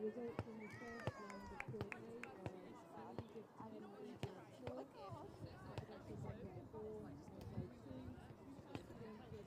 results from the first round of Pool A are Collegiate 10 NETBALL 4, Bristol Monmouth 4, Malvern 2, NextGenXV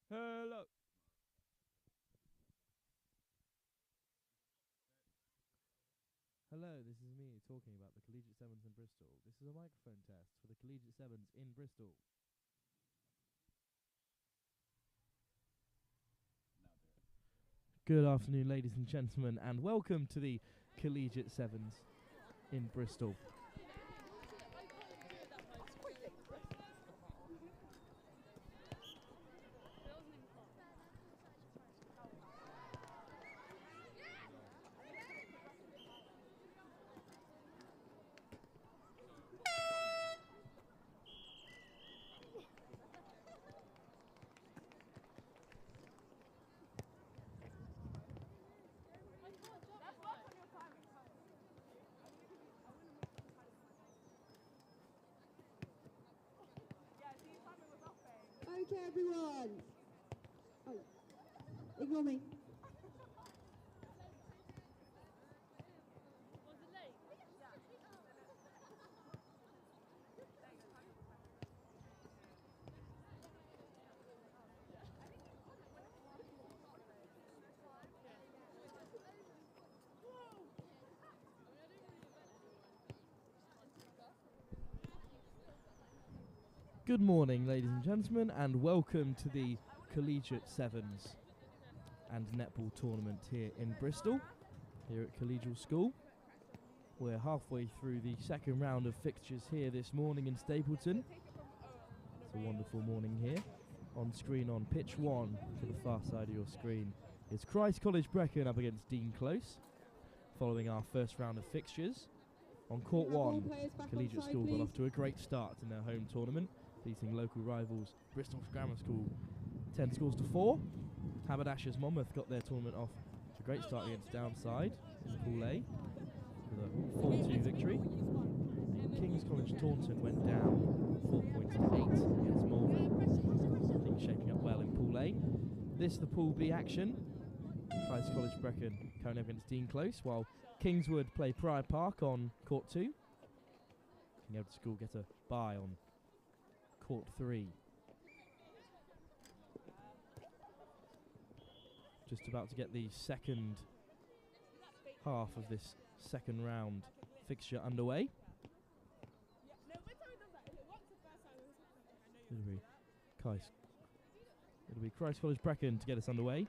Hello. Hello, this is me talking about the Collegiate Sevens in Bristol. This is a microphone test for the Collegiate Sevens in Bristol. Good afternoon, ladies and gentlemen, and welcome to the Collegiate Sevens in Bristol. Okay, everyone. Oh, ignore me. Good morning, ladies and gentlemen, and welcome to the Collegiate Sevens and Netball tournament here in Bristol, here at Collegiate School. We're halfway through the second round of fixtures here this morning in Stapleton. It's a wonderful morning here. On screen on pitch 1 to the far side of your screen is Christ College Brecon up against Dean Close, following our first round of fixtures. On court 1, Collegiate School got off to a great start in their home tournament, beating local rivals Bristol Grammar School 10 scores to 4. Haberdashers Monmouth got their tournament off to a great start against Downside in Pool A with a 4-2 victory. King's College Taunton went down 4 points to 8 against Malvern. Things shaping up well in Pool A. This is the Pool B action. Christ College Brecon coming up against Dean Close, while Kingswood play Pryor Park on court 2. King Edward School get a bye on court 3. Just about to get the second half of this second round fixture underway. It'll be Christ College Brecon to get us underway.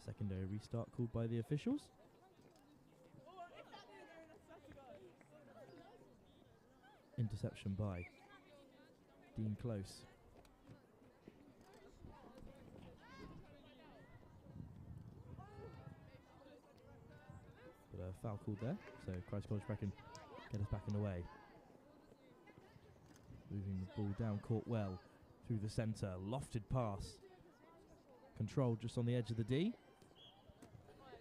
Secondary restart called by the officials. Interception by Dean Close. But a foul called there, so Christ College Brecon get us back in the way. Moving the ball down court well, through the centre, lofted pass. Controlled just on the edge of the D.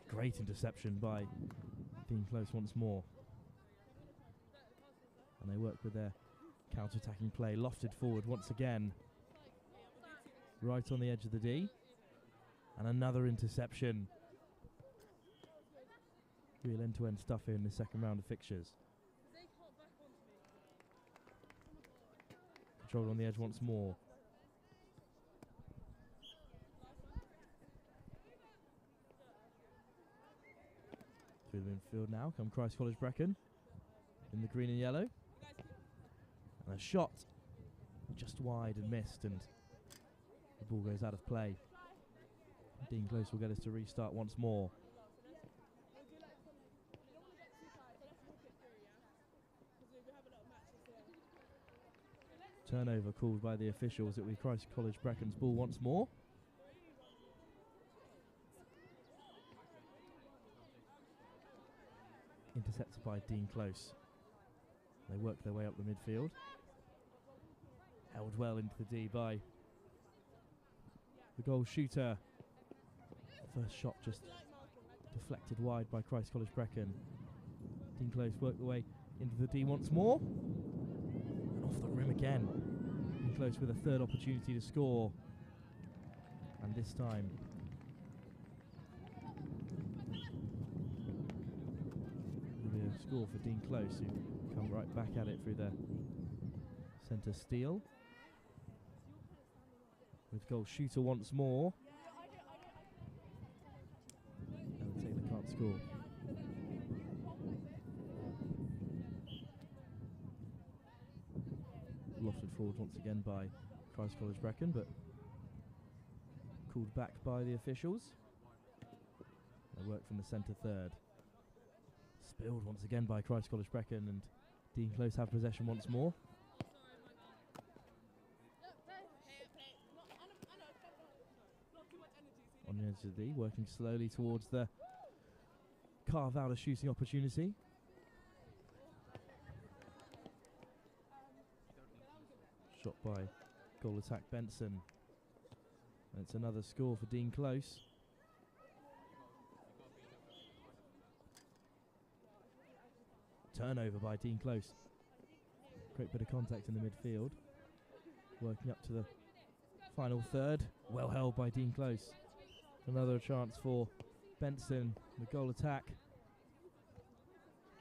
Great interception by Dean Close once more. And they work with their Counter-attacking play, lofted forward once again. Right on the edge of the D. And another interception. Real end-to-end stuff here in the second round of fixtures. Controlled on the edge once more. Through the midfield now come Christ College Brecon in the green and yellow. And a shot just wide and missed, and the ball goes out of play. Dean Close will get us to restart once more. Turnover called by the officials. It will be Christ College Brecon's ball once more. Intercepted by Dean Close. They work their way up the midfield. Held well into the D by the goal shooter. First shot just deflected wide by Christ College Brecon. Dean Close worked the way into the D once more. And off the rim again. Dean Close with a third opportunity to score. And this time it'll be a score for Dean Close, who come right back at it through the centre steal. With goal shooter once more. And Taylor can't score. Lofted forward once again by Christ College Brecon, but called back by the officials. They work from the centre third. Spilled once again by Christ College Brecon, and Dean Close have possession once more. On the edge of the D, working slowly towards the carve out a shooting opportunity. Shot by goal attack Benson. And it's another score for Dean Close. Turnover by Dean Close. Great bit of contact in the midfield. Working up to the final third. Well held by Dean Close. Another chance for Benson. The goal attack.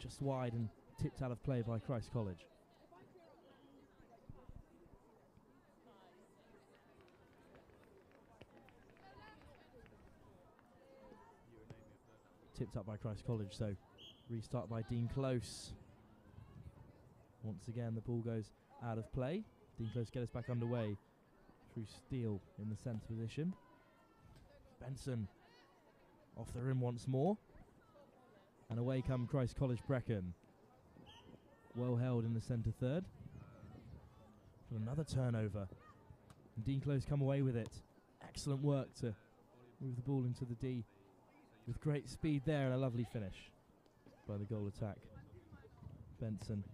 Just wide and tipped out of play by Christ College. Tipped up by Christ College, so restart by Dean Close. Once again, the ball goes out of play. Dean Close get us back underway through Steele in the centre position. Benson off the rim once more. And away come Christ College Brecon. Well held in the centre third. And another turnover. And Dean Close come away with it. Excellent work to move the ball into the D with great speed there, and a lovely finish by the goal attack. Benson.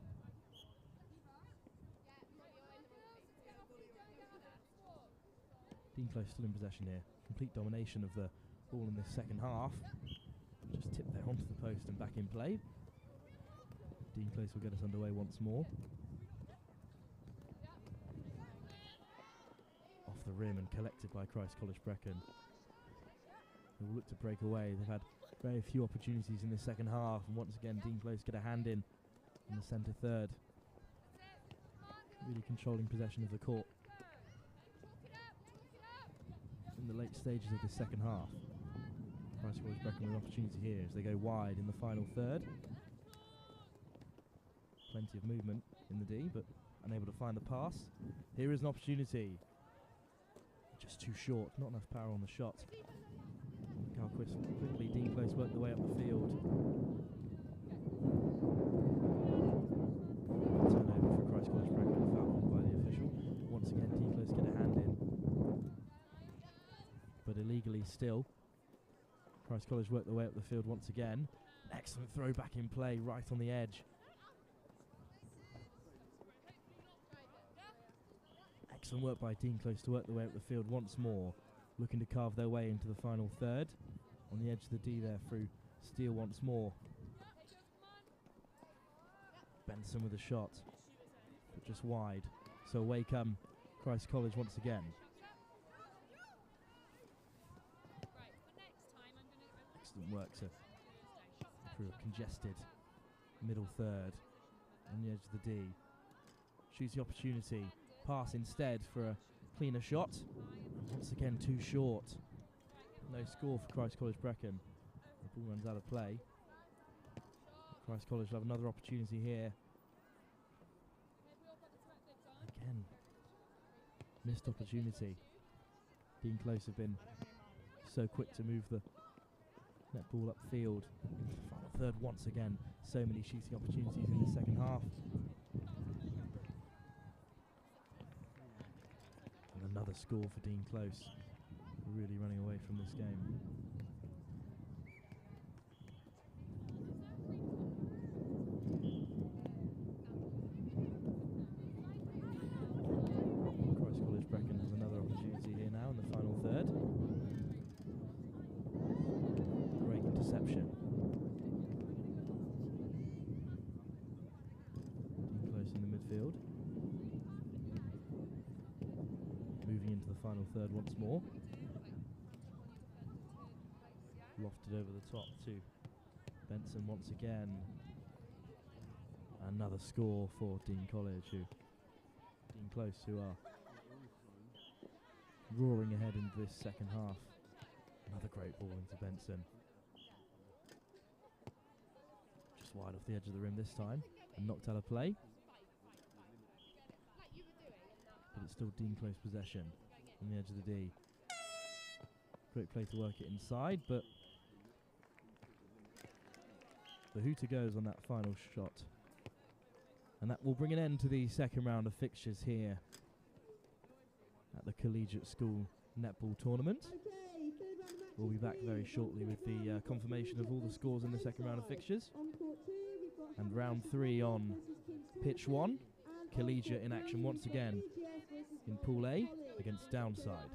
Dean Close still in possession here. Complete domination of the ball in this second half. Just tipped there onto the post and back in play. Dean Close will get us underway once more. Off the rim and collected by Christ College Brecon. They will look to break away. They've had very few opportunities in the second half, and once again Dean Close get a hand in the centre third. Really controlling possession of the court in the late stages of the second half. Christ College Brecon with an opportunity here as they go wide in the final third. Plenty of movement in the D, but unable to find the pass. Here is an opportunity. Just too short, not enough power on the shot. Quickly, Dean Close worked the way up the field. Turnover for Christ College Brecon, foul by the official. Once again, Dean Close get a hand in, but illegally still. Christ College worked the way up the field once again. Excellent throw back in play, right on the edge. Excellent work by Dean Close to work the way up the field once more. Looking to carve their way into the final third. On the edge of the D there through Steele once more. Benson with a shot. but just wide. So away come Christ College once again. Excellent work to through a congested middle third on the edge of the D. Shoots the opportunity. Pass instead for a cleaner shot. And once again too short. No score for Christ College Brecon. The ball runs out of play. Christ College will have another opportunity here. Again, missed opportunity. Dean Close have been so quick to move the netball upfield. Final third once again. So many shooting opportunities in the second half. And another score for Dean Close. Really running away from this game. Christ College Brecon has another opportunity here now in the final third. Great interception. Dean Close in the midfield. Moving into the final third once more. Lofted over the top to Benson once again. Another score for Dean College, Dean Close, who are roaring ahead into this second half. Another great ball into Benson. Just wide off the edge of the rim this time and knocked out of play. But it's still Dean Close possession on the edge of the D. Great play to work it inside, but the hooter goes on that final shot. And that will bring an end to the second round of fixtures here at the Collegiate School Netball Tournament. We'll be back very shortly with the confirmation of all the scores in the second round of fixtures. And round 3 on pitch 1. Collegiate in action once again in Pool A against Downside.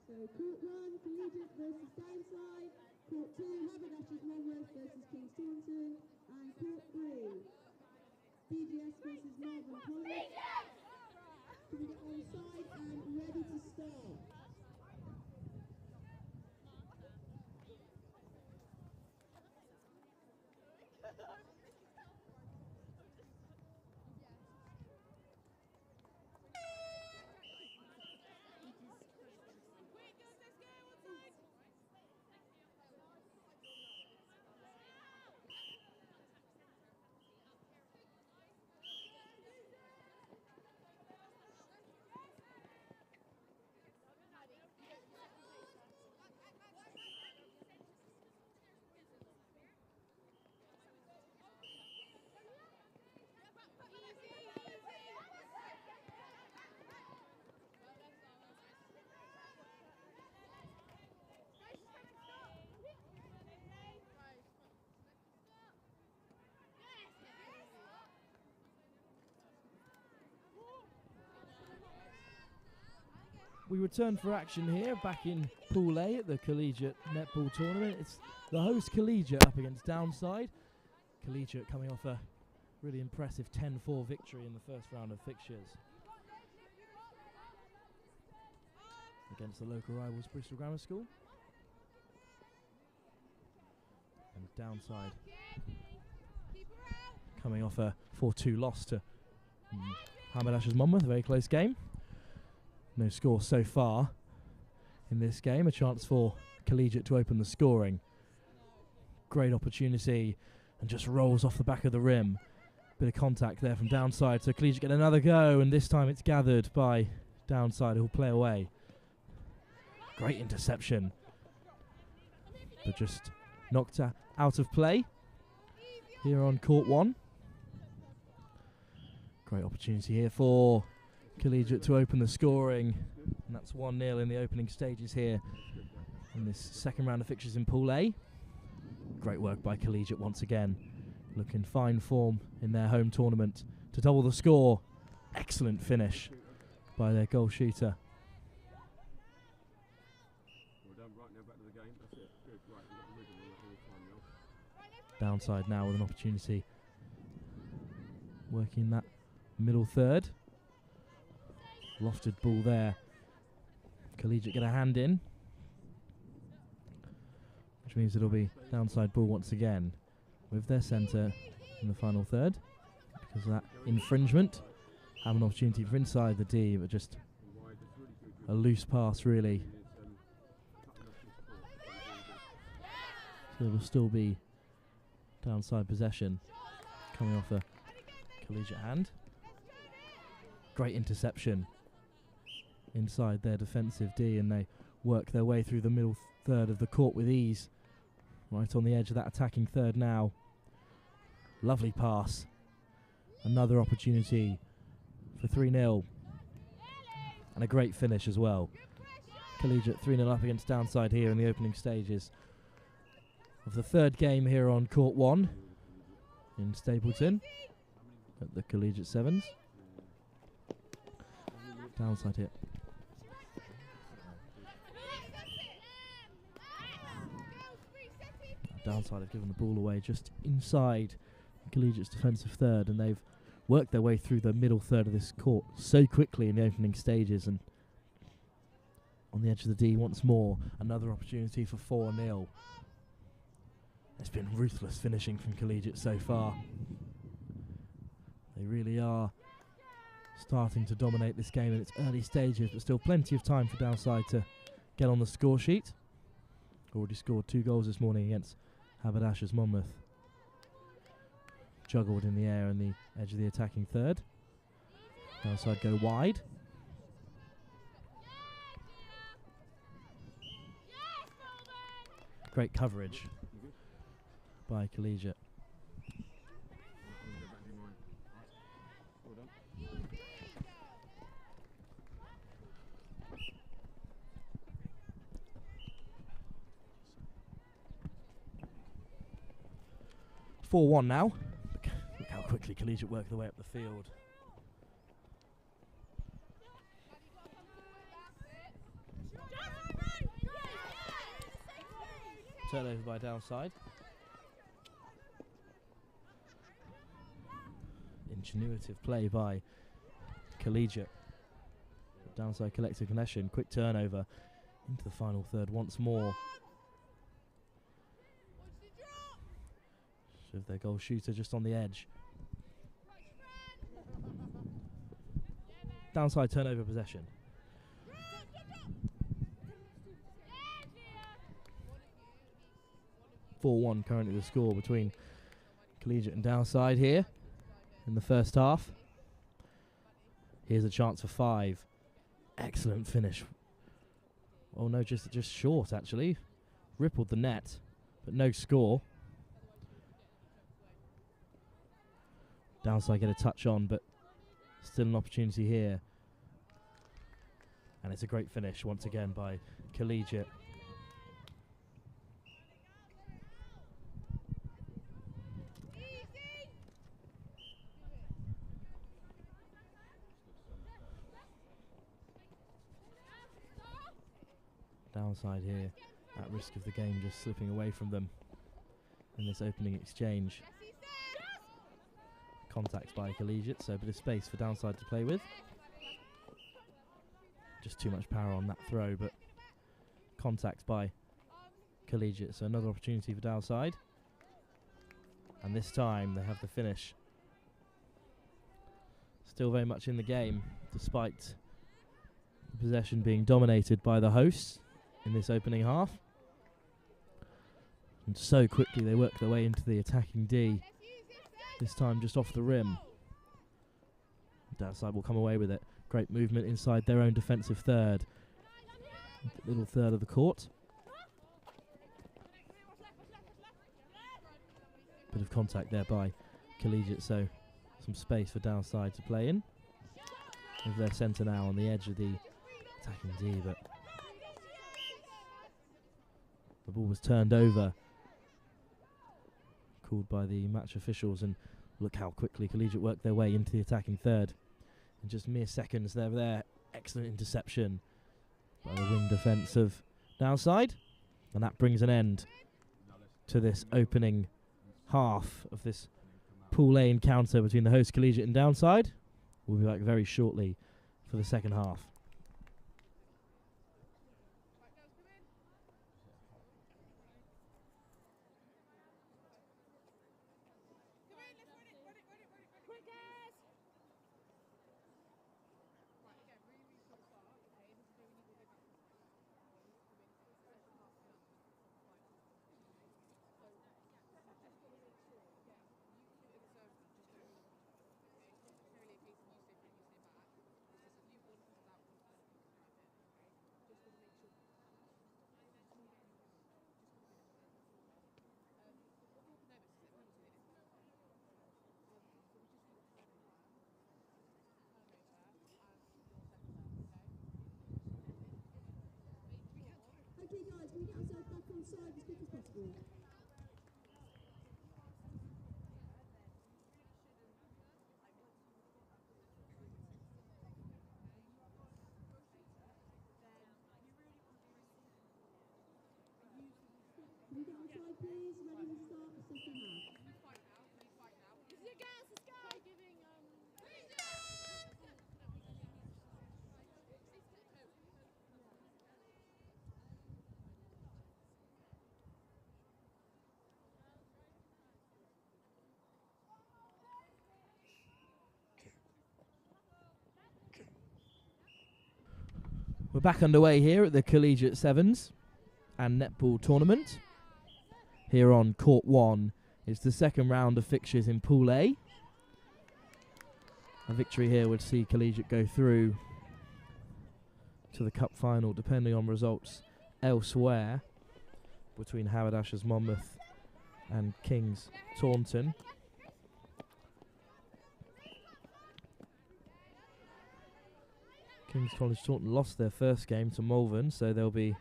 So court 1, Collegiate versus Downside. Court 2, Haberdashers Monmouth versus King's Taunton. And court 3, BGS versus Malvern College. Can we get on side and ready to start? We return for action here, back in Pool A at the Collegiate Netball Tournament. It's the host Collegiate up against Downside. Collegiate coming off a really impressive 10-4 victory in the first round of fixtures against the local rivals Bristol Grammar School. And Downside coming off a 4-2 loss to Haberdashers Monmouth, a very close game. No score so far in this game. A chance for Collegiate to open the scoring. Great opportunity and just rolls off the back of the rim. Bit of contact there from Downside, so Collegiate get another go, and this time it's gathered by Downside, who'll play away. Great interception, but just knocked out of play here on court 1. Great opportunity here for Collegiate to open the scoring, and that's 1-0 in the opening stages here in this second round of fixtures in Pool A. Great work by Collegiate once again, looking fine form in their home tournament to double the score. Excellent finish by their goal shooter. Downside now with an opportunity, working that middle third. Lofted ball there. Collegiate get a hand in, which means it'll be Downside ball once again with their centre in the final third. Because of that infringement, have an opportunity for inside the D, but just a loose pass really. So it'll still be Downside possession coming off a Collegiate hand. Great interception inside their defensive D, and they work their way through the middle third of the court with ease. Right on the edge of that attacking third now. Lovely pass. Another opportunity for 3-0. And a great finish as well. Collegiate 3-0 up against Downside here in the opening stages of the third game here on court 1 in Stapleton at the Collegiate Sevens. Downside here. Downside have given the ball away just inside Collegiate's defensive third, and they've worked their way through the middle third of this court so quickly in the opening stages. And on the edge of the D once more, another opportunity for 4-0. It's been ruthless finishing from Collegiate so far. They really are starting to dominate this game in its early stages, but still plenty of time for Downside to get on the score sheet. Already scored 2 goals this morning against Haberdashers Monmouth. Juggled in the air on the edge of the attacking third. Downside go wide. Great coverage by Collegiate. (4-1) now. Look how quickly Collegiate work their way up the field. Turnover by Downside. Ingenuitive play by Collegiate. Downside collective possession. Quick turnover into the final third once more. With their goal shooter just on the edge. Downside turnover possession. (4-1) currently the score between Collegiate and Downside here in the first half. Here's a chance for 5. Excellent finish. Oh no, just short actually. Rippled the net, but no score. Downside get a touch on, but still an opportunity here. And it's a great finish once again by Collegiate. Downside here, at risk of the game just slipping away from them in this opening exchange. Contact by Collegiate, so a bit of space for Downside to play with. Just too much power on that throw, but contact by Collegiate, so another opportunity for Downside. And this time they have the finish. Still very much in the game, despite the possession being dominated by the hosts in this opening half. And so quickly they work their way into the attacking D. This time just off the rim. Downside will come away with it. Great movement inside their own defensive third. Little third of the court. Bit of contact there by Collegiate, so some space for Downside to play in. With their centre now on the edge of the attacking D, but the ball was turned over, called by the match officials, and look how quickly Collegiate worked their way into the attacking third. In just mere seconds, they're there. Excellent interception by the wing defence of Downside, and that brings an end to this opening half of this Pool A encounter between the host Collegiate and Downside. We'll be back very shortly for the second half. Okay guys, can we get ourselves back on side as quick as possible? Can we get on side please? Ready to start the second half. We're back underway here at the Collegiate Sevens and Netball tournament. Here on Court 1 is the second round of fixtures in Pool A. A victory here would see Collegiate go through to the cup final, depending on results elsewhere between Haberdashers Monmouth and Kings Taunton. Kings College Taunton lost their first game to Malvern, so they'll be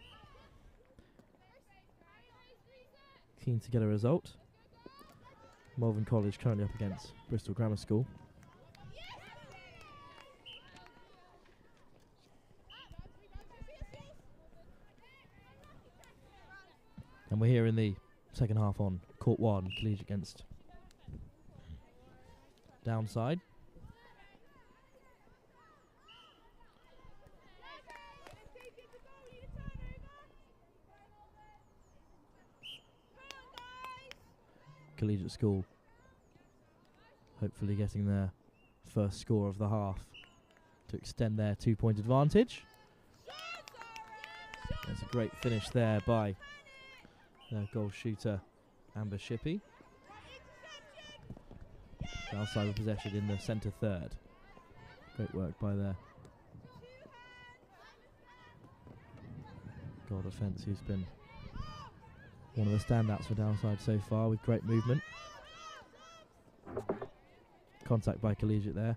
keen to get a result. Malvern College currently up against Bristol Grammar School. And we're here in the second half on Court 1, Collegiate against Downside. Collegiate School hopefully getting their first score of the half to extend their 2-point advantage. There's a great finish there by their goal shooter Amber Shippey. Downside with possession in the centre third. Great work by their goal defence, who's been one of the standouts for Downside so far, with great movement. Contact by Collegiate there.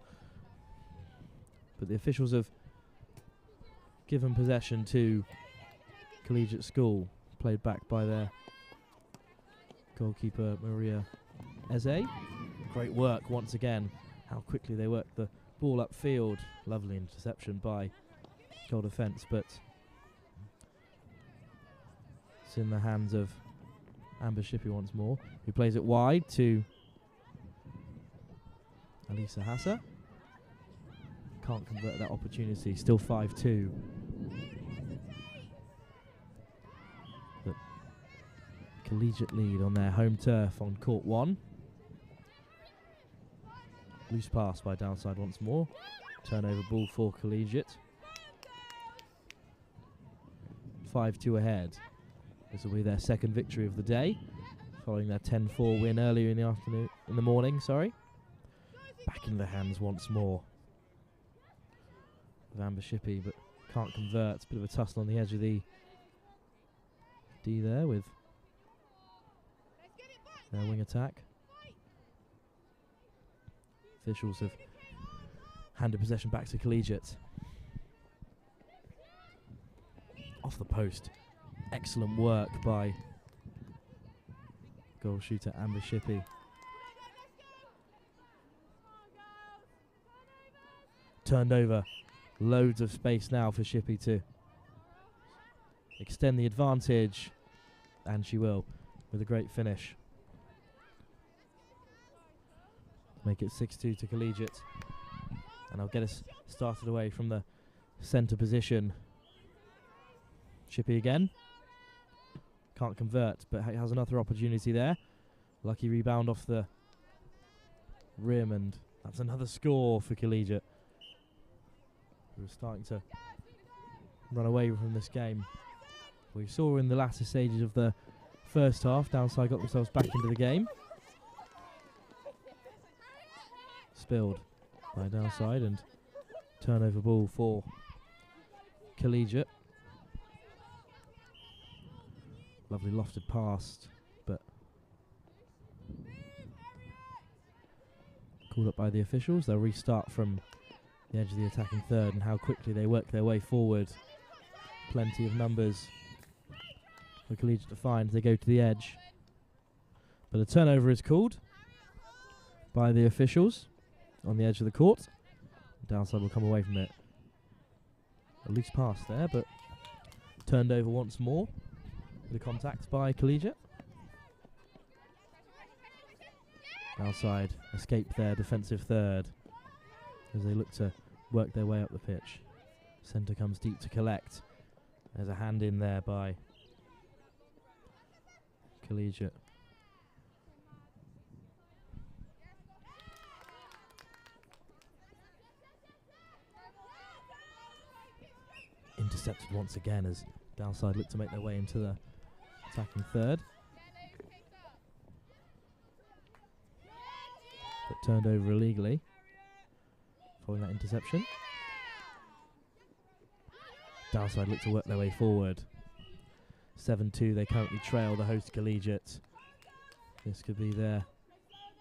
But the officials have given possession to Collegiate School, played back by their goalkeeper Maria Eze. Great work once again. How quickly they work the ball upfield. Lovely interception by goal defence, but It's in the hands of Amber Shippey once more, who plays it wide to Alisa Hasser. Can't convert that opportunity, still 5-2. But Collegiate lead on their home turf on court 1. Loose pass by Downside once more. Turnover ball for Collegiate. 5-2 ahead. This will be their second victory of the day, following their 10-4 win earlier in the morning. Back in the hands once more of Amber Shippey, but can't convert. Bit of a tussle on the edge of the D there with their wing attack. Officials have handed possession back to Collegiate. Off the post. Excellent work by goal shooter Amber Shippey. Turned over. Loads of space now for Shippey to extend the advantage, and she will with a great finish. Make it 6-2 to Collegiate, and I'll get us started away from the centre position. Shippey again. Can't convert, but has another opportunity there. Lucky rebound off the rim, and that's another score for Collegiate. We're starting to run away from this game. We saw in the latter stages of the first half, Downside got themselves back into the game. Spilled by Downside, and turnover ball for Collegiate. Lovely lofted pass, but called up by the officials. They'll restart from the edge of the attacking third, and how quickly they work their way forward. Plenty of numbers for Collegiate to find as they go to the edge. But a turnover is called by the officials on the edge of the court. Downside will come away from it. A loose pass there, but turned over once more. The contact by Collegiate. Downside escape their defensive third as they look to work their way up the pitch. Centre comes deep to collect. There's a hand in there by Collegiate. Intercepted once again as Downside look to make their way into the attacking third. But turned over illegally following that interception. Downside look to work their way forward. 7-2, they currently trail the host Collegiate. This could be their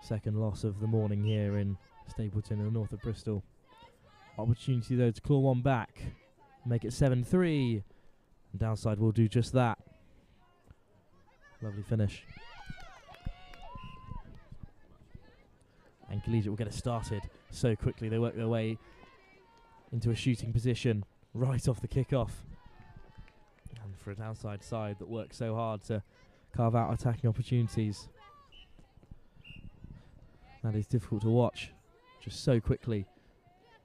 second loss of the morning here in Stapleton in the north of Bristol. Opportunity though to claw one back, make it 7-3. And Downside will do just that. Lovely finish. And Collegiate will get it started so quickly. They work their way into a shooting position right off the kickoff. And for a Downside side that works so hard to carve out attacking opportunities, that is difficult to watch. Just so quickly,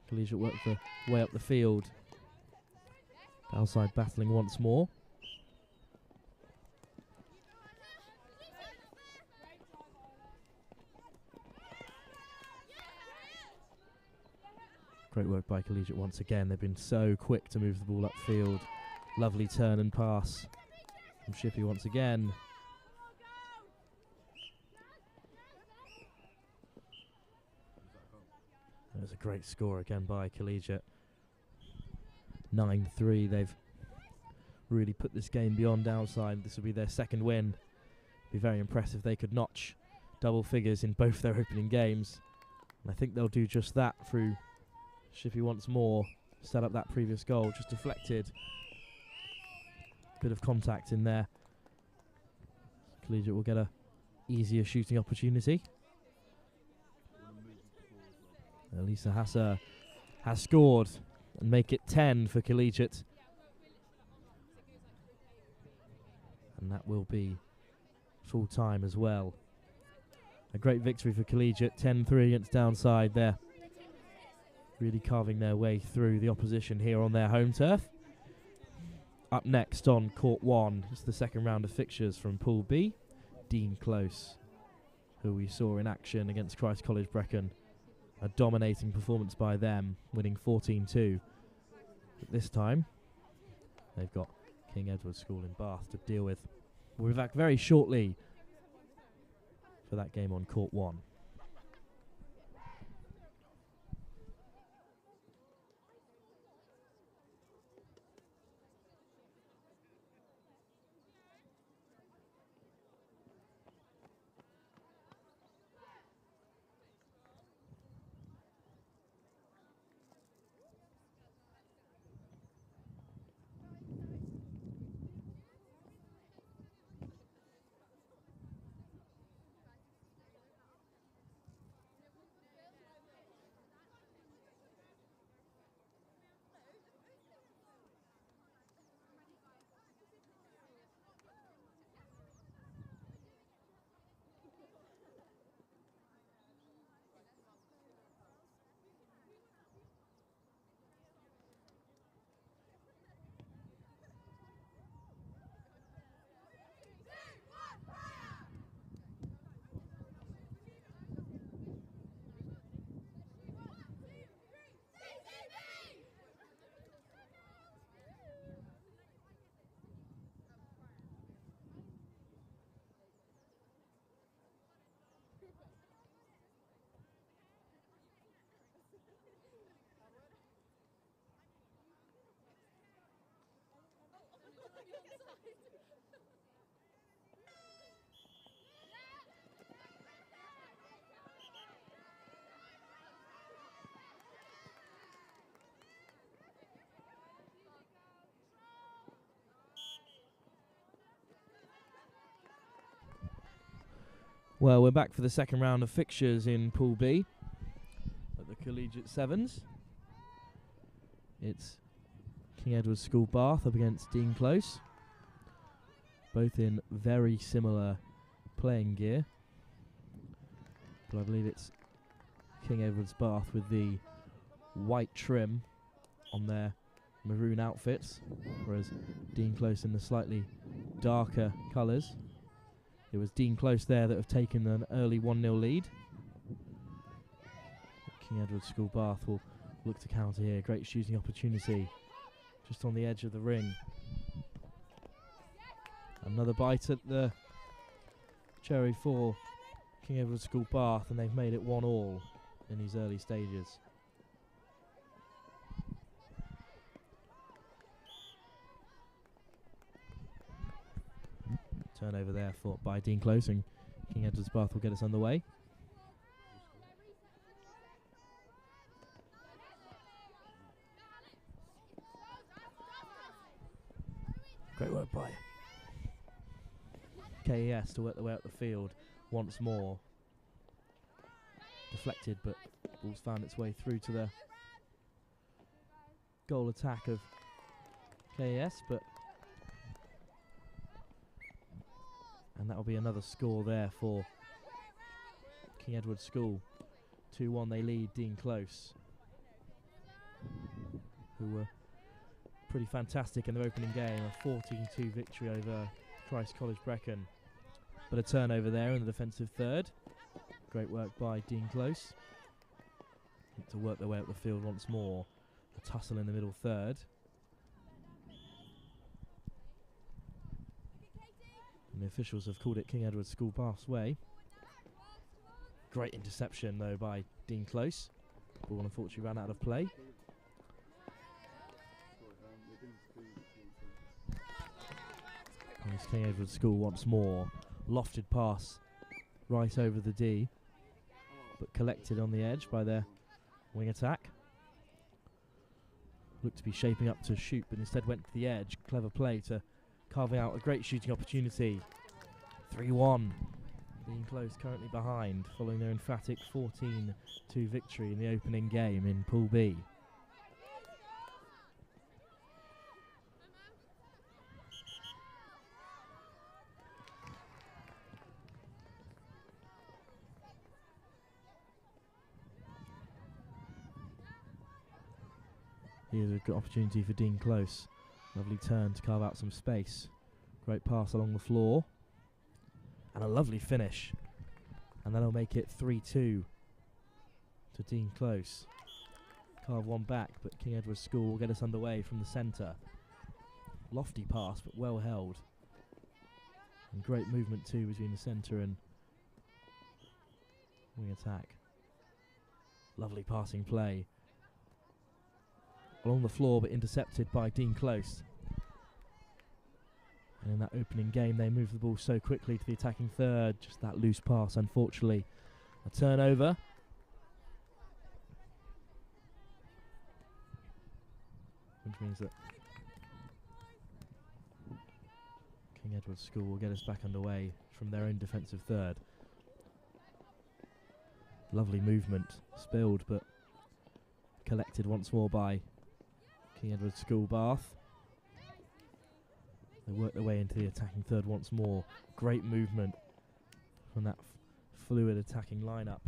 Collegiate work their way up the field. Downside battling once more. Great work by Collegiate once again. They've been so quick to move the ball upfield. Lovely turn and pass from Shippey once again. That was a great score again by Collegiate. 9-3. They've really put this game beyond Downside. This will be their second win. Be very impressive if they could notch double figures in both their opening games. And I think they'll do just that through Shippey once more. Set up that previous goal, just deflected. Bit of contact in there. Collegiate will get a easier shooting opportunity. Alisa Hasser has scored and make it 10 for Collegiate. And that will be full time as well. A great victory for Collegiate, 10-3 against Downside there. Really carving their way through the opposition here on their home turf. Up next on Court 1, it's the second round of fixtures from Pool B. Dean Close, who we saw in action against Christ College Brecon. A dominating performance by them, winning 14-2. But this time, they've got King Edward School in Bath to deal with. We'll be back very shortly for that game on Court 1. Well, we're back for the second round of fixtures in Pool B at the Collegiate Sevens. It's King Edward School Bath up against Dean Close, both in very similar playing gear. But I believe it's King Edward's Bath with the white trim on their maroon outfits, whereas Dean Close in the slightly darker colours. It was Dean Close there that have taken an early 1-0 lead. King Edward School Bath will look to counter here. Great shooting opportunity just on the edge of the ring. Another bite at the cherry for King Edward School Bath, and they've made it 1-1 in these early stages. Turnover there by Dean Close, and King Edward's Bath will get us underway. Great work by KES to work their way up the field once more. Deflected, but ball's found its way through to the goal attack of KES, and that will be another score there for King Edward School. 2-1 they lead Dean Close, who were pretty fantastic in their opening game, a 14-2 victory over Christ College Brecon. But a turnover there in the defensive third. Great work by Dean Close. To work their way up the field once more. A tussle in the middle third. And the officials have called it King Edward School Bath's way. Great interception though by Dean Close. Ball unfortunately ran out of play. And it's King Edward School once more. Lofted pass right over the D, but collected on the edge by their wing attack. Looked to be shaping up to shoot, but instead went to the edge. Clever play to carving out a great shooting opportunity. 3-1. Dean Close currently behind, following their emphatic 14-2 victory in the opening game in Pool B. Here's a good opportunity for Dean Close. Lovely turn to carve out some space. Great pass along the floor. And a lovely finish. And that'll make it 3-2 to Dean Close. Carve one back, but King Edward's School will get us underway from the centre. Lofty pass, but well held. And great movement too between the centre and wing attack. Lovely passing play. Along the floor, but intercepted by Dean Close. And in that opening game, they moved the ball so quickly to the attacking third. Just that loose pass, unfortunately. A turnover. Which means that King Edward's School will get us back underway from their own defensive third. Lovely movement. Spilled, but collected once more by King Edward's School Bath. They work their way into the attacking third once more. Great movement from that fluid attacking lineup.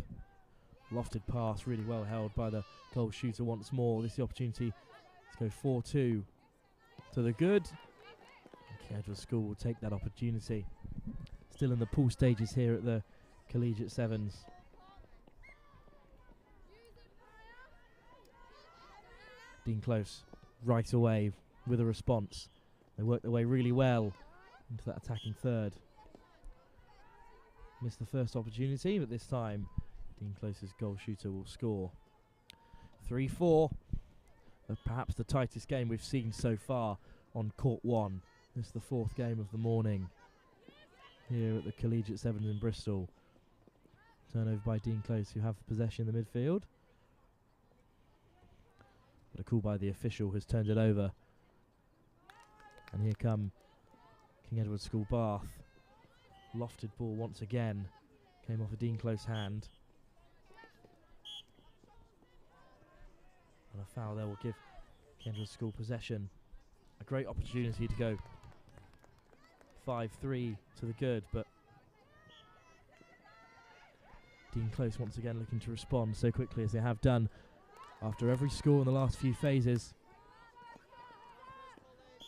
Lofted pass, really well held by the goal shooter once more. This is the opportunity to go 4-2 to the good. King Edward's School will take that opportunity. Still in the pool stages here at the Collegiate Sevens. Dean Close right away with a response. They work their way really well into that attacking third. Missed the first opportunity, but this time Dean Close's goal shooter will score. 3-4. Perhaps the tightest game we've seen so far on court 1. This is the 4th game of the morning here at the Collegiate Sevens in Bristol. Turnover by Dean Close, who have possession in the midfield. But a call by the official has turned it over. And here come King Edward's School Bath. Lofted ball once again. Came off a Dean Close hand. And a foul there will give King Edward's School possession. A great opportunity to go 5-3 to the good, but Dean Close once again looking to respond so quickly as they have done after every score in the last few phases.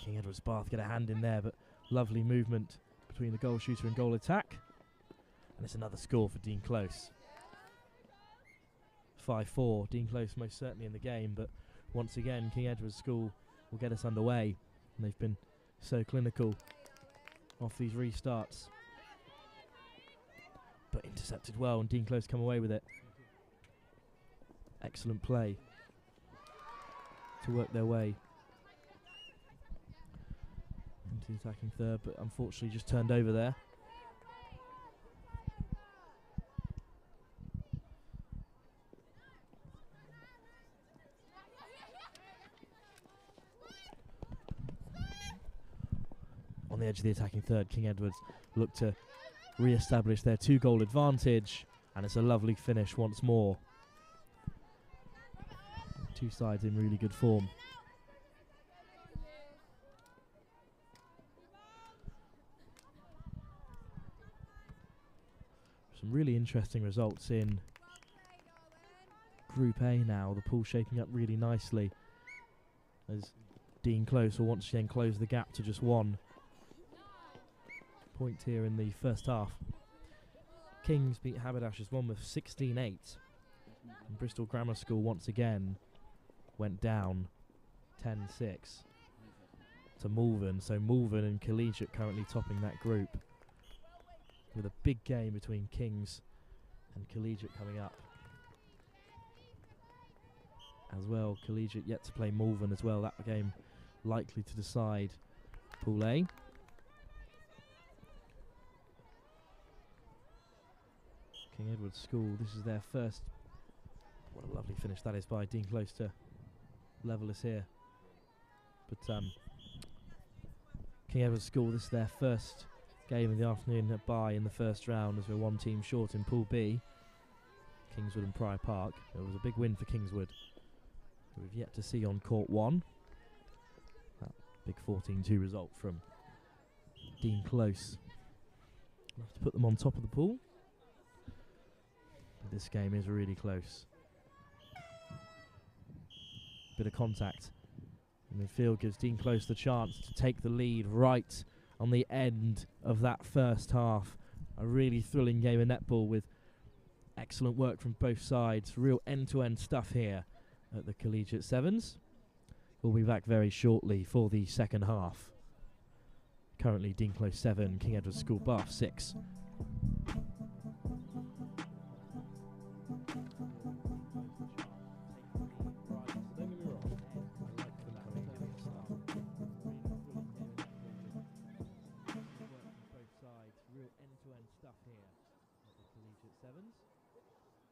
King Edward's Bath get a hand in there, but lovely movement between the goal shooter and goal attack. And it's another score for Dean Close. 5-4. Dean Close most certainly in the game, but once again King Edward's School will get us underway. And they've been so clinical off these restarts. But intercepted well, and Dean Close come away with it. Excellent play to work their way into the attacking third, but unfortunately just turned over there. On the edge of the attacking third, King Edwards look to re-establish their 2-goal advantage, and it's a lovely finish once more. Two sides in really good form. Some really interesting results in Group A now. The pool shaping up really nicely as Dean Close will once again close the gap to just 1 point here in the first half. Kings beat Haberdashers Monmouth 16-8. And Bristol Grammar School once again went down 10-6 to Malvern. So Malvern and Collegiate currently topping that group, with a big game between Kings and Collegiate coming up. As well, Collegiate yet to play Malvern as well. That game likely to decide Pool A. King Edward's School, this is their first. What a lovely finish that is by Dean Close to level us here. But King Edward's School, this is their first game of the afternoon at bye in the first round, as we're 1 team short in Pool B. Kingswood and Pryor Park. It was a big win for Kingswood, who we've yet to see on Court 1. That big 14-2 result from Dean Close. We'll have to put them on top of the pool. This game is really close. Bit of contact Midfield gives Dean Close the chance to take the lead right on the end of that first half. A really thrilling game of netball with excellent work from both sides. Real end-to-end stuff here at the Collegiate Sevens. We'll be back very shortly for the second half. Currently Dean Close 7, King Edward School Bath 6.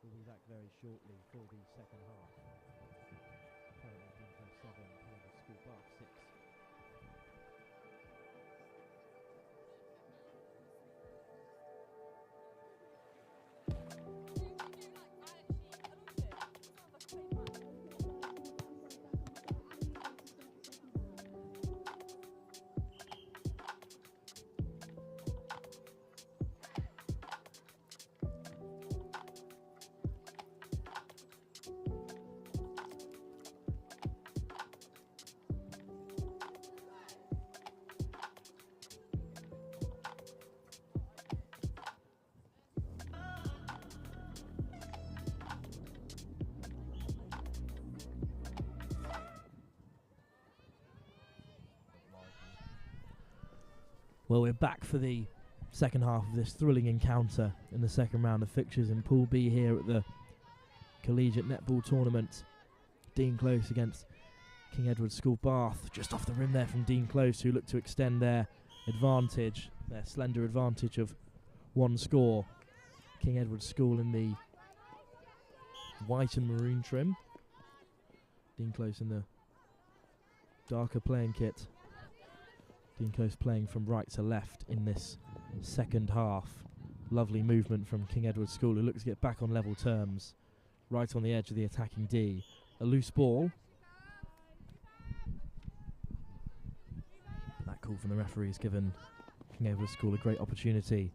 We'll be back very shortly for the second half. Currently Dean Close 7, King Edward School Bath 6. Well, we're back for the second half of this thrilling encounter in the second round of fixtures in Pool B here at the Collegiate Netball Tournament. Dean Close against King Edward School Bath. Just off the rim there from Dean Close, who look to extend their advantage, their slender advantage of one score. King Edward School in the white and maroon trim. Dean Close in the darker playing kit. Dean Close playing from right to left in this second half. Lovely movement from King Edward School, who looks to get back on level terms. Right on the edge of the attacking D. A loose ball. That call from the referee has given King Edward School a great opportunity.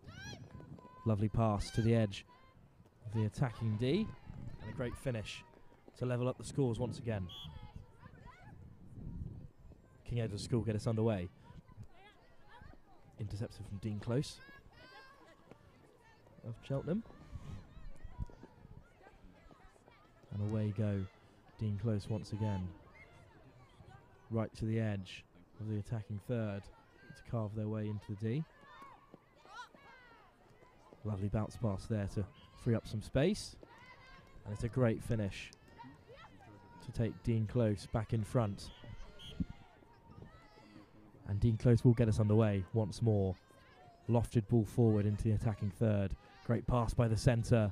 Lovely pass to the edge of the attacking D. And a great finish to level up the scores once again. King Edward School get us underway. Intercepted from Dean Close of Cheltenham. And away go Dean Close once again. Right to the edge of the attacking third to carve their way into the D. Lovely bounce pass there to free up some space. And it's a great finish to take Dean Close back in front. And Dean Close will get us underway once more. Lofted ball forward into the attacking third. Great pass by the centre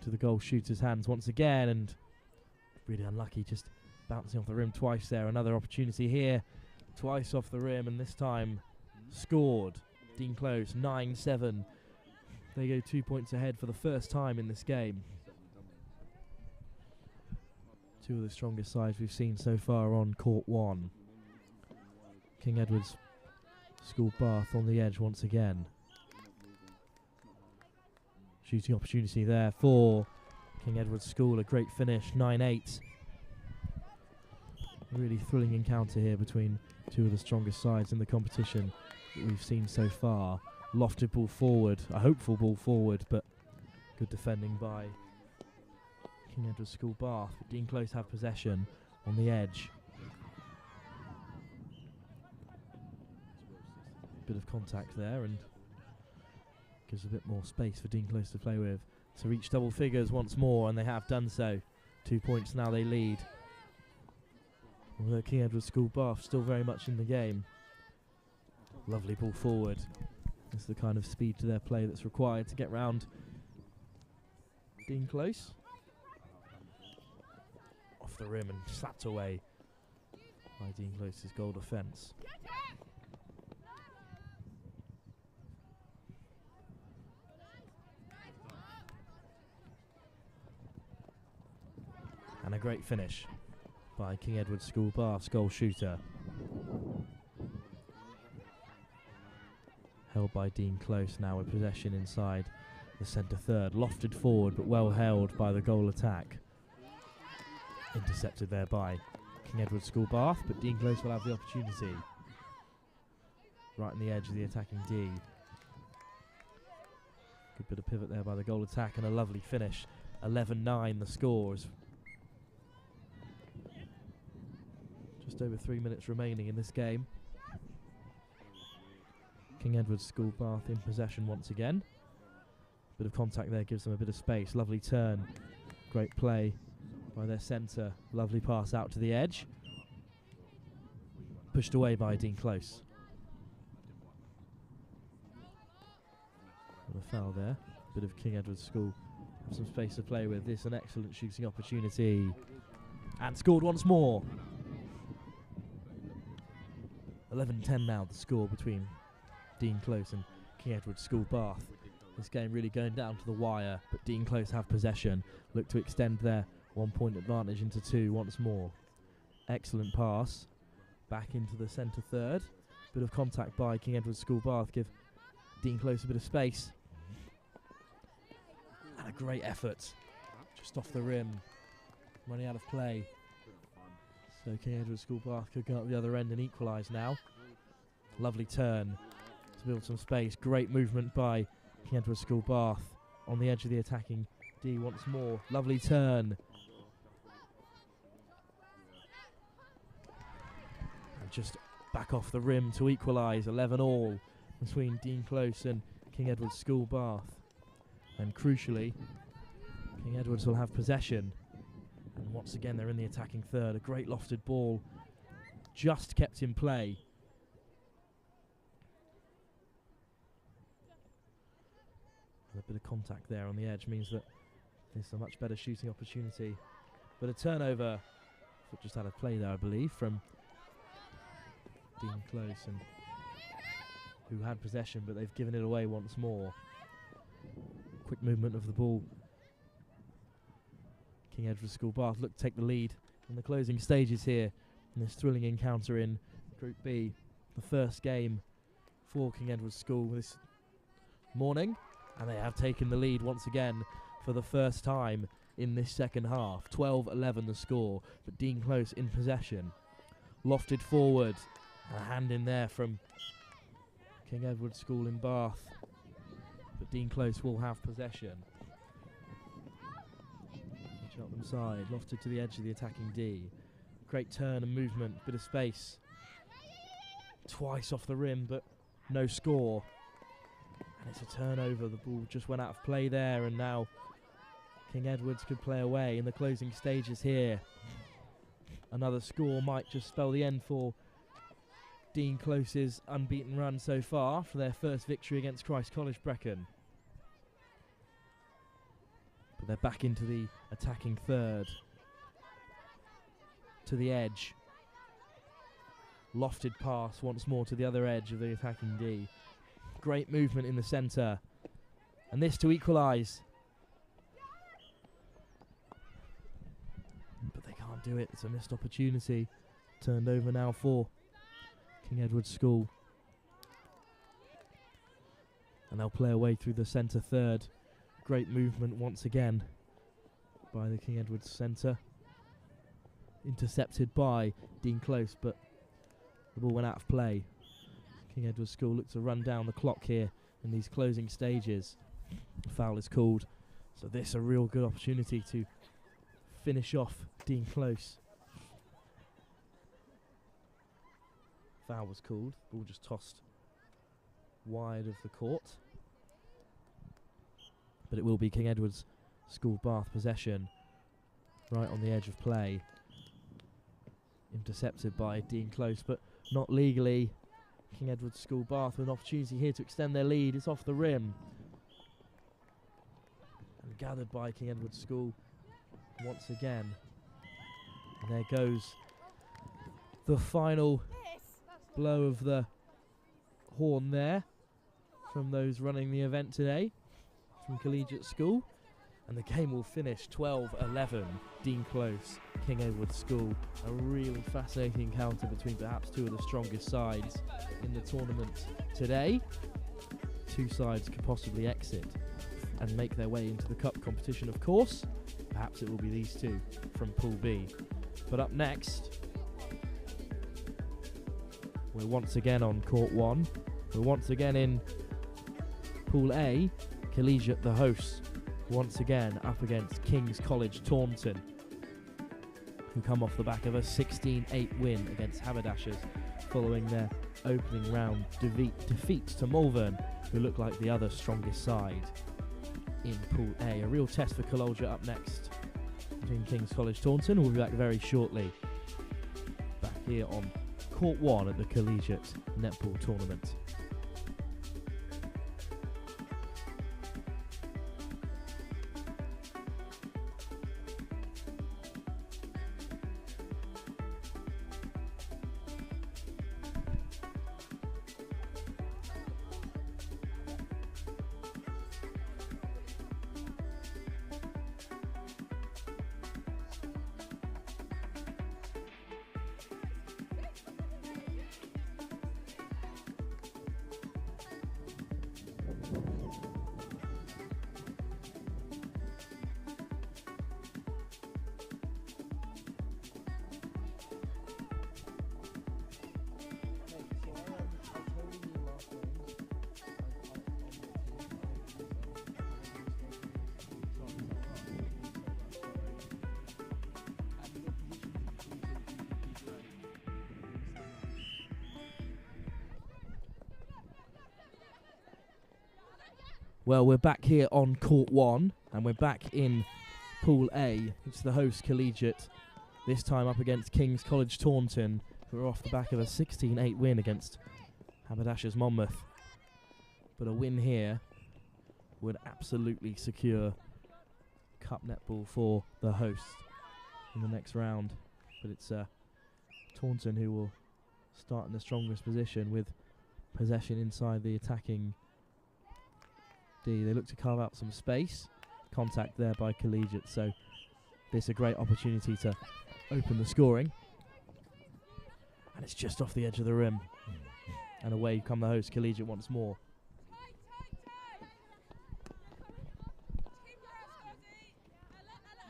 to the goal shooter's hands once again, and really unlucky, just bouncing off the rim twice there. Another opportunity here, twice off the rim, and this time scored. Dean Close 9-7. They go 2 points ahead for the first time in this game. Two of the strongest sides we've seen so far on court one. King Edward's School Bath on the edge once again. Shooting opportunity there for King Edward's School. A great finish, 9-8. Really thrilling encounter here between two of the strongest sides in the competition that we've seen so far. Lofted ball forward, a hopeful ball forward, but good defending by King Edward's School Bath. But Dean Close have possession on the edge. Bit of contact there and gives a bit more space for Dean Close to play with, to reach double figures once more, and they have done so. 2 points now they lead. Although King Edward School Bath still very much in the game. Lovely ball forward. It's the kind of speed to their play that's required to get round Dean Close. Off the rim and slapped away by Dean Close's goal defence. And a great finish by King Edward School Bath's goal shooter. Held by Dean Close now with possession inside the centre third. Lofted forward but well held by the goal attack. Intercepted there by King Edward School Bath, but Dean Close will have the opportunity. Right on the edge of the attacking D. Good bit of pivot there by the goal attack and a lovely finish. 11-9 the scores. Just over 3 minutes remaining in this game. King Edward School Bath in possession once again. Bit of contact there gives them a bit of space. Lovely turn. Great play by their centre. Lovely pass out to the edge. Pushed away by Dean Close. And a foul there. Bit of King Edward School. Some space to play with. This an excellent shooting opportunity. And scored once more. 11-10 now the score between Dean Close and King Edward School Bath. This game really going down to the wire, but Dean Close have possession. Look to extend their 1 point advantage into 2 once more. Excellent pass. Back into the centre third. Bit of contact by King Edward School Bath. Give Dean Close a bit of space. And a great effort. Just off the rim. Running out of play. So King Edward School Bath could go up the other end and equalise now. Lovely turn to build some space. Great movement by King Edward School Bath on the edge of the attacking D once more. Lovely turn. And just back off the rim to equalise. 11-all between Dean Close and King Edward School Bath. And crucially, King Edwards will have possession. And once again, they're in the attacking third. A great lofted ball, just kept in play. And a bit of contact there on the edge means that there's a much better shooting opportunity. But a turnover, foot just out of play there, I believe, from Dean Close, and who had possession, but they've given it away once more. Quick movement of the ball. King Edward School Bath look to take the lead in the closing stages here in this thrilling encounter in Group B. The first game for King Edward School this morning, and they have taken the lead once again for the first time in this second half. 12-11 the score, but Dean Close in possession. Lofted forward, a hand in there from King Edward School in Bath, but Dean Close will have possession. Cheltenham side, lofted to the edge of the attacking D. Great turn and movement, bit of space. Twice off the rim, but no score. And it's a turnover. The ball just went out of play there, and now King Edwards could play away in the closing stages here. Another score might just spell the end for Dean Close's unbeaten run so far for their first victory against Christ College Brecon. But they're back into the attacking third. To the edge. Lofted pass once more to the other edge of the attacking D. Great movement in the centre. And this to equalise. But they can't do it. It's a missed opportunity. Turned over now for King Edward School. And they'll play away through the centre third. Great movement once again by the King Edward's centre. Intercepted by Dean Close, but the ball went out of play. King Edward School look to run down the clock here in these closing stages. The foul is called, so this a real good opportunity to finish off Dean Close. Foul was called. Ball just tossed wide of the court. But it will be King Edward's School Bath possession. Right on the edge of play. Intercepted by Dean Close, but not legally. King Edward's School Bath with an opportunity here to extend their lead. It's off the rim. And gathered by King Edward's School once again. And there goes the final blow of the horn there from those running the event today from Collegiate School. And the game will finish 12-11, Dean Close, King Edward School. A really fascinating encounter between perhaps two of the strongest sides in the tournament today. Two sides could possibly exit and make their way into the cup competition, of course. Perhaps it will be these two from Pool B. But up next, We're once again on court 1. We're once again in Pool A. Collegiate, the hosts, once again up against King's College Taunton, who come off the back of a 16-8 win against Haberdashers following their opening round defeat to Malvern, who look like the other strongest side in Pool A. A real test for Collegiate up next between King's College Taunton. We'll be back very shortly. Back here on Court 1 at the Collegiate Netball Tournament. Well, we're back here on Court 1, and we're back in Pool A. It's the host Collegiate, this time up against King's College Taunton, who are off the back of a 16-8 win against Haberdashers Monmouth. But a win here would absolutely secure Cup netball for the hosts in the next round. But it's Taunton who will start in the strongest position with possession inside the attacking D. They look to carve out some space. Contact there by Collegiate, so this is a great opportunity to open the scoring. And it's just off the edge of the rim. And away come the host Collegiate once more.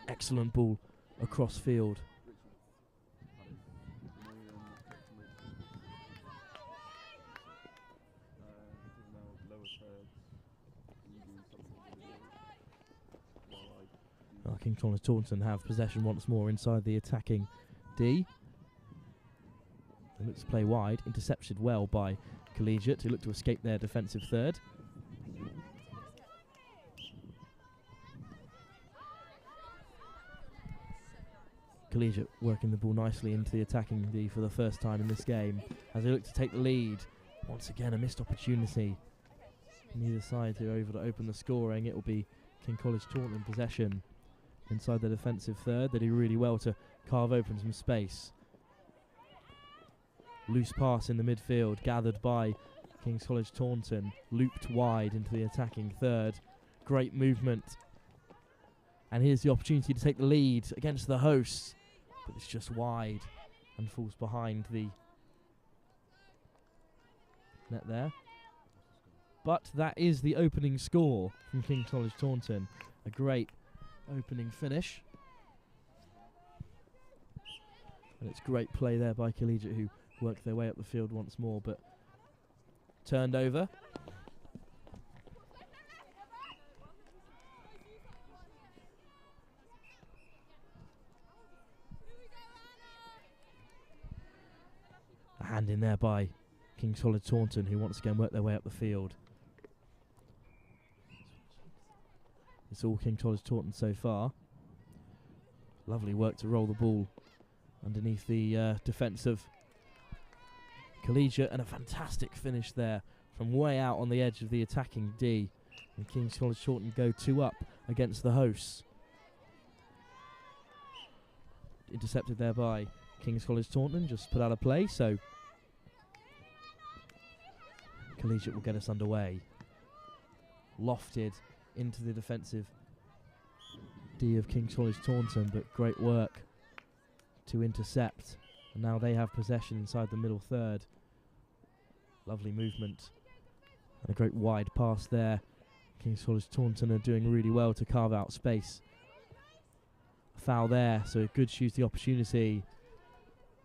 Excellent ball across field. King's College Taunton have possession once more inside the attacking D. They look to play wide, intercepted well by Collegiate, who look to escape their defensive third. Collegiate working the ball nicely into the attacking D for the first time in this game as they look to take the lead. Once again, a missed opportunity. Neither side to open the scoring. It will be King College Taunton in possession inside the defensive third. They do really well to carve open some space. Loose pass in the midfield, gathered by King's College Taunton, looped wide into the attacking third. Great movement. And here's the opportunity to take the lead against the hosts, but it's just wide and falls behind the net there. But that is the opening score from King's College Taunton. A great opening finish. And it's great play there by Collegiate, who worked their way up the field once more, but turned over. A hand in there by King's College Taunton, who once again worked their way up the field. It's all King's College Taunton so far. Lovely work to roll the ball underneath the defence of Collegiate, and a fantastic finish there from way out on the edge of the attacking D. And King's College Taunton go 2 up against the hosts. Intercepted there by King's College Taunton, just put out of play, so Collegiate will get us underway. Lofted into the defensive D of King's College Taunton, but great work to intercept. And now they have possession inside the middle third. Lovely movement. And a great wide pass there. King's College Taunton are doing really well to carve out space. A foul there, so good shooting opportunity.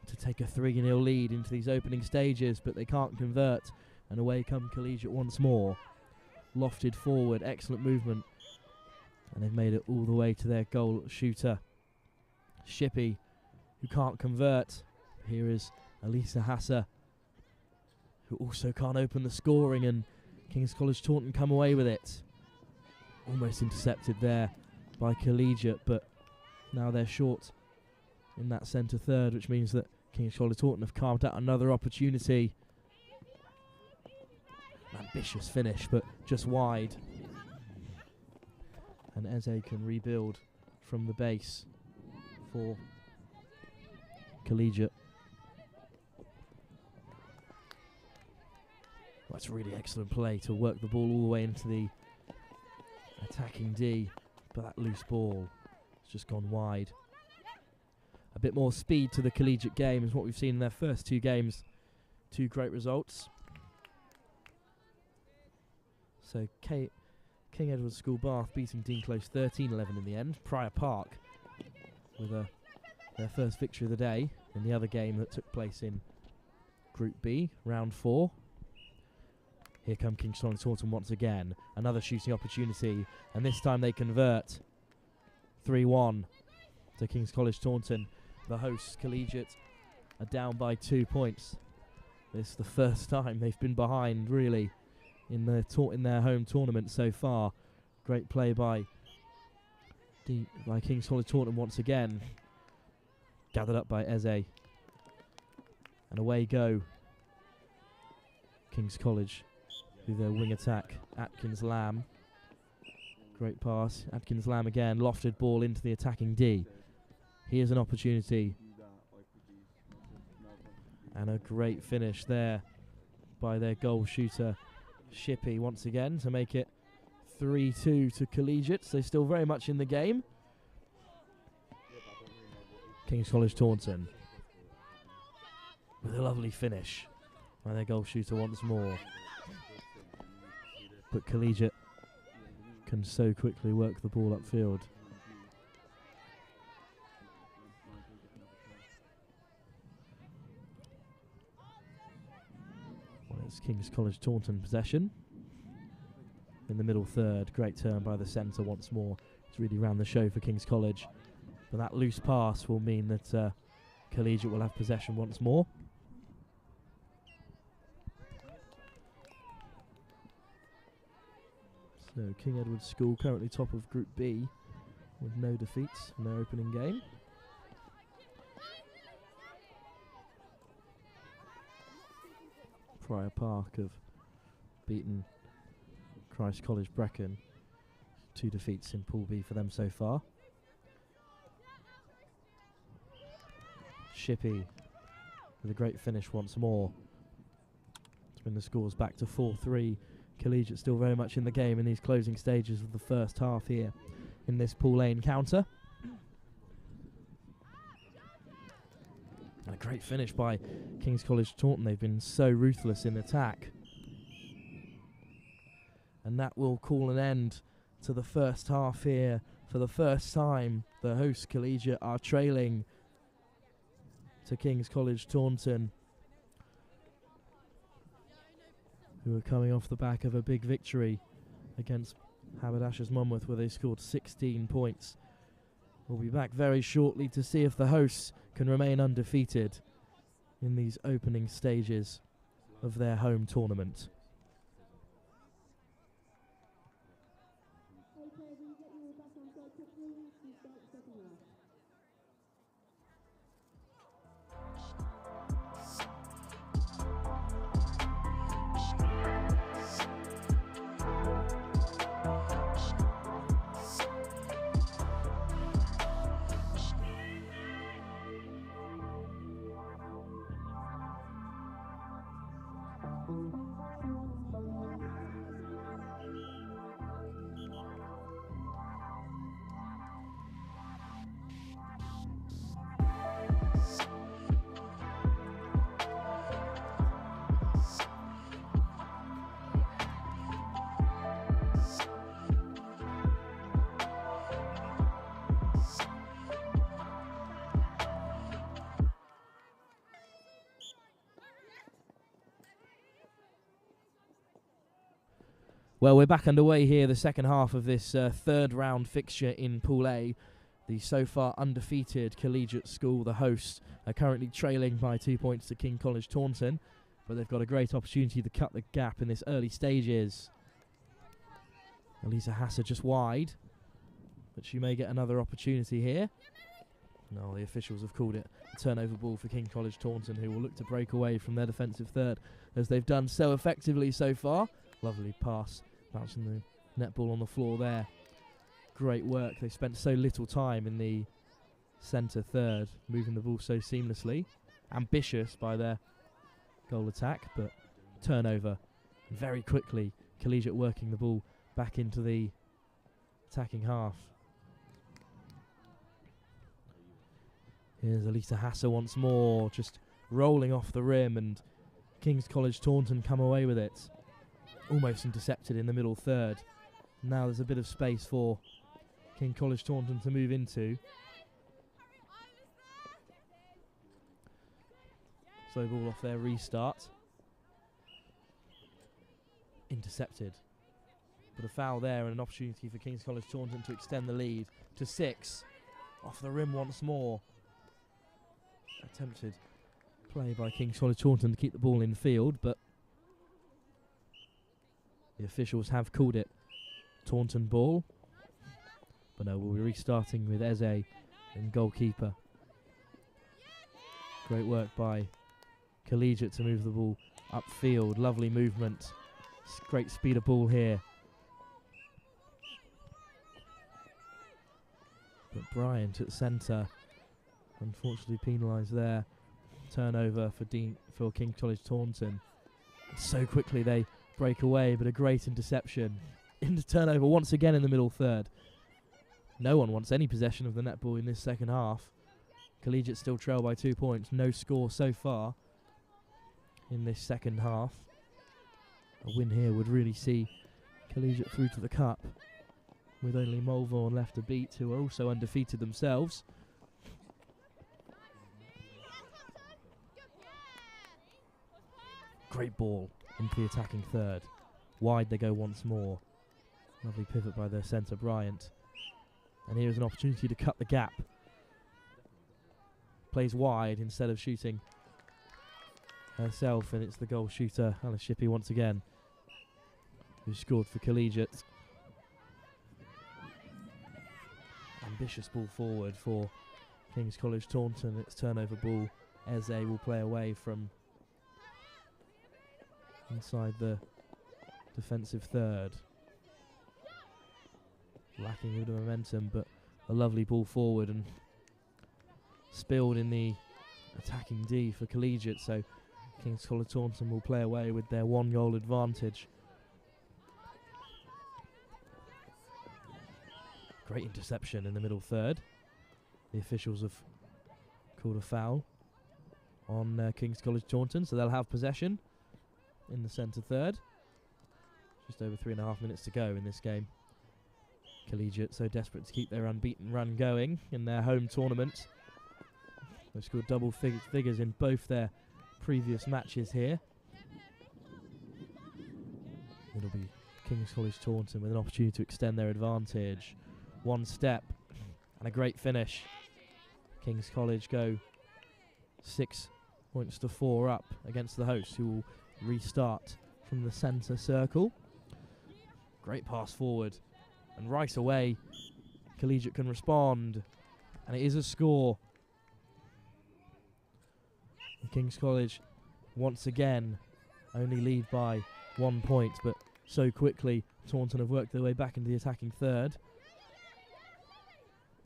to take a 3-0 lead into these opening stages, but they can't convert, and away come Collegiate once more. Lofted forward, excellent movement, and they've made it all the way to their goal shooter, Shippey, who can't convert. Here is Elisa Hasser, who also can't open the scoring, and King's College Taunton come away with it. Almost intercepted there by Collegiate, but now they're short in that centre third, which means that King's College Taunton have carved out another opportunity. An ambitious finish, but just wide. And Eze can rebuild from the base for Collegiate. That's really excellent play to work the ball all the way into the attacking D, but that loose ball has just gone wide. A bit more speed to the Collegiate game is what we've seen in their first 2 games. 2 great results. So King Edward's School Bath beating Dean Close 13-11 in the end. Prior Park with their first victory of the day in the other game that took place in Group B, round 4. Here come King's College Taunton once again. Another shooting opportunity, and this time they convert. 3-1 to King's College Taunton. The hosts, Collegiate, are down by 2 points. This is the first time they've been behind, really, in their home tournament so far. Great play by King's College Taunton once again. Gathered up by Eze. And away go King's College through their wing attack. Atkins-Lamb. Great pass. Atkins-Lamb again. Lofted ball into the attacking D. Here's an opportunity. And a great finish there by their goal shooter, Shippey, once again, to make it 3-2 to Collegiate. So still very much in the game. King's College Taunton with a lovely finish by their goal shooter once more. But Collegiate can so quickly work the ball upfield. Well, it's King's College Taunton possession. In the middle third, great turn by the centre once more. It's really ran the show for King's College. But that loose pass will mean that Collegiate will have possession once more. So King Edward's School currently top of Group B with no defeats in their opening game. Prior Park have beaten Christ College Brecon. 2 defeats in Pool B for them so far. Shippey with a great finish once more. To bring the scores back to 4-3. Collegiate still very much in the game in these closing stages of the first half here in this Pool A encounter. And a great finish by King's College Taunton. They've been so ruthless in attack. And that will call an end to the first half here. For the first time, the hosts Collegiate are trailing to King's College Taunton, who are coming off the back of a big victory against Haberdashers Monmouth, where they scored 16 points. We'll be back very shortly to see if the hosts can remain undefeated in these opening stages of their home tournament. Well, we're back underway here, the second half of this third round fixture in Pool A. The so far undefeated Collegiate School, the hosts, are currently trailing by 2 points to King College Taunton, but they've got a great opportunity to cut the gap in this early stages. Elisa Hasser just wide, but she may get another opportunity here. No, the officials have called it a turnover ball for King College Taunton, who will look to break away from their defensive third, as they've done so effectively so far. Lovely pass, bouncing the netball on the floor there. Great work. They spent so little time in the centre third, moving the ball so seamlessly. Ambitious by their goal attack, but turnover. Very quickly, Collegiate working the ball back into the attacking half. Here's Elisa Hasser once more, just rolling off the rim, and King's College Taunton come away with it. Almost intercepted in the middle third. Now there's a bit of space for King College Taunton to move into. Slow ball off their restart. Intercepted. But a foul there and an opportunity for King's College Taunton to extend the lead to 6. Off the rim once more. Attempted play by King's College Taunton to keep the ball in field, but the officials have called it Taunton ball. But no, we'll be restarting with Eze in goalkeeper. Great work by Collegiate to move the ball upfield. Lovely movement. Great speed of ball here. But Bryant at centre, unfortunately penalised there. Turnover for King College Taunton. So quickly they break away, but a great interception. Into turnover once again in the middle third. No one wants any possession of the netball in this second half. Collegiate still trail by 2 points. No score so far in this second half. A win here would really see Collegiate through to the cup, with only Malvern left to beat, who are also undefeated themselves. Great ball into the attacking third. Wide they go once more. Lovely pivot by their centre, Bryant. And here's an opportunity to cut the gap. Plays wide instead of shooting herself, and it's the goal shooter, Alice Shippey, once again, who scored for Collegiate. Ambitious ball forward for King's College Taunton. It's turnover ball. Eze will play away from inside the defensive third. Lacking a bit of momentum, but a lovely ball forward and spilled in the attacking D for Collegiate, so King's College Taunton will play away with their 1 goal advantage. Great interception in the middle third. The officials have called a foul on King's College Taunton, so they'll have possession in the centre third. Just over 3.5 minutes to go in this game. Collegiate so desperate to keep their unbeaten run going in their home tournament. They've scored double figures in both their previous matches here. It'll be King's College Taunton with an opportunity to extend their advantage. One step and a great finish. King's College go 6 points to 4 up against the hosts, who will restart from the centre circle. Great pass forward, and right away Collegiate can respond, and it is a score. And King's College once again only lead by 1 point, but so quickly Taunton have worked their way back into the attacking third.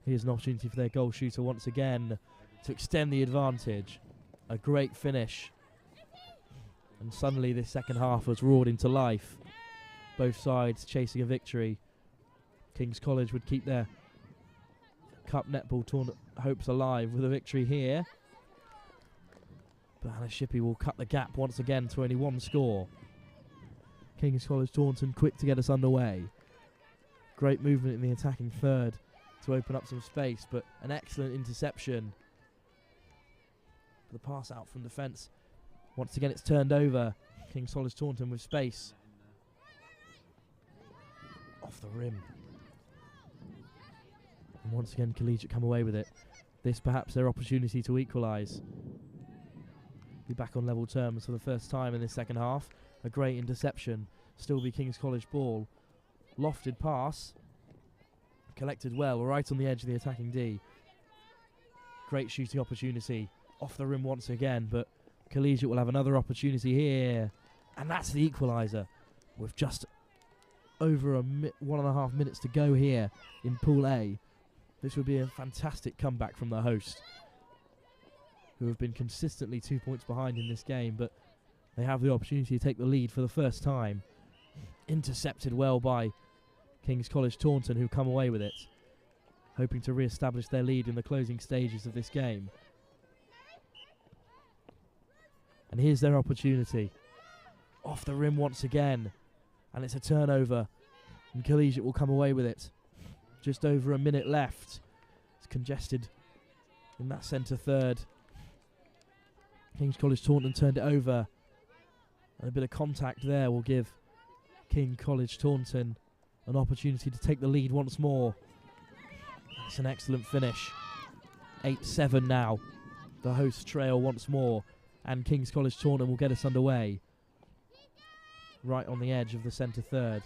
Here's an opportunity for their goal shooter once again to extend the advantage. A great finish. And suddenly this second half was roared into life. Both sides chasing a victory. King's College would keep their cup netball tournament hopes alive with a victory here. But Alice Shippey will cut the gap once again to only 1 score. King's College Taunton quick to get us underway. Great movement in the attacking third to open up some space, but an excellent interception. The pass out from defence. Once again it's turned over. King's College Taunton with space. Off the rim. And once again, Collegiate come away with it. This perhaps their opportunity to equalise. Be back on level terms for the first time in this second half. A great interception. Still be King's College ball. Lofted pass. Collected well, right on the edge of the attacking D. Great shooting opportunity. Off the rim once again, but Collegiate will have another opportunity here. And that's the equaliser. With just over 1.5 minutes to go here in Pool A. This would be a fantastic comeback from the host, who have been consistently 2 points behind in this game, but they have the opportunity to take the lead for the first time. Intercepted well by King's College Taunton, who come away with it, hoping to re-establish their lead in the closing stages of this game. And here's their opportunity. Off the rim once again, and it's a turnover, and Collegiate will come away with it. Just over a minute left. It's congested in that centre third. King's College Taunton turned it over, and a bit of contact there will give King College Taunton an opportunity to take the lead once more. It's an excellent finish. 8-7 now. The hosts trail once more, and King's College Taunton will get us underway. Right on the edge of the centre third.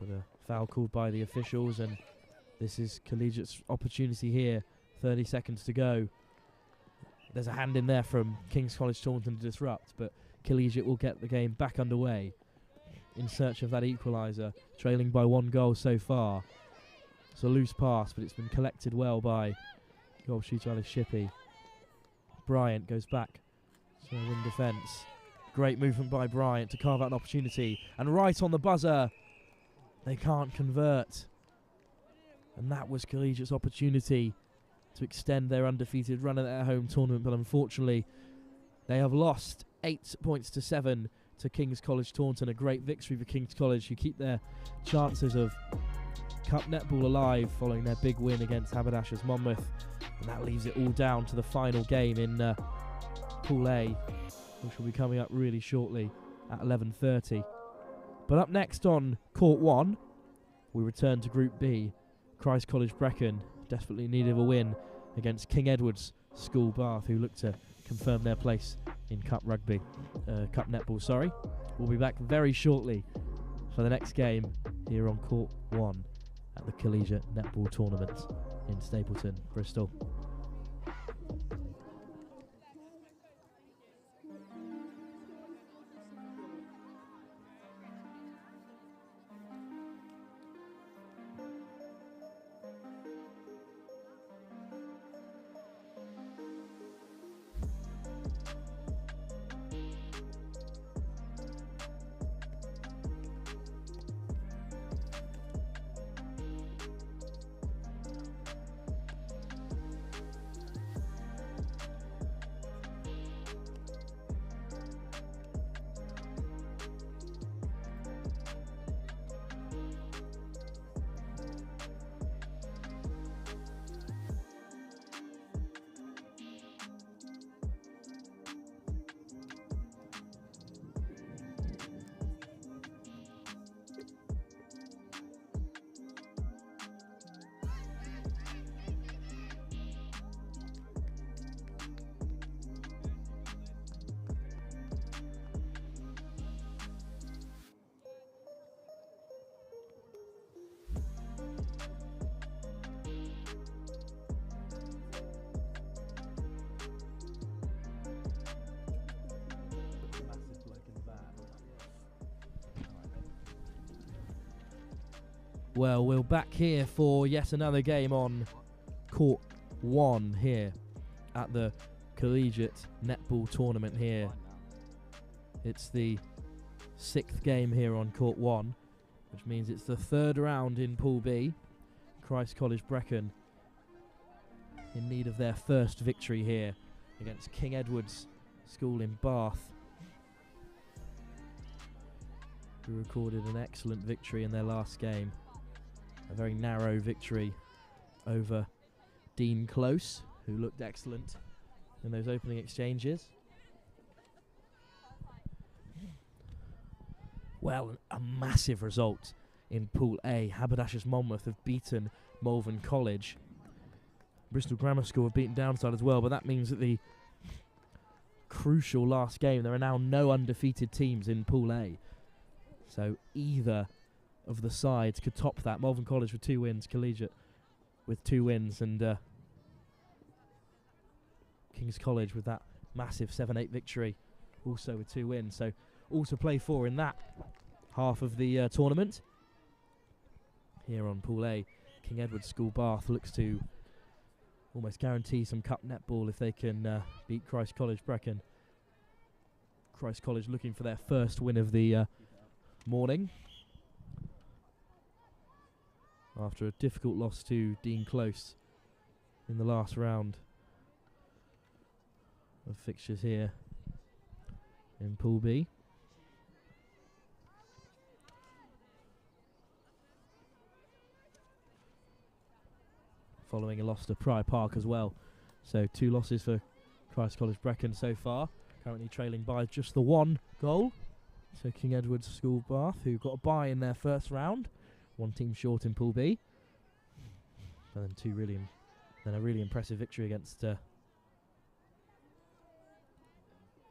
But a foul called by the officials, and this is Collegiate's opportunity here. 30 seconds to go. There's a hand in there from King's College Taunton to disrupt, but Collegiate will get the game back underway in search of that equaliser, trailing by 1 goal so far. It's a loose pass, but it's been collected well by goal shooter Alice Shippey. Bryant goes back to wing defence. Great movement by Bryant to carve out an opportunity, and right on the buzzer, they can't convert. And that was Collegiate's opportunity to extend their undefeated run at their home tournament, but unfortunately they have lost 8 points to 7 to King's College Taunton. A great victory for King's College, who keep their chances of Cup netball alive following their big win against Haberdashers Monmouth. And that leaves it all down to the final game in Pool A, which will be coming up really shortly at 11:30. But up next on Court 1, we return to Group B. Christ College Brecon, desperately in need of a win against King Edward's School Bath, who look to confirm their place in Cup netball, sorry. We'll be back very shortly for the next game here on Court 1 at the Collegiate Netball Tournament in Stapleton, Bristol. Well, we're back here for yet another game on Court 1 here at the Collegiate Netball Tournament here. It's the 6th game here on Court 1, which means it's the 3rd round in Pool B. Christ College Brecon in need of their first victory here against King Edward's School in Bath, who recorded an excellent victory in their last game. A very narrow victory over Dean Close, who looked excellent in those opening exchanges. Well, a massive result in Pool A. Haberdashers Monmouth have beaten Malvern College. Bristol Grammar School have beaten Downside as well, but that means that the crucial last game, there are now no undefeated teams in Pool A. So either of the sides could top that. Malvern College with 2 wins, Collegiate with 2 wins, and King's College with that massive 7-8 victory, also with 2 wins. So all to play for in that half of the tournament. Here on Pool A, King Edward's School Bath looks to almost guarantee some cup netball if they can beat Christ College Brecon. Christ College looking for their first win of the morning after a difficult loss to Dean Close in the last round of fixtures here in Pool B. Following a loss to Pryor Park as well. So 2 losses for Christ College Brecon so far, currently trailing by just the 1 goal. So King Edward's School Bath, who got a bye in their first round, 1 team short in Pool B, and then a really impressive victory against their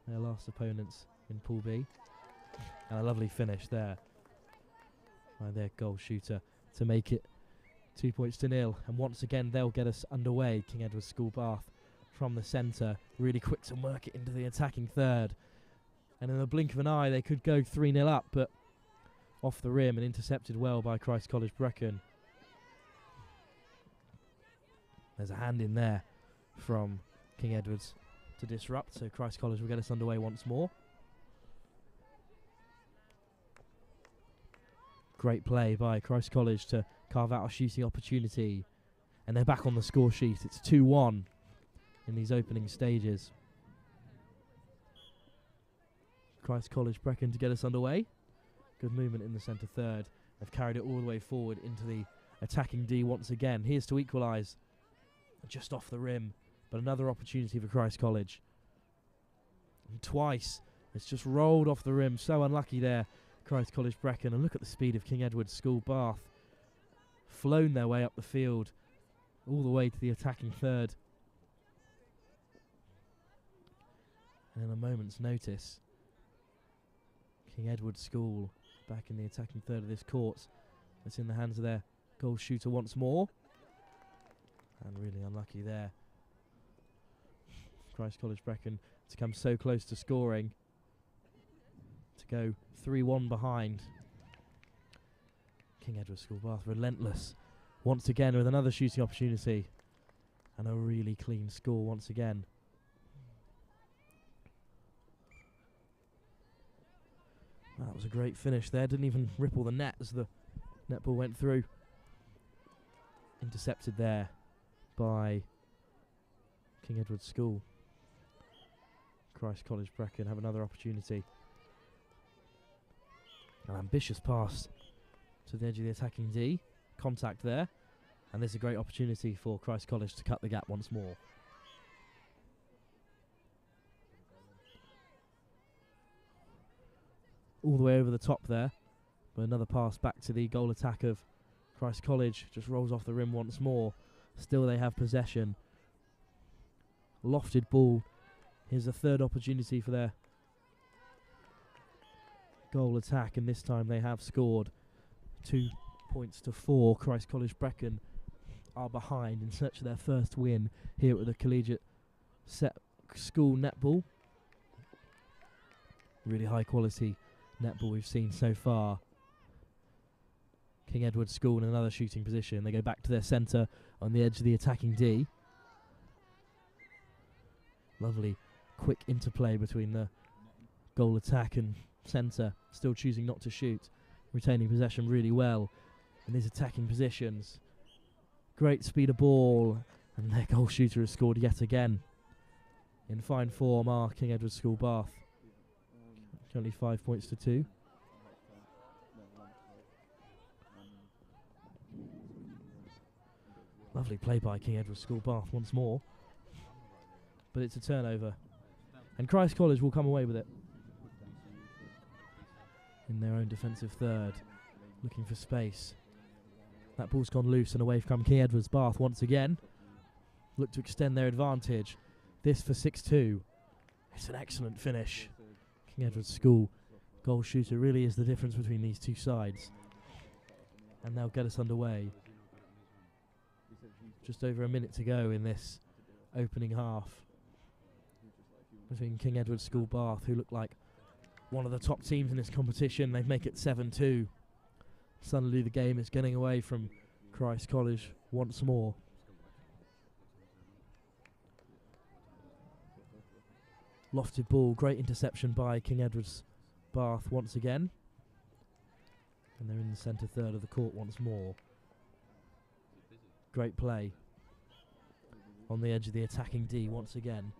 last opponents in Pool B, and a lovely finish there by their goal shooter to make it 2-0. And once again they'll get us underway. King Edward's School Bath from the centre, really quick to work it into the attacking third, and in the blink of an eye they could go 3-0 up, but off the rim and intercepted well by Christ College Brecon. There's a hand in there from King Edward's to disrupt, so Christ College will get us underway once more. Great play by Christ College to carve out a shooting opportunity, and they're back on the score sheet. It's 2-1 in these opening stages. Christ College Brecon to get us underway. Good movement in the centre third. They've carried it all the way forward into the attacking D once again. Here's to equalise. Just off the rim, but another opportunity for Christ College. And twice, it's just rolled off the rim. So unlucky there, Christ College Brecon. And look at the speed of King Edward's School Bath. Flown their way up the field, all the way to the attacking third. And in a moment's notice, King Edward's School back in the attacking third of this court. It's in the hands of their goal shooter once more. And really unlucky there. Christ College Brecon to come so close to scoring, to go 3-1 behind. King Edward's School Bath relentless once again with another shooting opportunity, and a really clean score once again. That was a great finish there. Didn't even ripple the net as the netball went through. Intercepted there by King Edward's School. Christ College Brecon have another opportunity. An ambitious pass to the edge of the attacking D. Contact there. And there's a great opportunity for Christ College to cut the gap once more. All the way over the top there. But another pass back to the goal attack of Christ College. Just rolls off the rim once more. Still they have possession. Lofted ball. Here's a third opportunity for their goal attack, and this time they have scored. 2-4. Christ College Brecon are behind in search of their first win here at the Collegiate School netball. Really high quality netball we've seen so far. King Edward's School in another shooting position. They go back to their centre on the edge of the attacking D. Lovely quick interplay between the goal attack and centre. Still choosing not to shoot. Retaining possession really well in these attacking positions. Great speed of ball. And their goal shooter has scored yet again. In fine form are King Edward's School Bath. Currently 5-2. Lovely play by King Edward's School Bath once more. But it's a turnover. And Christ College will come away with it. in their own defensive third, looking for space. That ball's gone loose and away from King Edward's Bath once again. Look to extend their advantage. This for 6-2. It's an excellent finish. King Edward's School goal shooter really is the difference between these two sides. And they'll get us underway. Just over a minute to go in this opening half between King Edward's School Bath, who look like one of the top teams in this competition. They make it 7-2. Suddenly the game is getting away from Christ College once more. Lofted ball, great interception by King Edward's Bath once again. And they're in the centre third of the court once more. Great play on the edge of the attacking D once again.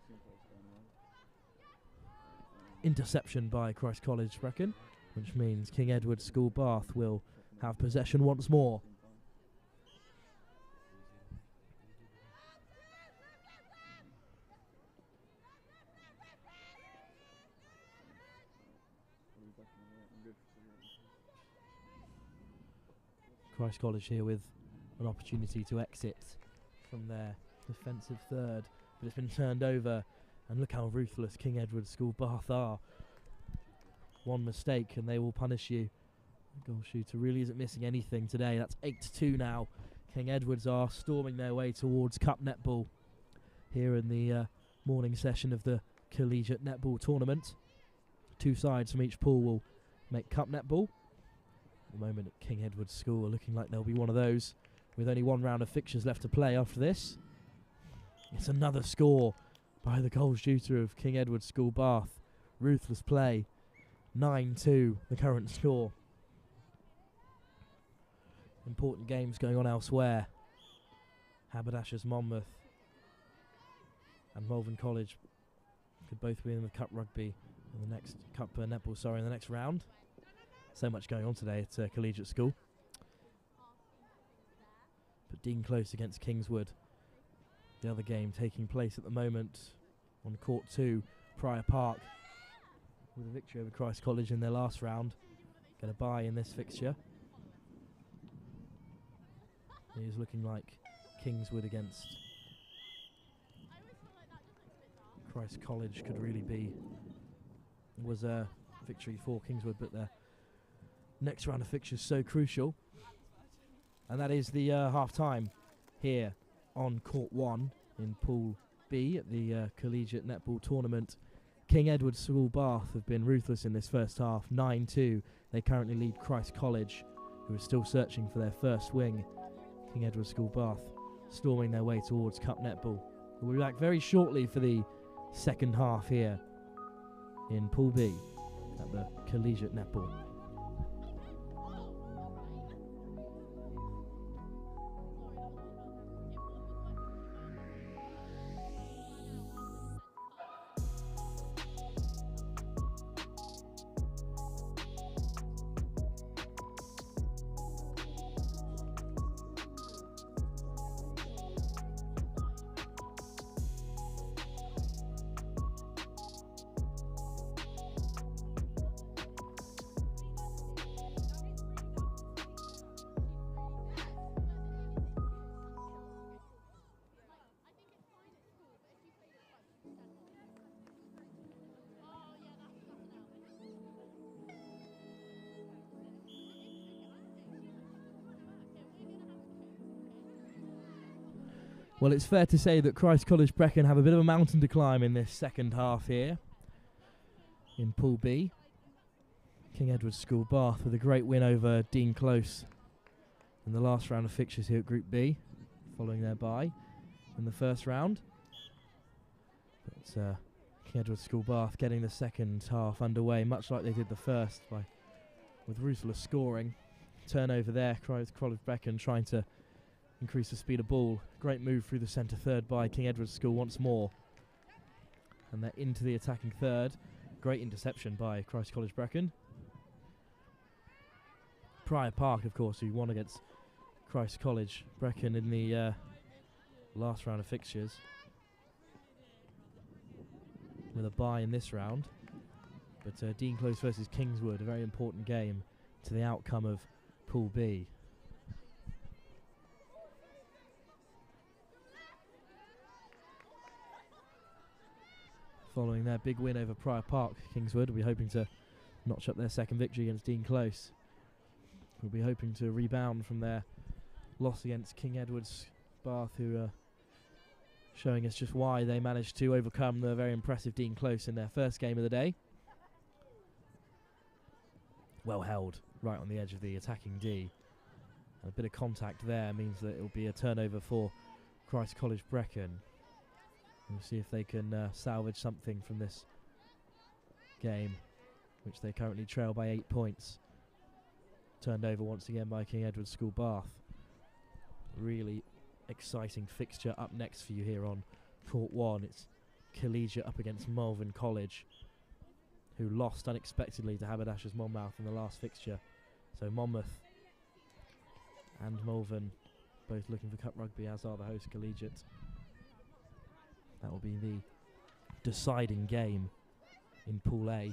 Interception by Christ College Brecon, which means King Edward's School Bath will have possession once more. Christ College here with an opportunity to exit from their defensive third, but it's been turned over, and look how ruthless King Edward's School Bath are. One mistake and they will punish you. The goal shooter really isn't missing anything today. That's 8-2 now. King Edwards are storming their way towards Cup Netball here in the morning session of the Collegiate Netball Tournament. Two sides from each pool will make Cup Netball. At the moment at King Edward's School are looking like they'll be one of those, with only one round of fixtures left to play after this. It's another score by the goal shooter of King Edward's School Bath. Ruthless play. 9-2 the current score. Important games going on elsewhere. Haberdashers Monmouth and Malvern College could both be in the Cup Rugby in the next Cup Netball, in the next round. So much going on today at Collegiate School. But Dean Close against Kingswood, the other game taking place at the moment on Court 2, Prior Park, with a victory over Christ College in their last round. Get a bye in this fixture. It is looking like Kingswood against Christ College could really be, was a victory for Kingswood, but the next round of fixtures so crucial. And that is the half-time here on Court 1 in Pool B at the Collegiate Netball Tournament. King Edward's School Bath have been ruthless in this first half, 9-2. They currently lead Christ College, who are still searching for their first wing. King Edward's School Bath storming their way towards Cup Netball. We'll be back very shortly for the second half here in Pool B at the Collegiate Netball. Well, it's fair to say that Christ College Brecon have a bit of a mountain to climb in this second half here in Pool B. King Edward's School Bath with a great win over Dean Close in the last round of fixtures here at Group B, following their bye in the first round. But King Edward's School Bath getting the second half underway, much like they did the first, with ruthless scoring. Turnover there, Christ College Brecon trying to increase the speed of ball. Great move through the centre third by King Edward's School once more. And they're into the attacking third. Great interception by Christ College Brecon. Prior Park, of course, who won against Christ College Brecon in the last round of fixtures, with a bye in this round. But Dean Close versus Kingswood, a very important game to the outcome of Pool B. Following their big win over Prior Park, Kingswood will be hoping to notch up their second victory against Dean Close. We'll be hoping to rebound from their loss against King Edward's Bath, who are showing us just why they managed to overcome the very impressive Dean Close in their first game of the day. Well held, right on the edge of the attacking D. And a bit of contact there means that it will be a turnover for Christ College Brecon. We'll see if they can salvage something from this game, which they currently trail by 8 points. Turned over once again by King Edward's School Bath. Really exciting fixture up next for you here on Court 1. It's Collegiate up against Malvern College, who lost unexpectedly to Haberdashers Monmouth in the last fixture. So Monmouth and Malvern both looking for cup rugby, as are the host Collegiate. That will be the deciding game in Pool A.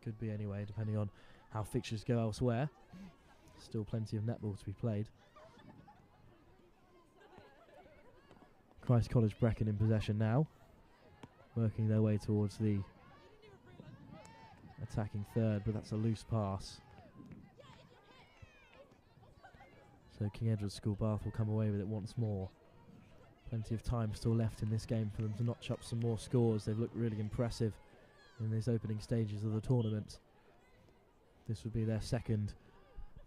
Could be anyway, depending on how fixtures go elsewhere. Still plenty of netball to be played. Christ College Brecon in possession now, working their way towards the attacking third, but that's a loose pass. So King Edward's School Bath will come away with it once more. Plenty of time still left in this game for them to notch up some more scores. They've looked really impressive in these opening stages of the tournament. This would be their second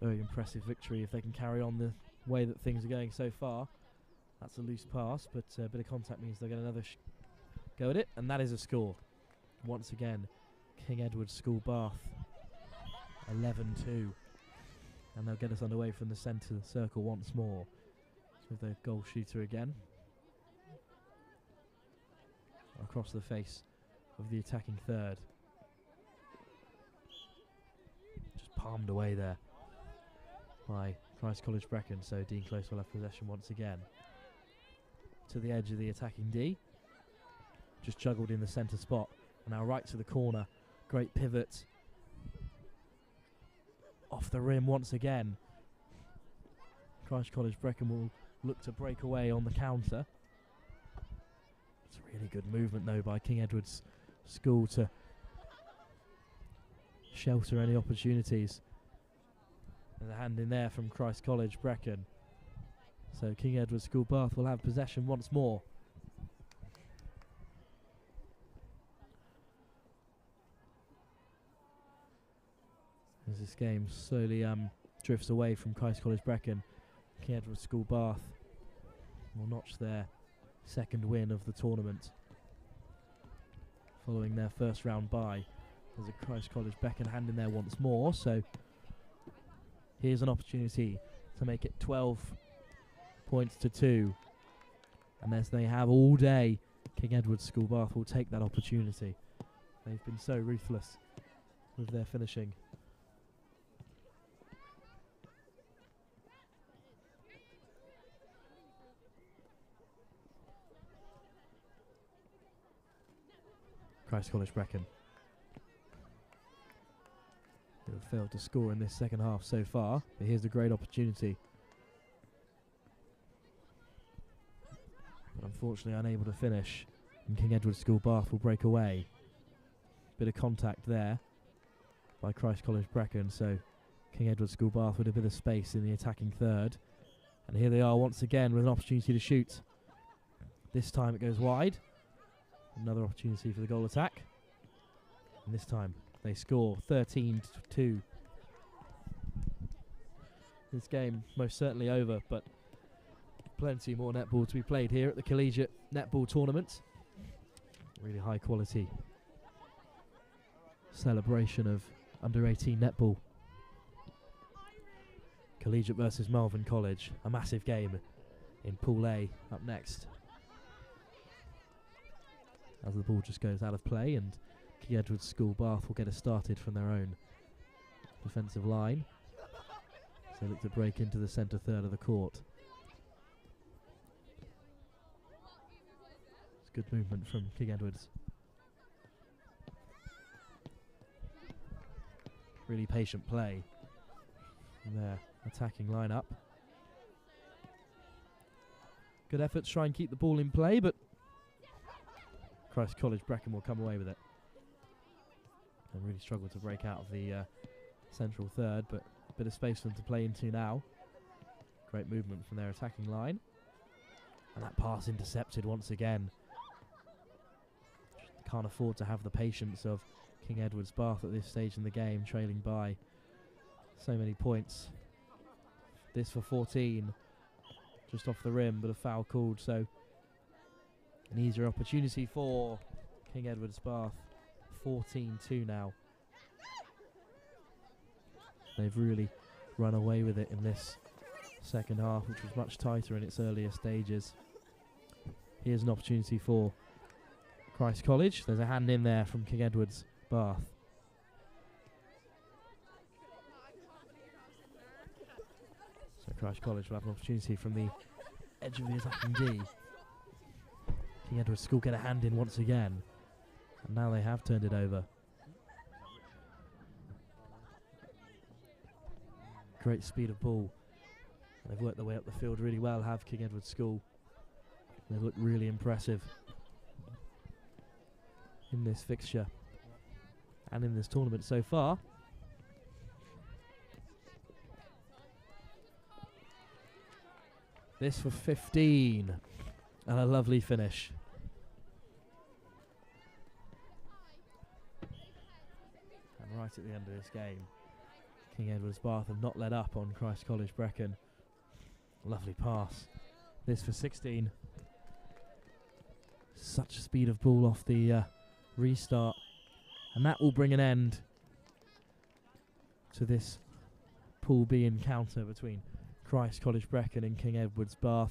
very impressive victory if they can carry on the way that things are going so far. That's a loose pass, but a bit of contact means they'll get another go at it, and that is a score. Once again, King Edward's School Bath 11-2, and they'll get us underway from the centre circle once more with their goal shooter again across the face of the attacking third. Just palmed away there by Christ College Brecon, so Dean Close will have possession once again. To the edge of the attacking D, just juggled in the centre spot, and now right to the corner. Great pivot off the rim once again. Christ College Brecon will look to break away on the counter. It's a really good movement though by King Edward's School to shelter any opportunities. There's a hand in there from Christ College Brecon. So King Edward's School Bath will have possession once more. As this game slowly drifts away from Christ College Brecon, King Edward's School Bath will notch their second win of the tournament following their first round bye. There's a Christ College Brecon hand in there once more, so here's an opportunity to make it 12 points to 2, and as they have all day, King Edward's School Bath will take that opportunity. They've been so ruthless with their finishing. Christ College Brecon, who have failed to score in this second half so far, but here's a great opportunity. But unfortunately unable to finish, and King Edward's School Bath will break away. Bit of contact there by Christ College Brecon, so King Edward's School Bath with a bit of space in the attacking third. And here they are once again with an opportunity to shoot. This time it goes wide. Another opportunity for the goal attack. And this time they score 13-2. This game most certainly over, but plenty more netball to be played here at the Collegiate Netball Tournament. Really high quality celebration of under-18 netball. Collegiate versus Malvern College, a massive game in Pool A up next. As the ball just goes out of play, and King Edward's School Bath will get us started from their own defensive line. So look to break into the centre third of the court. Good movement from King Edwards. Really patient play from their attacking lineup. Good effort to try and keep the ball in play, but Christ College Brecon will come away with it. They really struggled to break out of the central third, but a bit of space for them to play into now. Great movement from their attacking line. And that pass intercepted once again. Just can't afford to have the patience of King Edwards Bath at this stage in the game, trailing by so many points. This for 14, just off the rim, but a foul called, so an easier opportunity for King Edwards Bath. 14-2 now. They've really run away with it in this second half, which was much tighter in its earlier stages. Here's an opportunity for Christ College. There's a hand in there from King Edwards Bath. So Christ College will have an opportunity from the edge of the attacking D. King Edwards School get a hand in once again, and now they have turned it over. Great speed of ball. They've worked their way up the field really well, have King Edwards School. They look really impressive in this fixture and in this tournament so far. This for 15, and a lovely finish. And right at the end of this game, King Edwards Bath have not let up on Christ College Brecon. Lovely pass. This for 16. Such a speed of ball off the restart. And that will bring an end to this Pool B encounter between Christ College Brecon and King Edwards Bath.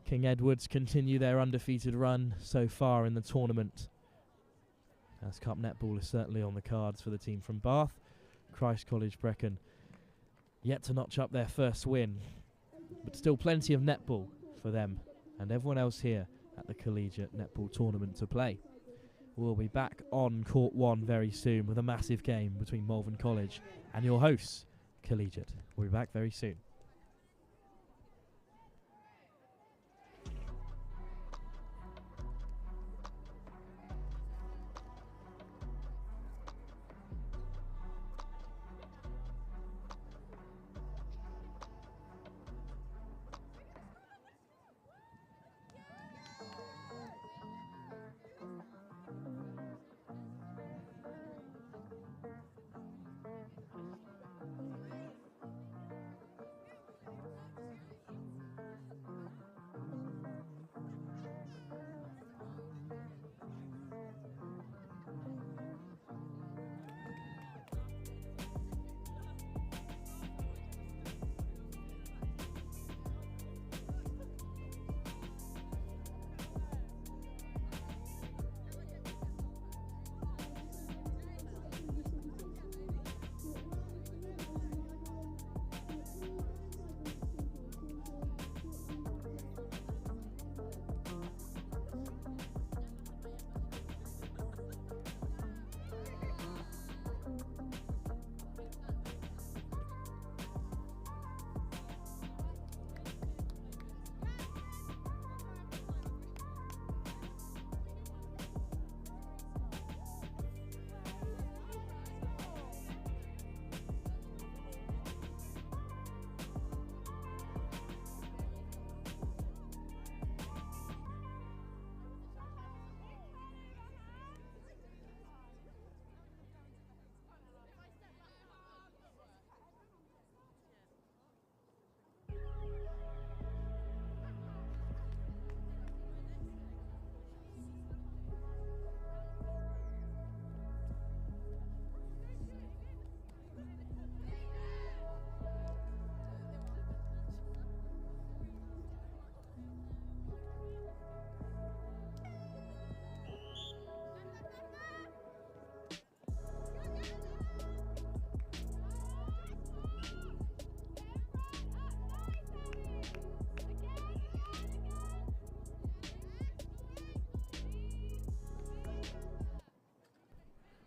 King Edwards continue their undefeated run so far in the tournament, as Cup Netball is certainly on the cards for the team from Bath. Christ College Brecon yet to notch up their first win, but still plenty of netball for them and everyone else here at the Collegiate Netball Tournament to play. We'll be back on Court 1 very soon with a massive game between Malvern College and your hosts, Collegiate. We'll be back very soon.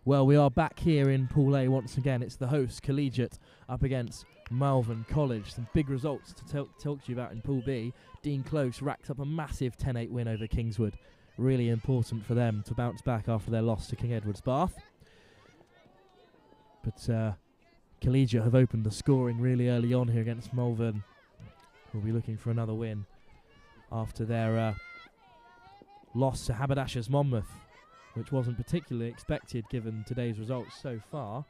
Well, we are back here in Pool A once again. It's the host, Collegiate, up against Malvern College. Some big results to talk to you about in Pool B. Dean Close racked up a massive 10-8 win over Kingswood. Really important for them to bounce back after their loss to King Edward's Bath. But Collegiate have opened the scoring really early on here against Malvern. We'll be looking for another win after their loss to Haberdashers Monmouth, which wasn't particularly expected given today's results so far.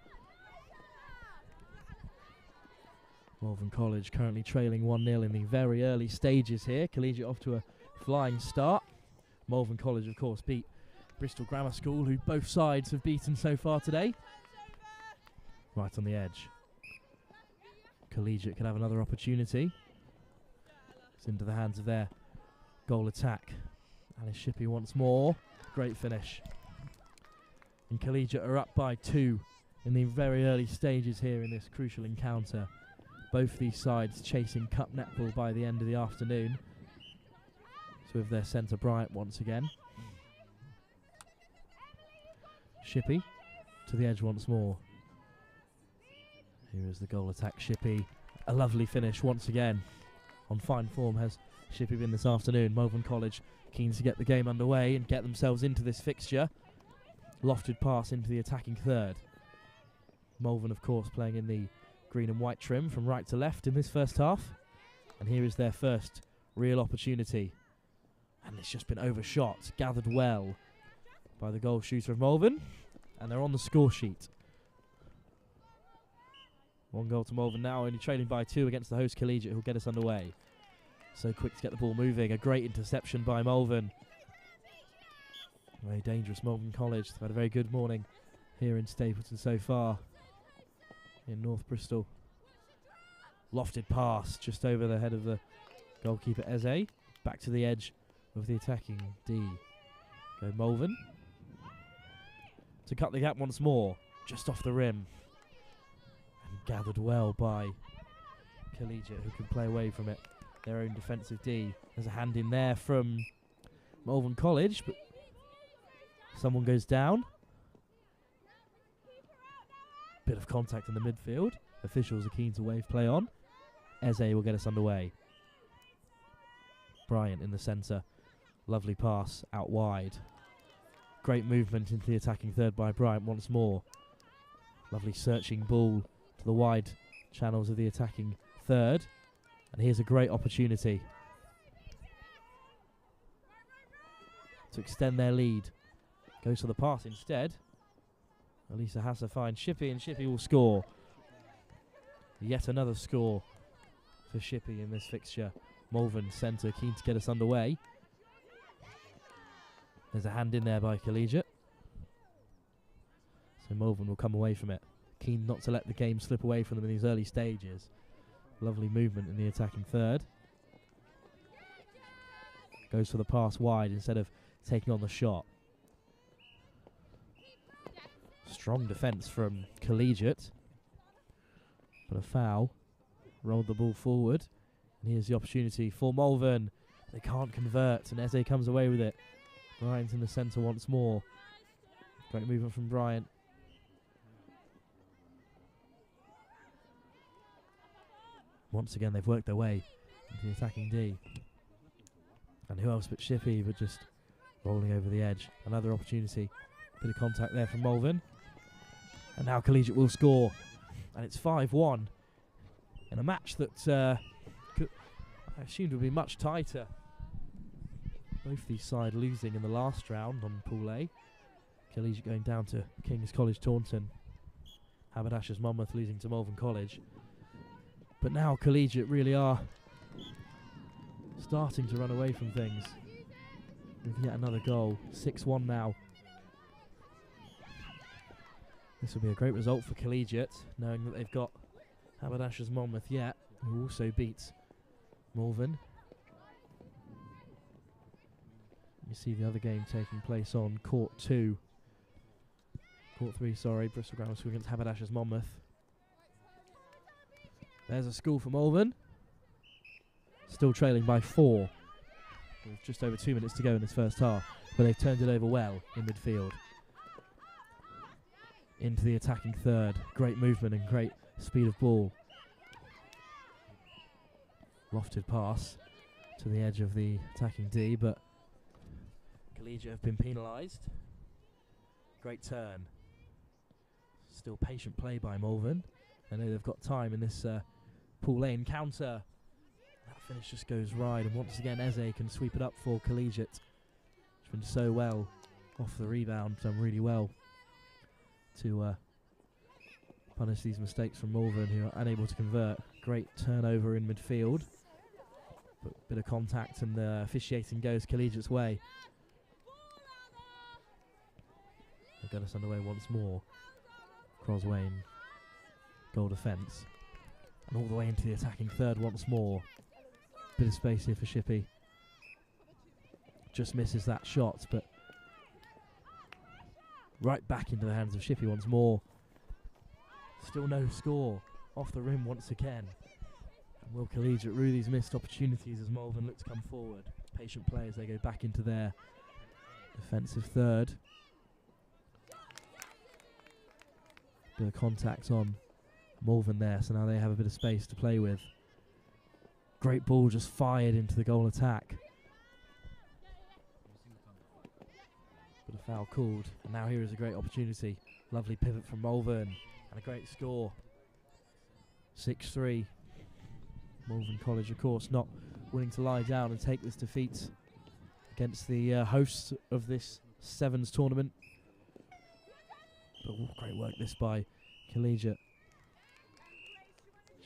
Malvern College currently trailing 1-0 in the very early stages here. Collegiate off to a flying start. Malvern College, of course, beat Bristol Grammar School, who both sides have beaten so far today. Right on the edge. Collegiate can have another opportunity. It's into the hands of their goal attack. Alice Shippey once more. Great finish. And Collegiate are up by 2 in the very early stages here in this crucial encounter. Both these sides chasing cup netball by the end of the afternoon. So with their centre Bryant once again. Shippey to the edge once more. Here is the goal attack, Shippey. A lovely finish once again. On fine form has Shippey been this afternoon. Malvern College keen to get the game underway and get themselves into this fixture. Lofted pass into the attacking third. Malvern, of course, playing in the green and white trim from right to left in this first half. And here is their first real opportunity. And it's just been overshot, gathered well by the goal shooter of Malvern. And they're on the score sheet. 1 goal to Malvern now, only trailing by 2 against the host Collegiate, who'll get us underway. So quick to get the ball moving. A great interception by Malvern. Very dangerous Malvern College. They've had a very good morning here in Stapleton so far in North Bristol. Lofted pass just over the head of the goalkeeper Eze. Back to the edge of the attacking D. Go Malvern. To cut the gap once more. Just off the rim. And gathered well by Collegiate, who can play away from it. Their own defensive D. There's a hand in there from Malvern College, but someone goes down. Bit of contact in the midfield. Officials are keen to wave play on. Eze will get us underway. Bryant in the centre. Lovely pass out wide. Great movement into the attacking third by Bryant once more. Lovely searching ball to the wide channels of the attacking third. And here's a great opportunity to extend their lead. Goes for the pass instead. Elisa Hasser finds Shippey, and Shippey will score. Yet another score for Shippey in this fixture. Malvern centre keen to get us underway. There's a hand in there by Collegiate. So Malvern will come away from it. Keen not to let the game slip away from them in these early stages. Lovely movement in the attacking third. Goes for the pass wide instead of taking on the shot. Strong defence from Collegiate. But a foul. Rolled the ball forward. And here's the opportunity for Malvern. They can't convert, and Eze comes away with it. Bryant in the centre once more. Great movement from Bryant. Once again, they've worked their way into the attacking D. And who else but Shippey, but just rolling over the edge. Another opportunity. Bit of contact there from Malvern. And now Collegiate will score. And it's 5-1 in a match that I assumed would be much tighter. Both these sides losing in the last round on Pool A. Collegiate going down to King's College Taunton. Haberdashers Monmouth losing to Malvern College. But now Collegiate really are starting to run away from things. With yet another goal. 6-1 now. This will be a great result for Collegiate, knowing that they've got Haberdashers Monmouth yet, who also beats Malvern. You see the other game taking place on Court 2. Court 3, sorry, Bristol Grammar School against Haberdashers Monmouth. There's a score for Malvern. Still trailing by 4. With just over 2 minutes to go in this first half. But they've turned it over well in midfield. into the attacking third. Great movement and great speed of ball. Lofted pass to the edge of the attacking D, but Collegiate have been penalised. Great turn. Still patient play by Malvern. I know they've got time in this Pool Lane counter. That finish just goes wide, and once again Eze can sweep it up for Collegiate. It's been so well off the rebound, done really well to punish these mistakes from Malvern, who are unable to convert. Great turnover in midfield, but bit of contact, and the officiating goes Collegiate's way. They got us underway once more. Croswain, goal defence, and all the way into the attacking third once more. Bit of space here for Shippey. Just misses that shot, but right back into the hands of Shippey once more. Still no score. Off the rim once again. And will Collegiate rue these missed opportunities as Malvern look to come forward? Patient play as they go back into their defensive third. Bit of contact on Malvern there, so now they have a bit of space to play with. Great ball just fired into the goal attack. But a foul called, and now here is a great opportunity. Lovely pivot from Malvern, and a great score. 6-3. Malvern College, of course, not willing to lie down and take this defeat against the hosts of this Sevens tournament. But great work this by Collegiate.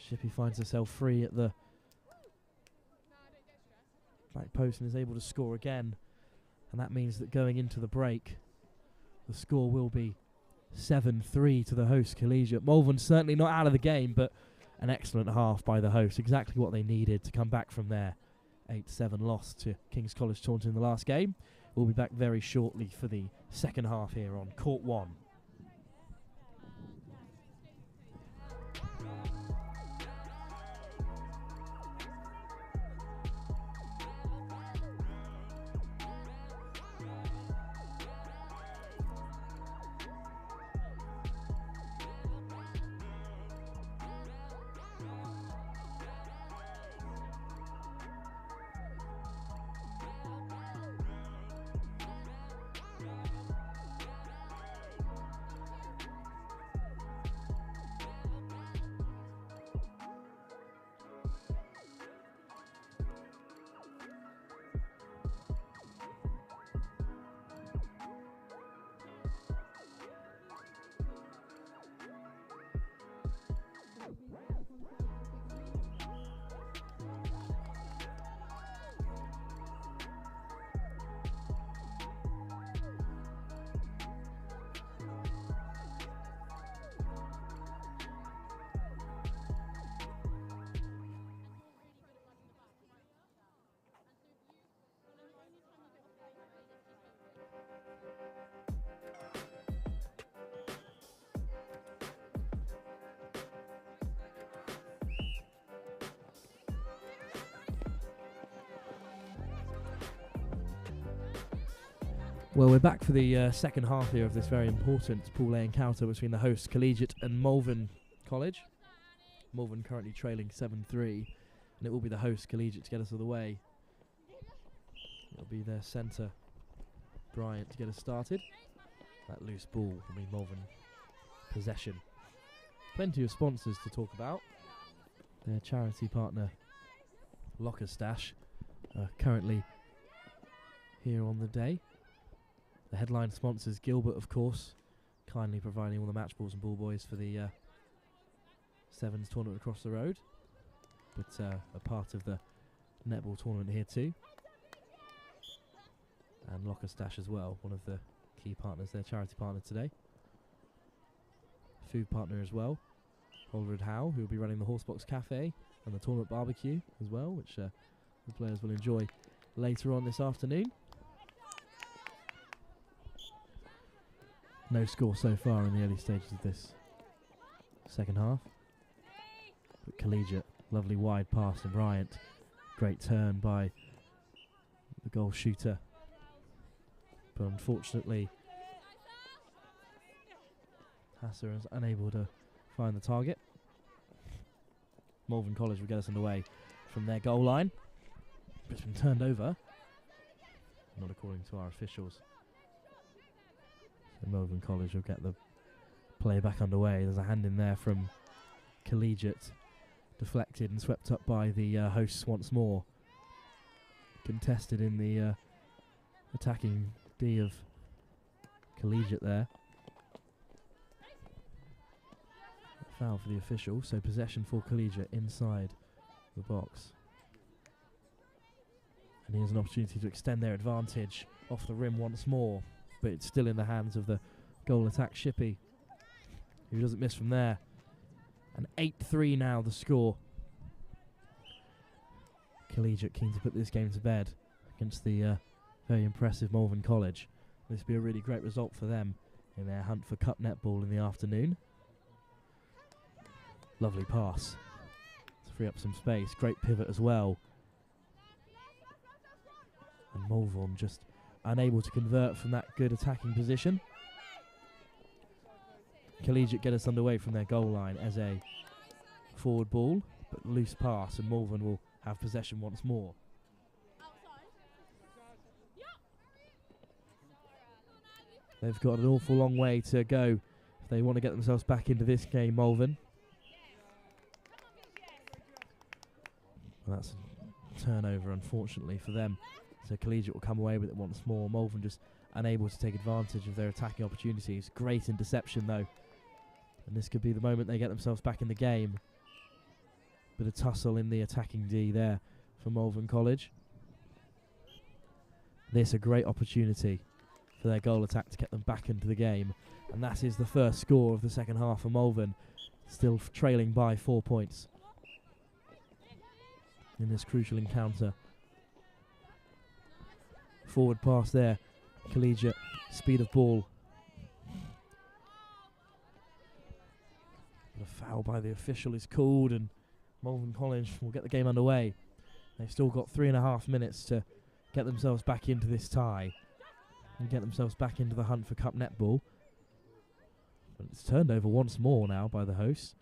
Shippey finds herself free at the back post and is able to score again. And that means that going into the break, the score will be 7-3 to the host Collegiate. Malvern certainly not out of the game, but an excellent half by the host. Exactly what they needed to come back from their 8-7 loss to King's College Taunton in the last game. We'll be back very shortly for the second half here on Court 1. Well, we're back for the second half here of this very important Pool A encounter between the hosts Collegiate and Malvern College. Malvern currently trailing 7-3, and it will be the host Collegiate to get us all the way. It'll be their centre, Bryant, to get us started. That loose ball will be Malvern possession. Plenty of sponsors to talk about. Their charity partner, Locker Stash, currently here on the day. The headline sponsors, Gilbert, of course, kindly providing all the match balls and ball boys for the Sevens tournament across the road, but a part of the netball tournament here too. And Locker Stash as well, one of the key partners, their charity partner today. Food partner as well, Holroyd Howe, who will be running the Horsebox Cafe and the tournament barbecue as well, which the players will enjoy later on this afternoon. No score so far in the early stages of this second half. But Collegiate, lovely wide pass from Bryant. Great turn by the goal shooter. But unfortunately, Hasser is unable to find the target. Malvern College will get us underway from their goal line. It's been turned over. Not according to our officials. So Malvern College will get the play back underway. There's a hand in there from Collegiate. Deflected and swept up by the hosts once more. Contested in the attacking D of Collegiate there. Foul for the official, so possession for Collegiate inside the box. And here's an opportunity to extend their advantage off the rim once more, but it's still in the hands of the goal attack Shippey, who doesn't miss from there. And 8-3 now the score. Collegiate keen to put this game to bed against the very impressive Malvern College. This will be a really great result for them in their hunt for cup netball in the afternoon. Lovely pass to free up some space. Great pivot as well. And Malvern just unable to convert from that good attacking position. Collegiate get us underway from their goal line as a forward ball, but loose pass, and Malvern will have possession once more. They've got an awful long way to go if they want to get themselves back into this game, Malvern. Well, that's a turnover, unfortunately, for them. So Collegiate will come away with it once more. Malvern just unable to take advantage of their attacking opportunities. Great interception, though. And this could be the moment they get themselves back in the game. Bit of tussle in the attacking D there for Malvern College. This a great opportunity for their goal attack to get them back into the game. And that is the first score of the second half for Malvern. Still trailing by 4 points in this crucial encounter. Forward pass there. Collegiate speed of ball. But a foul by the official is called, and Malvern College will get the game underway. They've still got 3.5 minutes to get themselves back into this tie and get themselves back into the hunt for cup netball. But it's turned over once more now by the hosts.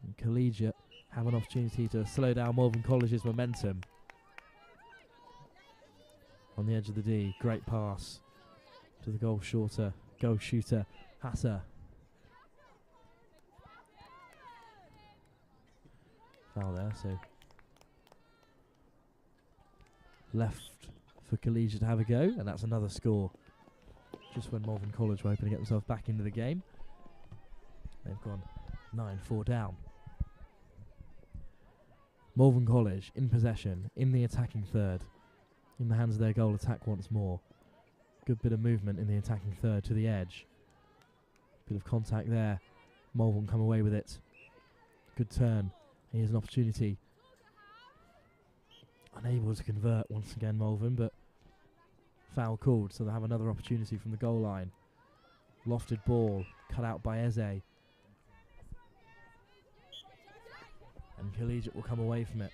And Collegiate have an opportunity to slow down Malvern College's momentum. On the edge of the D, great pass to the goal shooter, Hasser. Foul there, so left for Collegiate to have a go, and that's another score. Just when Malvern College were hoping to get themselves back into the game. They've gone 9-4 down. Malvern College in possession, in the attacking third, in the hands of their goal attack once more. Good bit of movement in the attacking third to the edge. Bit of contact there. Malvern come away with it. Good turn. Here's an opportunity. Unable to convert once again, Malvern, but foul called, so they'll have another opportunity from the goal line. Lofted ball, cut out by Eze. And Collegiate will come away from it.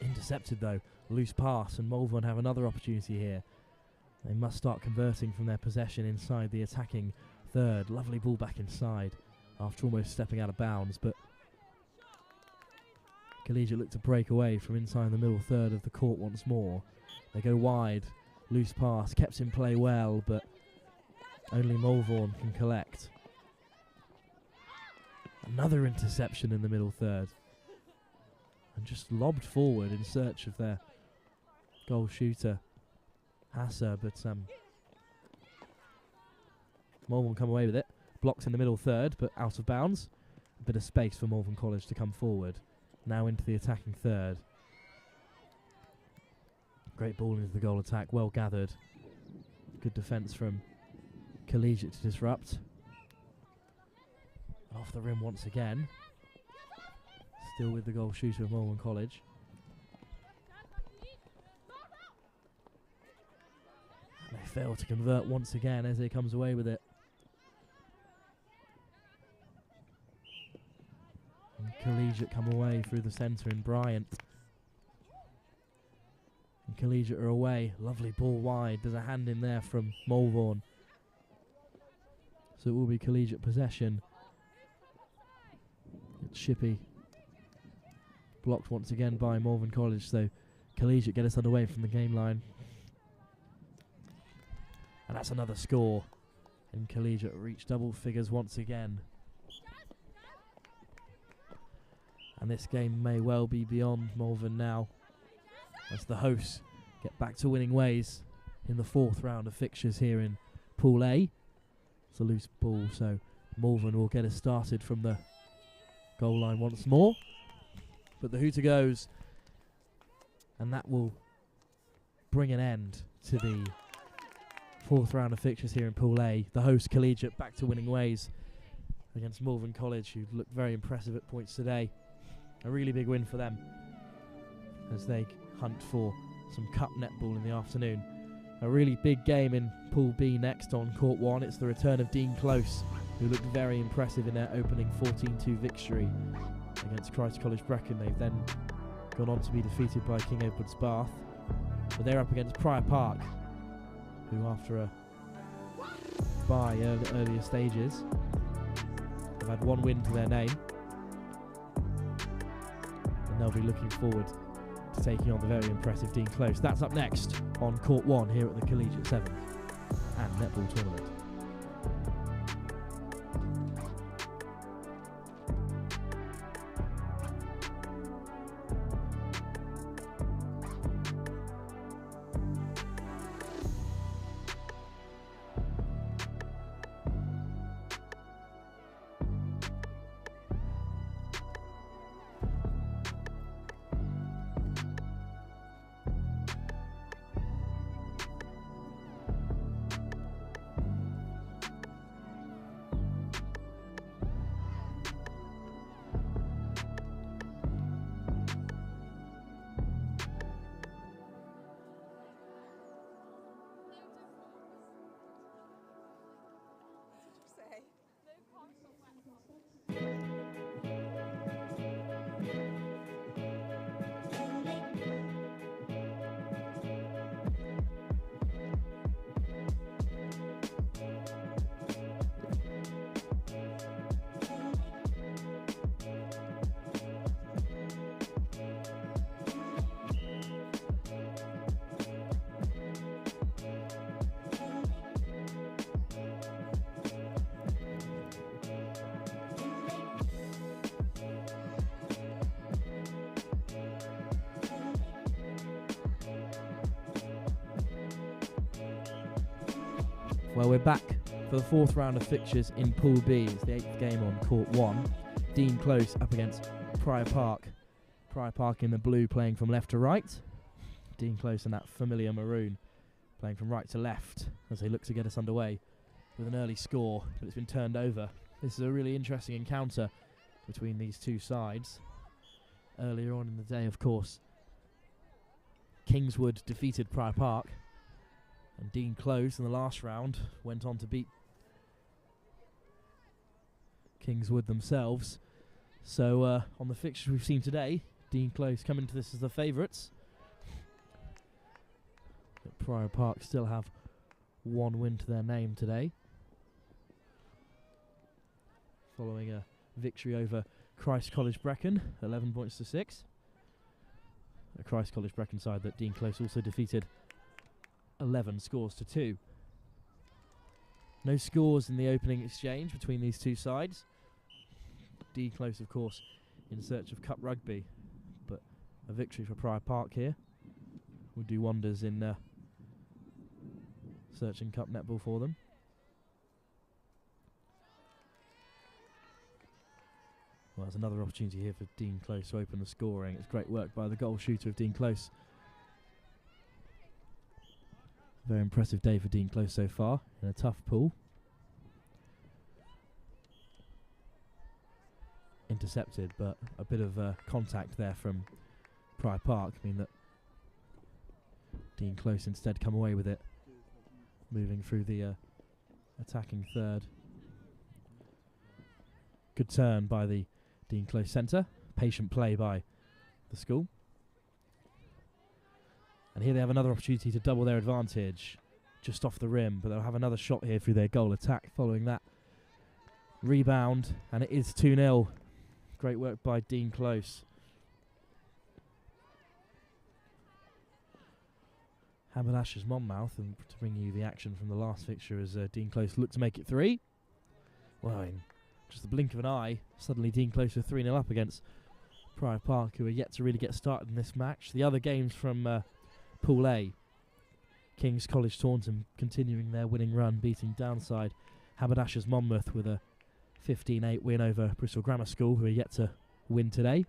Intercepted though, loose pass, and Malvern have another opportunity here. They must start converting from their possession inside the attacking third. Lovely ball back inside after almost stepping out of bounds, but Collegiate look to break away from inside the middle third of the court once more. They go wide, loose pass, kept in play well, but only Malvern can collect. Another interception in the middle third. And just lobbed forward in search of their goal shooter, Hasser, but Malvern come away with it. Blocked in the middle third, but out of bounds. A bit of space for Malvern College to come forward. Now into the attacking third. Great ball into the goal attack, well gathered. Good defence from Collegiate to disrupt. Off the rim once again. Still with the goal shooter of Malvern College. And they fail to convert once again as he comes away with it. And Collegiate come away through the centre in Bryant. And Collegiate are away. Lovely ball wide. There's a hand in there from Malvern. So it will be Collegiate possession Shippey blocked once again by Malvern College, so Collegiate get us underway from the game line. And that's another score. And Collegiate reach double figures once again. And this game may well be beyond Malvern now, as the hosts get back to winning ways in the 4th round of fixtures here in Pool A. It's a loose ball, so Malvern will get us started from the goal line once more. But the hooter goes, and that will bring an end to the 4th round of fixtures here in Pool A. The host Collegiate back to winning ways against Malvern College, who looked very impressive at points today. A really big win for them as they hunt for some cup netball in the afternoon. A really big game in Pool B next on Court 1. It's the return of Dean Close, who looked very impressive in their opening 14-2 victory against Christ College Brecon. They've then gone on to be defeated by King Edward's Bath. But they're up against Prior Park, who after a bye earlier stages have had one win to their name. And they'll be looking forward to taking on the very impressive Dean Close. That's up next on Court 1 here at the Collegiate 7th and Netball Tournament. Well, we're back for the 4th round of fixtures in Pool B. It's the 8th game on Court 1. Dean Close up against Prior Park. Prior Park in the blue playing from left to right. Dean Close in that familiar maroon playing from right to left as they look to get us underway with an early score, but it's been turned over. This is a really interesting encounter between these two sides. Earlier on in the day, of course, Kingswood defeated Prior Park, and Dean Close in the last round went on to beat Kingswood themselves. So on the fixtures we've seen today, Dean Close coming to this as the favourites. But Prior Park still have one win to their name today, following a victory over Christ College Brecon, 11 points to 6. A Christ College Brecon side that Dean Close also defeated 11 scores to 2. No scores in the opening exchange between these two sides. Dean Close, of course, in search of Cup Rugby, but a victory for Prior Park here would do wonders in searching Cup netball for them. Well, there's another opportunity here for Dean Close to open the scoring. It's great work by the goal shooter of Dean Close. Very impressive day for Dean Close so far in a tough pool. Intercepted, but a bit of contact there from Prior Park, I mean that Dean Close instead come away with it, moving through the attacking third. Good turn by the Dean Close centre. Patient play by the school. And here they have another opportunity to double their advantage just off the rim, but they'll have another shot here through their goal attack following that rebound, and it is 2-0 Great work by Dean Close. Haberdashers Monmouth, and to bring you the action from the last fixture as Dean Close looked to make it 3. Well, in just the blink of an eye, suddenly Dean Close were 3-0 up against Pryor Park, who are yet to really get started in this match. The other games from Pool A, King's College Taunton continuing their winning run, beating downside Haberdashers Monmouth with a 15-8 win over Bristol Grammar School, who are yet to win today.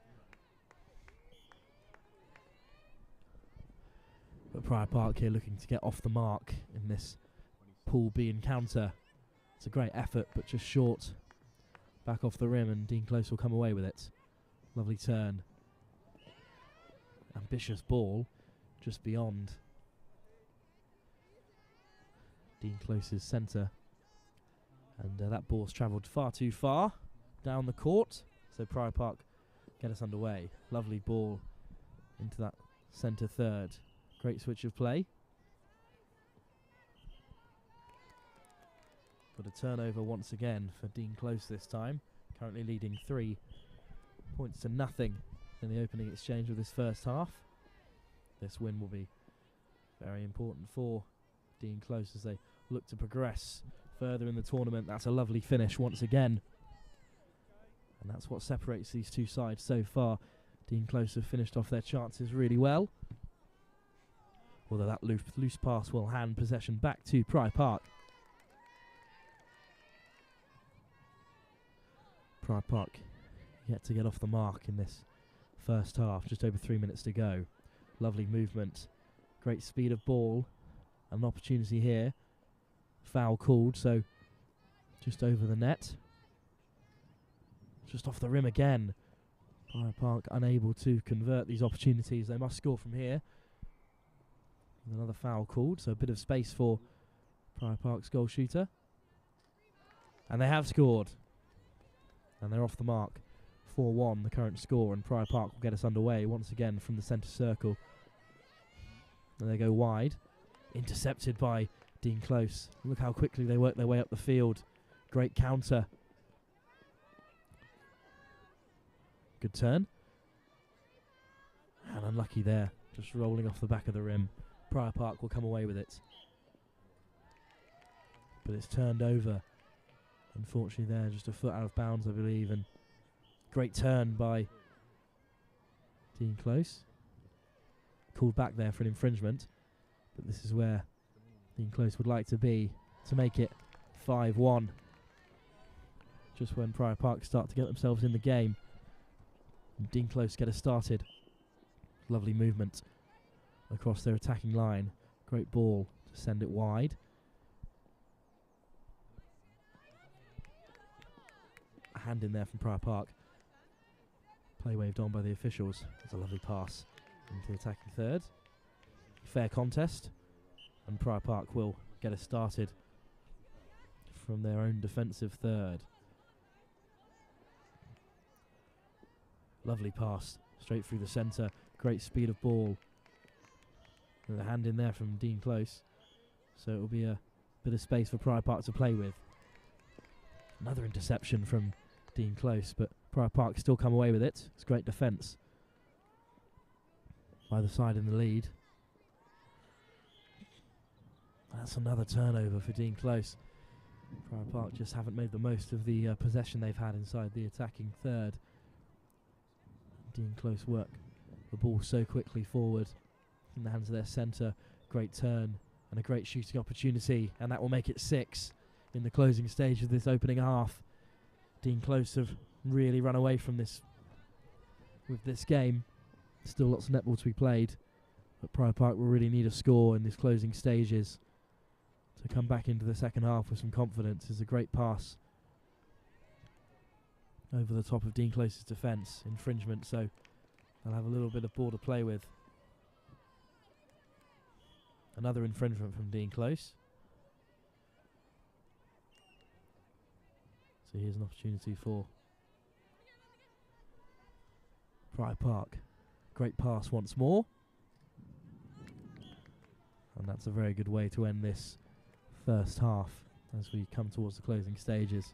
But Pryor Park here looking to get off the mark in this Pool B encounter. It's a great effort, but just short. Back off the rim, and Dean Close will come away with it. Lovely turn. Ambitious ball just beyond Dean Close's centre. And that ball's travelled far too far down the court. So Pryor Park get us underway. Lovely ball into that centre third. Great switch of play. But a turnover once again for Dean Close this time. Currently leading 3 points to nothing in the opening exchange of this first half. This win will be very important for Dean Close as they look to progress further in the tournament. That's a lovely finish once again. And that's what separates these two sides so far. Dean Close have finished off their chances really well. Although that loose pass will hand possession back to Pryor Park. Pryor Park yet to get off the mark in this first half. Just over 3 minutes to go. Lovely movement. Great speed of ball. An opportunity here. Foul called, so just over the net. Just off the rim again. Pryor Park unable to convert these opportunities. They must score from here. Another foul called, so a bit of space for Pryor Park's goal shooter. And they have scored. And they're off the mark. 4-1 the current score, and Pryor Park will get us underway once again from the centre circle. And they go wide. Intercepted by Dean Close. Look how quickly they work their way up the field. Great counter. Good turn. And unlucky there. Just rolling off the back of the rim. Pryor Park will come away with it. But it's turned over. Unfortunately there, just a foot out of bounds I believe. And great turn by Dean Close. Called back there for an infringement. But this is where Dean Close would like to be to make it 5-1. Just when Pryor Park start to get themselves in the game. And Dean Close get us started. Lovely movement across their attacking line. Great ball to send it wide. A hand in there from Pryor Park. Play waved on by the officials. It's a lovely pass into the attacking third. Fair contest. And Pryor Park will get us started from their own defensive third. Lovely pass straight through the centre. Great speed of ball. And a hand in there from Dean Close. So it will be a bit of space for Pryor Park to play with. Another interception from Dean Close, but Pryor Park still come away with it. It's great defence by the side in the lead. That's another turnover for Dean Close. Pryor Park just haven't made the most of the possession they've had inside the attacking third. Dean Close work the ball so quickly forward in the hands of their centre. Great turn and a great shooting opportunity, and that will make it 6 in the closing stage of this opening half. Dean Close have really run away from this with this game. Still lots of netball to be played, but Pryor Park will really need a score in these closing stages to come back into the second half with some confidence. It's a great pass over the top of Dean Close's defence. Infringement, so they'll have a little bit of ball to play with. Another infringement from Dean Close. So here's an opportunity for Pryor Park. Great pass once more. And that's a very good way to end this first half as we come towards the closing stages.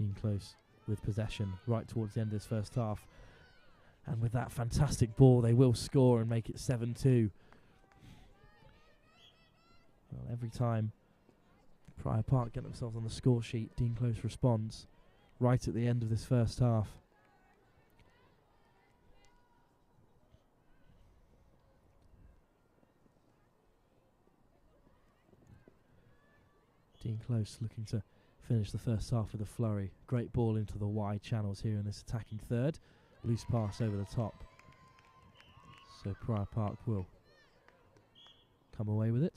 Dean Close with possession right towards the end of this first half. And with that fantastic ball, they will score and make it 7-2. Well, every time Prior Park get themselves on the score sheet, Dean Close responds right at the end of this first half. Dean Close looking to finish the first half with a flurry. Great ball into the wide channels here in this attacking third. Loose pass over the top. So Prior Park will come away with it.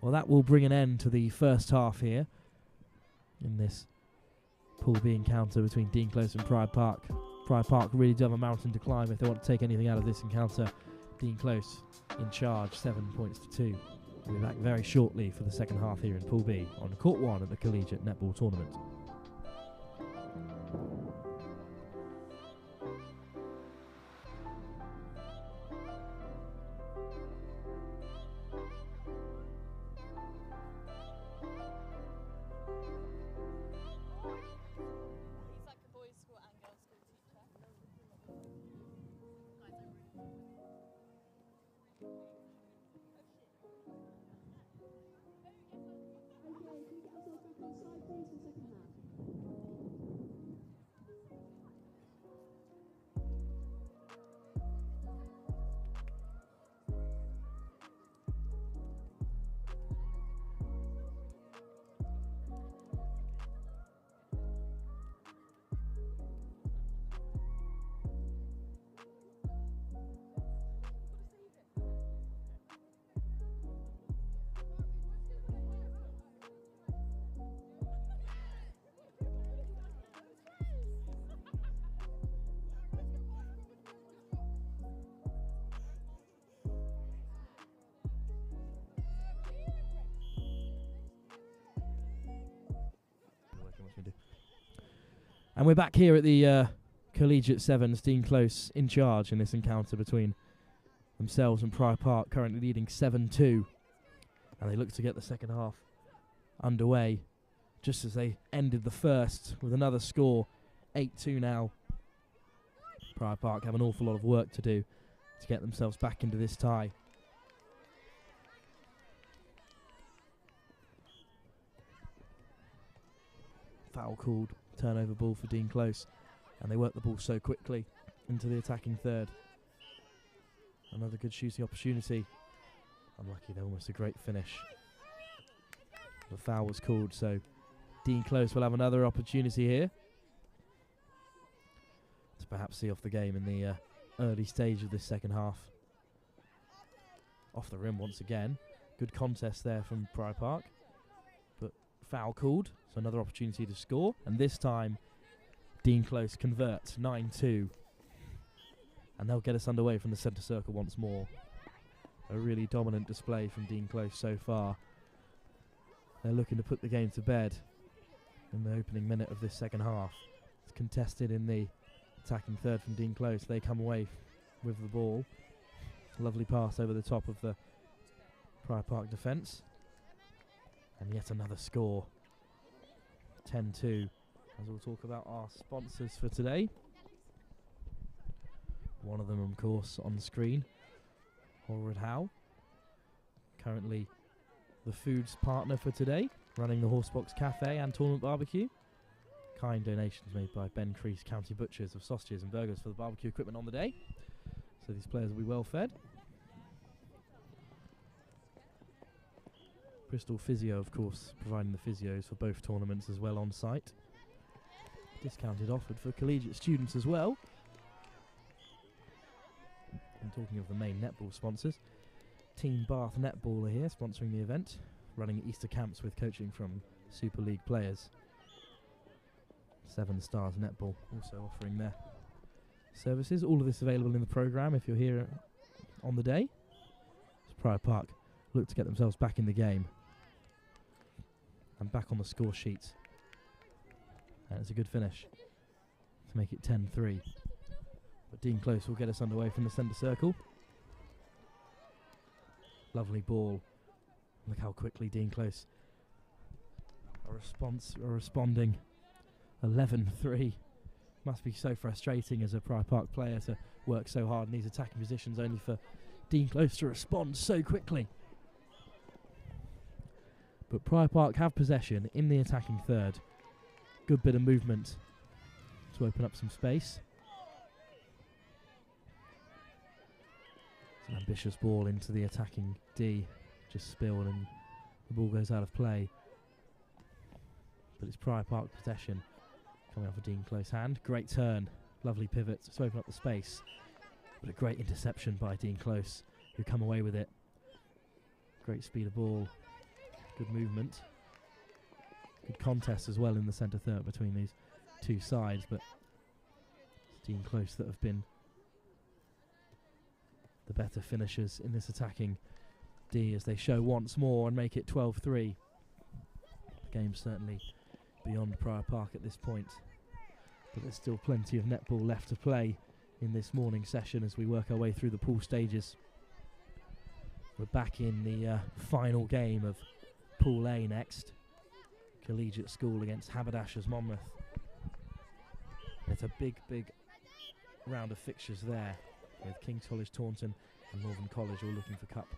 Well, that will bring an end to the first half here in this Pool B encounter between Dean Close and Prior Park. Prior Park really do have a mountain to climb if they want to take anything out of this encounter. Dean Close in charge, 7 points to 2. We'll be back very shortly for the second half here in Pool B on Court 1 at the Collegiate Netball Tournament. And we're back here at the Collegiate Sevens. Dean Close in charge in this encounter between themselves and Prior Park, currently leading 7-2. And they look to get the second half underway just as they ended the first with another score, 8-2 now. Prior Park have an awful lot of work to do to get themselves back into this tie. Foul called. Turnover ball for Dean Close, and they work the ball so quickly into the attacking third. Another good shooting opportunity. Unlucky, though, almost a great finish. The foul was called, so Dean Close will have another opportunity here to perhaps see off the game in the early stage of this second half. Off the rim once again. Good contest there from Prior Park, but foul called. So another opportunity to score, and this time Dean Close converts 9-2, and they'll get us underway from the centre circle once more. A really dominant display from Dean Close so far. They're looking to put the game to bed in the opening minute of this second half. It's contested in the attacking third from Dean Close. They come away with the ball. Lovely pass over the top of the Prior Park defence, and yet another score. 10-2, as we'll talk about our sponsors for today. One of them, of course, on the screen, Horwood Howe, currently the foods partner for today, running the Horsebox Cafe and Tournament Barbecue. Kind donations made by Ben Crease County Butchers of sausages and burgers for the barbecue equipment on the day, so these players will be well fed. Bristol Physio, of course, providing the physios for both tournaments as well on site. Discounted offered for collegiate students as well. And talking of the main netball sponsors, Team Bath Netball are here sponsoring the event, running Easter camps with coaching from Super League players. 7 Stars Netball also offering their services. All of this available in the programme if you're here on the day. As Prior Park look to get themselves back in the game and back on the score sheet. And it's a good finish to make it 10-3. But Dean Close will get us underway from the centre circle. Lovely ball. Look how quickly Dean Close are responding. 11-3. Must be so frustrating as a Prior Park player to work so hard in these attacking positions only for Dean Close to respond so quickly. But Prior Park have possession in the attacking third. Good bit of movement to open up some space. It's an ambitious ball into the attacking D. Just spilled and the ball goes out of play. But it's Prior Park possession coming off a Dean Close hand. Great turn. Lovely pivot to open up the space. But a great interception by Dean Close, who come away with it. Great speed of ball. Good movement. Good contest as well in the centre third between these two sides, but it's Dean Close that have been the better finishers in this attacking D as they show once more and make it 12-3. The game's certainly beyond Prior Park at this point, but there's still plenty of netball left to play in this morning session as we work our way through the pool stages. We're back in the final game of Pool A next. Collegiate School against Haberdashers Monmouth. It's a big round of fixtures there, with King's College, Taunton and Malvern College all looking for cup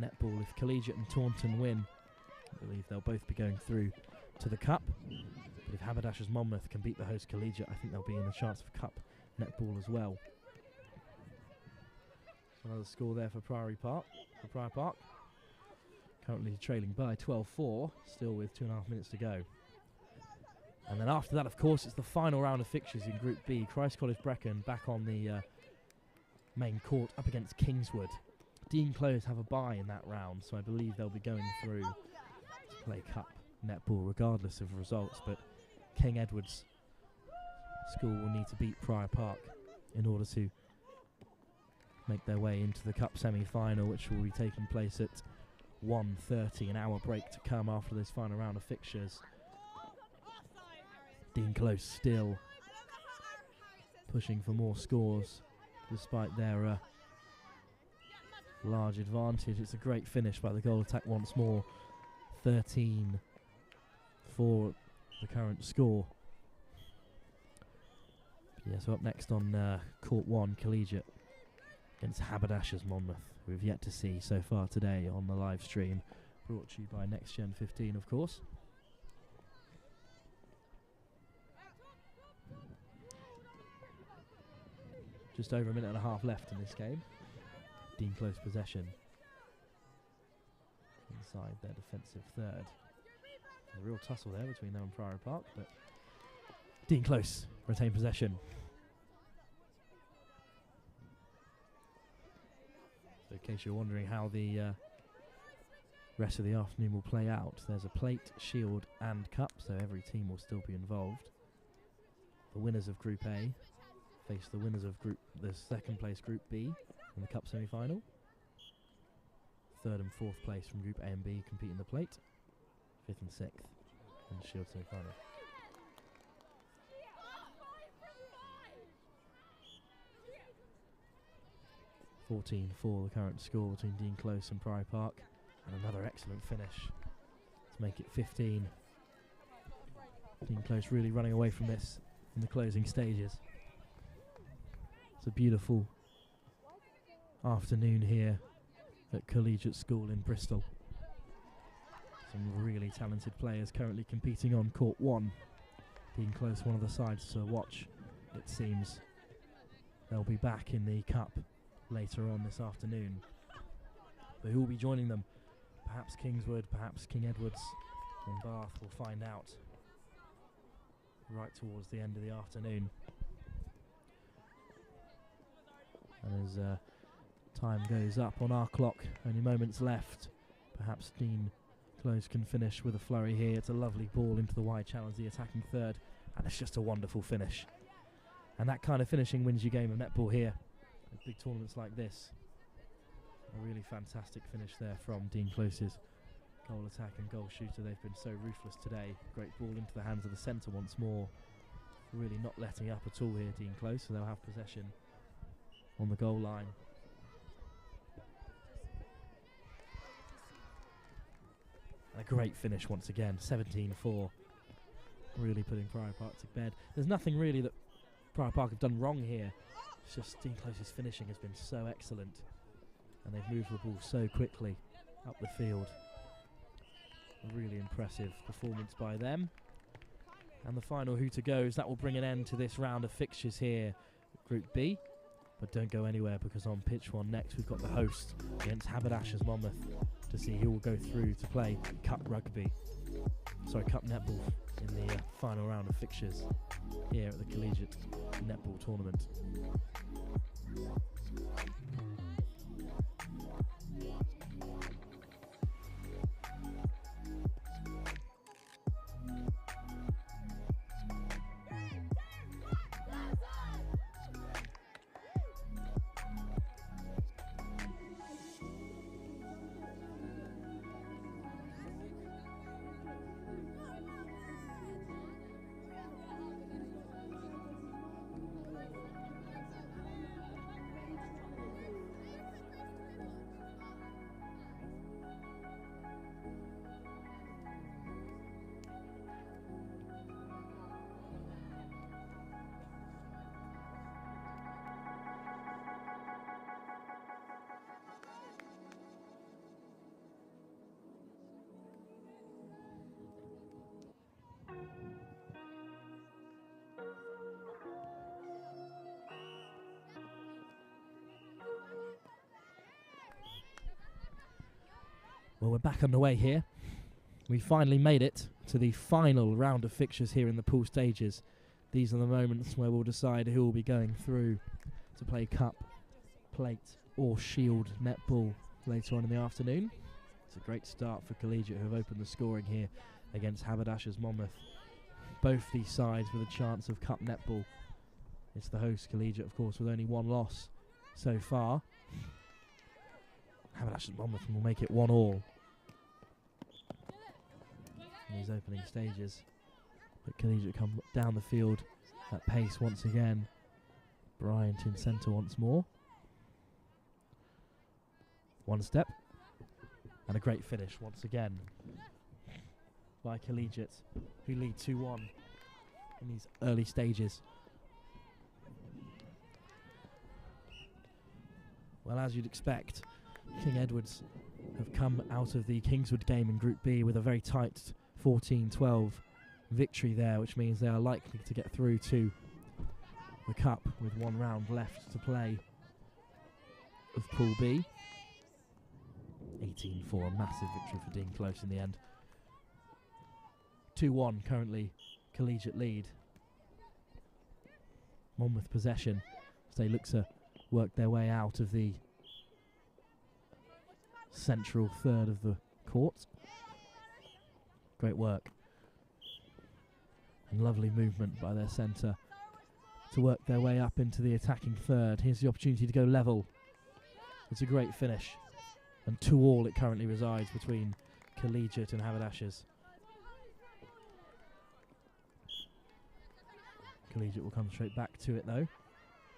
netball. If Collegiate and Taunton win, I believe they'll both be going through to the cup. But if Haberdashers Monmouth can beat the host Collegiate, I think they'll be in the chance of cup netball as well. So another score there for Prior Park. Currently trailing by 12-4, still with 2.5 minutes to go. And then after that, of course, it's the final round of fixtures in Group B. Christ College Brecon back on the main court up against Kingswood. Dean Close have a bye in that round, so I believe they'll be going through to play cup netball regardless of results. But King Edward's School will need to beat Prior Park in order to make their way into the cup semi-final, which will be taking place at 1:30, an hour break to come after this final round of fixtures. Dean Close still pushing for more scores despite their large advantage. It's a great finish by the goal attack once more. 13 for the current score. Yeah, so up next on Court 1, Collegiate against Haberdashers Monmouth, who we've yet to see so far today on the live stream, brought to you by NextGenXV, of course. Just over a minute and a half left in this game. Dean Close possession inside their defensive third. A real tussle there between them and Prior Park, but Dean Close retain possession. So in case you're wondering how the rest of the afternoon will play out, there's a plate, shield and cup, so every team will still be involved. The winners of Group A face the winners of the second place Group B in the cup semi-final. Third and fourth place from Group A and B compete in the plate. Fifth and sixth in the shield semi-final. (14-4) the current score between Dean Close and Prior Park, and another excellent finish to make it 15. Dean Close really running away from this in the closing stages. It's a beautiful afternoon here at Collegiate School in Bristol. Some really talented players currently competing on Court 1. Dean Close, one of the sides to watch, it seems. They'll be back in the cup later on this afternoon. But who will be joining them? Perhaps Kingswood, perhaps King Edward's in Bath. We'll find out right towards the end of the afternoon. And as time goes up on our clock, only moments left. Perhaps Dean Close can finish with a flurry here. It's a lovely ball into the wide channel as the attacking third, and it's just a wonderful finish. And that kind of finishing wins you game of netball here at big tournaments like this. A really fantastic finish there from Dean Close's goal attack and goal shooter. They've been so ruthless today. Great ball into the hands of the centre once more. Really not letting up at all here, Dean Close, so they'll have possession on the goal line. great finish once again, 17-4. Really putting Prior Park to bed. There's nothing really that Prior Park have done wrong here. It's just Dean Close's finishing has been so excellent. And they've moved the ball so quickly up the field. A really impressive performance by them. And the final who to goes, that will bring an end to this round of fixtures here, Group B. But don't go anywhere, because on pitch one next we've got the host against Haberdashers Monmouth to see who will go through to play Cup Rugby. Sorry, Cup Netball in the final round of fixtures here at the Collegiate Netball Tournament. Well, we're back on the way here. We finally made it to the final round of fixtures here in the pool stages. These are the moments where we'll decide who will be going through to play Cup, Plate or Shield netball later on in the afternoon. It's a great start for Collegiate, who have opened the scoring here against Haberdashers Monmouth. Both these sides with a chance of Cup netball. It's the host Collegiate, of course, with only one loss so far. Haberdashers Monmouth will make it 1-1 in these opening stages. But Collegiate come down the field at pace once again. Bryant in centre once more. One step. And a great finish once again by Collegiate, who lead 2-1 in these early stages. Well, as you'd expect, King Edwards have come out of the Kingswood game in Group B with a very tight 14-12 victory there, which means they are likely to get through to the Cup with one round left to play of Pool B. 18-4, a massive victory for Dean Close in the end. 2-1 currently Collegiate lead. Monmouth possession as they look to work their way out of the central third of the court. Great work and lovely movement by their centre to work their way up into the attacking third. Here's the opportunity to go level. It's a great finish, and 2-2 it currently resides between Collegiate and Haberdashers. Collegiate will come straight back to it though.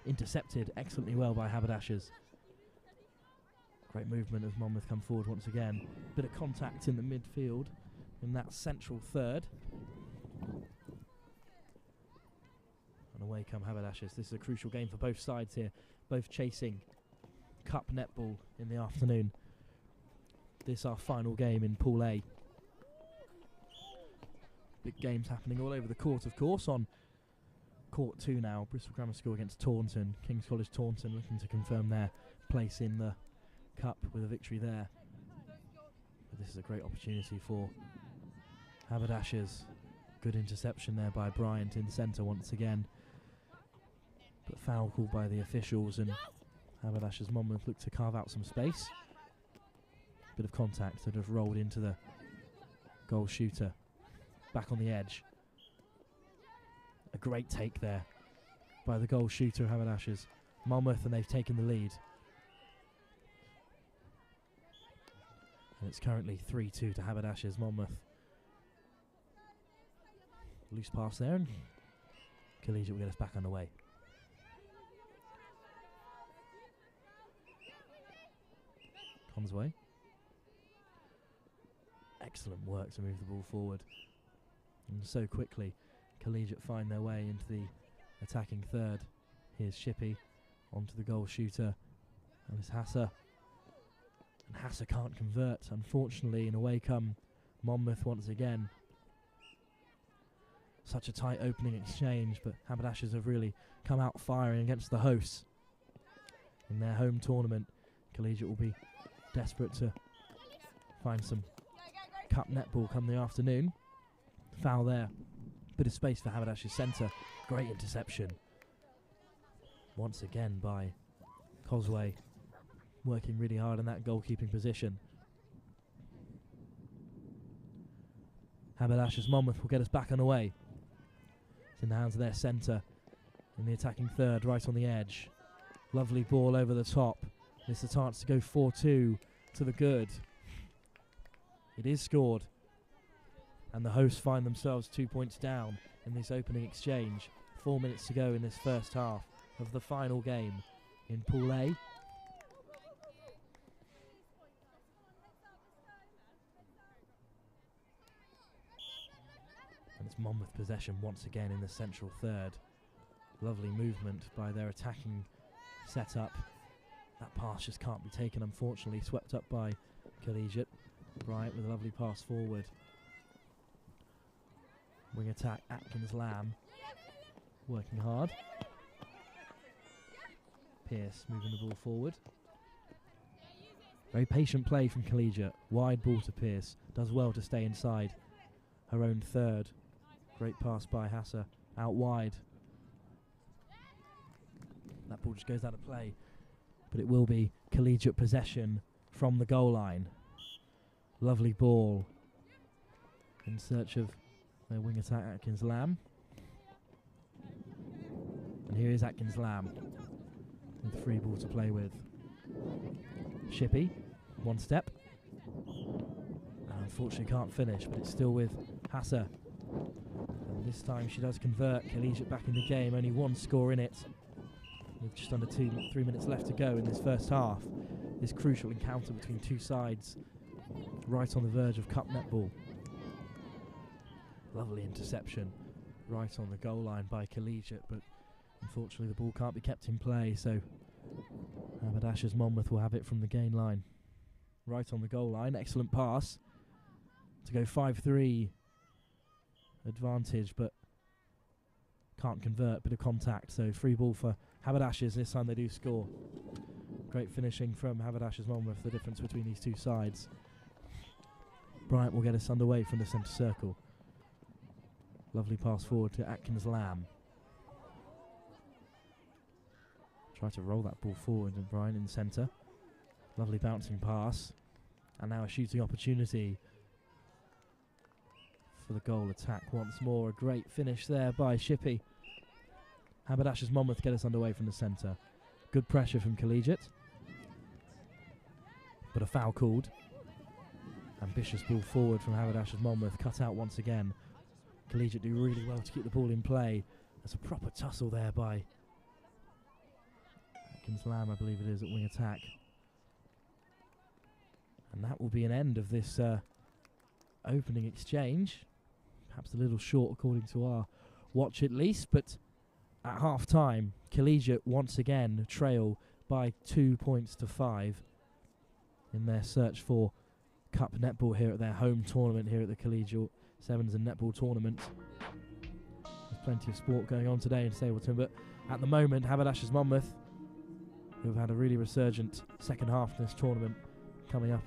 Intercepted excellently well by Haberdashers. Great movement as Monmouth come forward once again. Bit of contact in the midfield in that central third. And away come Haberdashers. This is a crucial game for both sides here. Both chasing Cup netball in the afternoon. This our final game in Pool A. Big games happening all over the court, of course. On Court 2 now, Bristol Grammar School against Taunton. King's College Taunton looking to confirm their place in the Cup with a victory there. But this is a great opportunity for Haberdashers. Good interception there by Bryant in centre once again. But foul called by the officials, and Haberdashers Monmouth look to carve out some space. Bit of contact that have rolled into the goal shooter. Back on the edge. A great take there by the goal shooter of Haberdashers Monmouth, and they've taken the lead. And it's currently 3-2 to Haberdashers Monmouth. Loose pass there, and Collegiate will get us back underway. Conway. Excellent work to move the ball forward. And so quickly, Collegiate find their way into the attacking third. Here's Shippey onto the goal shooter. And it's Hasser. And Hasser can't convert, unfortunately, and away come Monmouth once again. Such a tight opening exchange, but Haberdashers have really come out firing against the hosts. In their home tournament, Collegiate will be desperate to find some cup netball come the afternoon. Foul there. Bit of space for Haberdashers centre. Great interception. Once again by Cosway, working really hard in that goalkeeping position. Haberdashers Monmouth will get us back on the way. It's in the hands of their centre in the attacking third, right on the edge. Lovely ball over the top. It's a chance to go 4-2 to the good. It is scored. And the hosts find themselves 2 points down in this opening exchange. 4 minutes to go in this first half of the final game in Pool A. And it's Monmouth possession once again in the central third. Lovely movement by their attacking setup. That pass just can't be taken, unfortunately. Swept up by Collegiate. Bryant with a lovely pass forward. Wing attack, Atkins-Lamb working hard. Pearce moving the ball forward. Very patient play from Collegiate. Wide ball to Pearce. Does well to stay inside her own third. Great pass by Hasser out wide. That ball just goes out of play. But it will be Collegiate possession from the goal line. Lovely ball in search of their wing attack, Atkins-Lamb. And here is Atkins-Lamb with free ball to play with. Shippey, one step. And unfortunately can't finish, but it's still with Hasser. And this time she does convert. Collegiate back in the game, only one score in it. With just under 3 minutes left to go in this first half. This crucial encounter between two sides, right on the verge of cup netball. Lovely interception right on the goal line by Collegiate, but unfortunately the ball can't be kept in play, so Haberdashers Monmouth will have it from the gain line. Right on the goal line, excellent pass to go 5-3 advantage, but can't convert, bit of contact, so free ball for Haberdashers. This time they do score. Great finishing from Haberdashers Monmouth, the difference between these two sides. Bryant will get us underway from the centre circle. Lovely pass forward to Atkins-Lamb. Try to roll that ball forward, and Bryant in centre. Lovely bouncing pass. And now a shooting opportunity for the goal attack once more. A great finish there by Shippey. Haberdashers Monmouth get us underway from the centre. Good pressure from Collegiate. But a foul called. Ambitious ball forward from Haberdashers Monmouth. Cut out once again. Collegiate do really well to keep the ball in play. There's a proper tussle there by Atkins-Lamb, I believe it is, at wing attack. And that will be an end of this opening exchange. Perhaps a little short according to our watch at least, but at half time, Collegiate once again trail by 2 points to 5 in their search for cup netball here at their home tournament here at the Collegiate Sevens and Netball Tournament. There's plenty of sport going on today in Stapleton, but at the moment, Haberdashers Monmouth, who have had a really resurgent second half in this tournament, coming up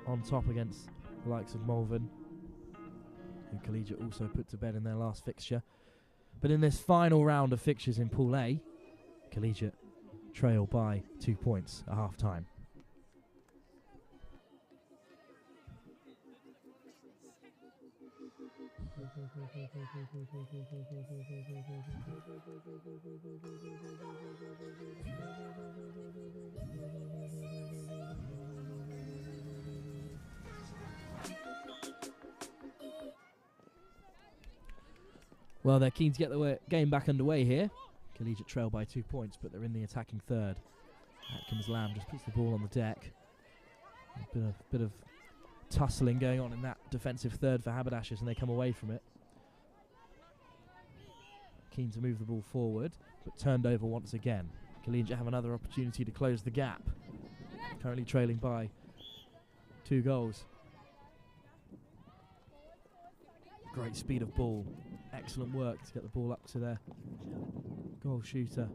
on top against the likes of Malvern, who Collegiate also put to bed in their last fixture. But in this final round of fixtures in Pool A, Collegiate trail by 2 points at half time. Well, they're keen to get the game back underway here. Collegiate trail by 2 points, but they're in the attacking third. Atkins-Lamb just puts the ball on the deck. A bit of tussling going on in that defensive third for Haberdashers, and they come away from it. Keen to move the ball forward, but turned over once again. Collegiate have another opportunity to close the gap. Currently trailing by 2 goals. Great speed of ball. Excellent work to get the ball up to their goal shooter.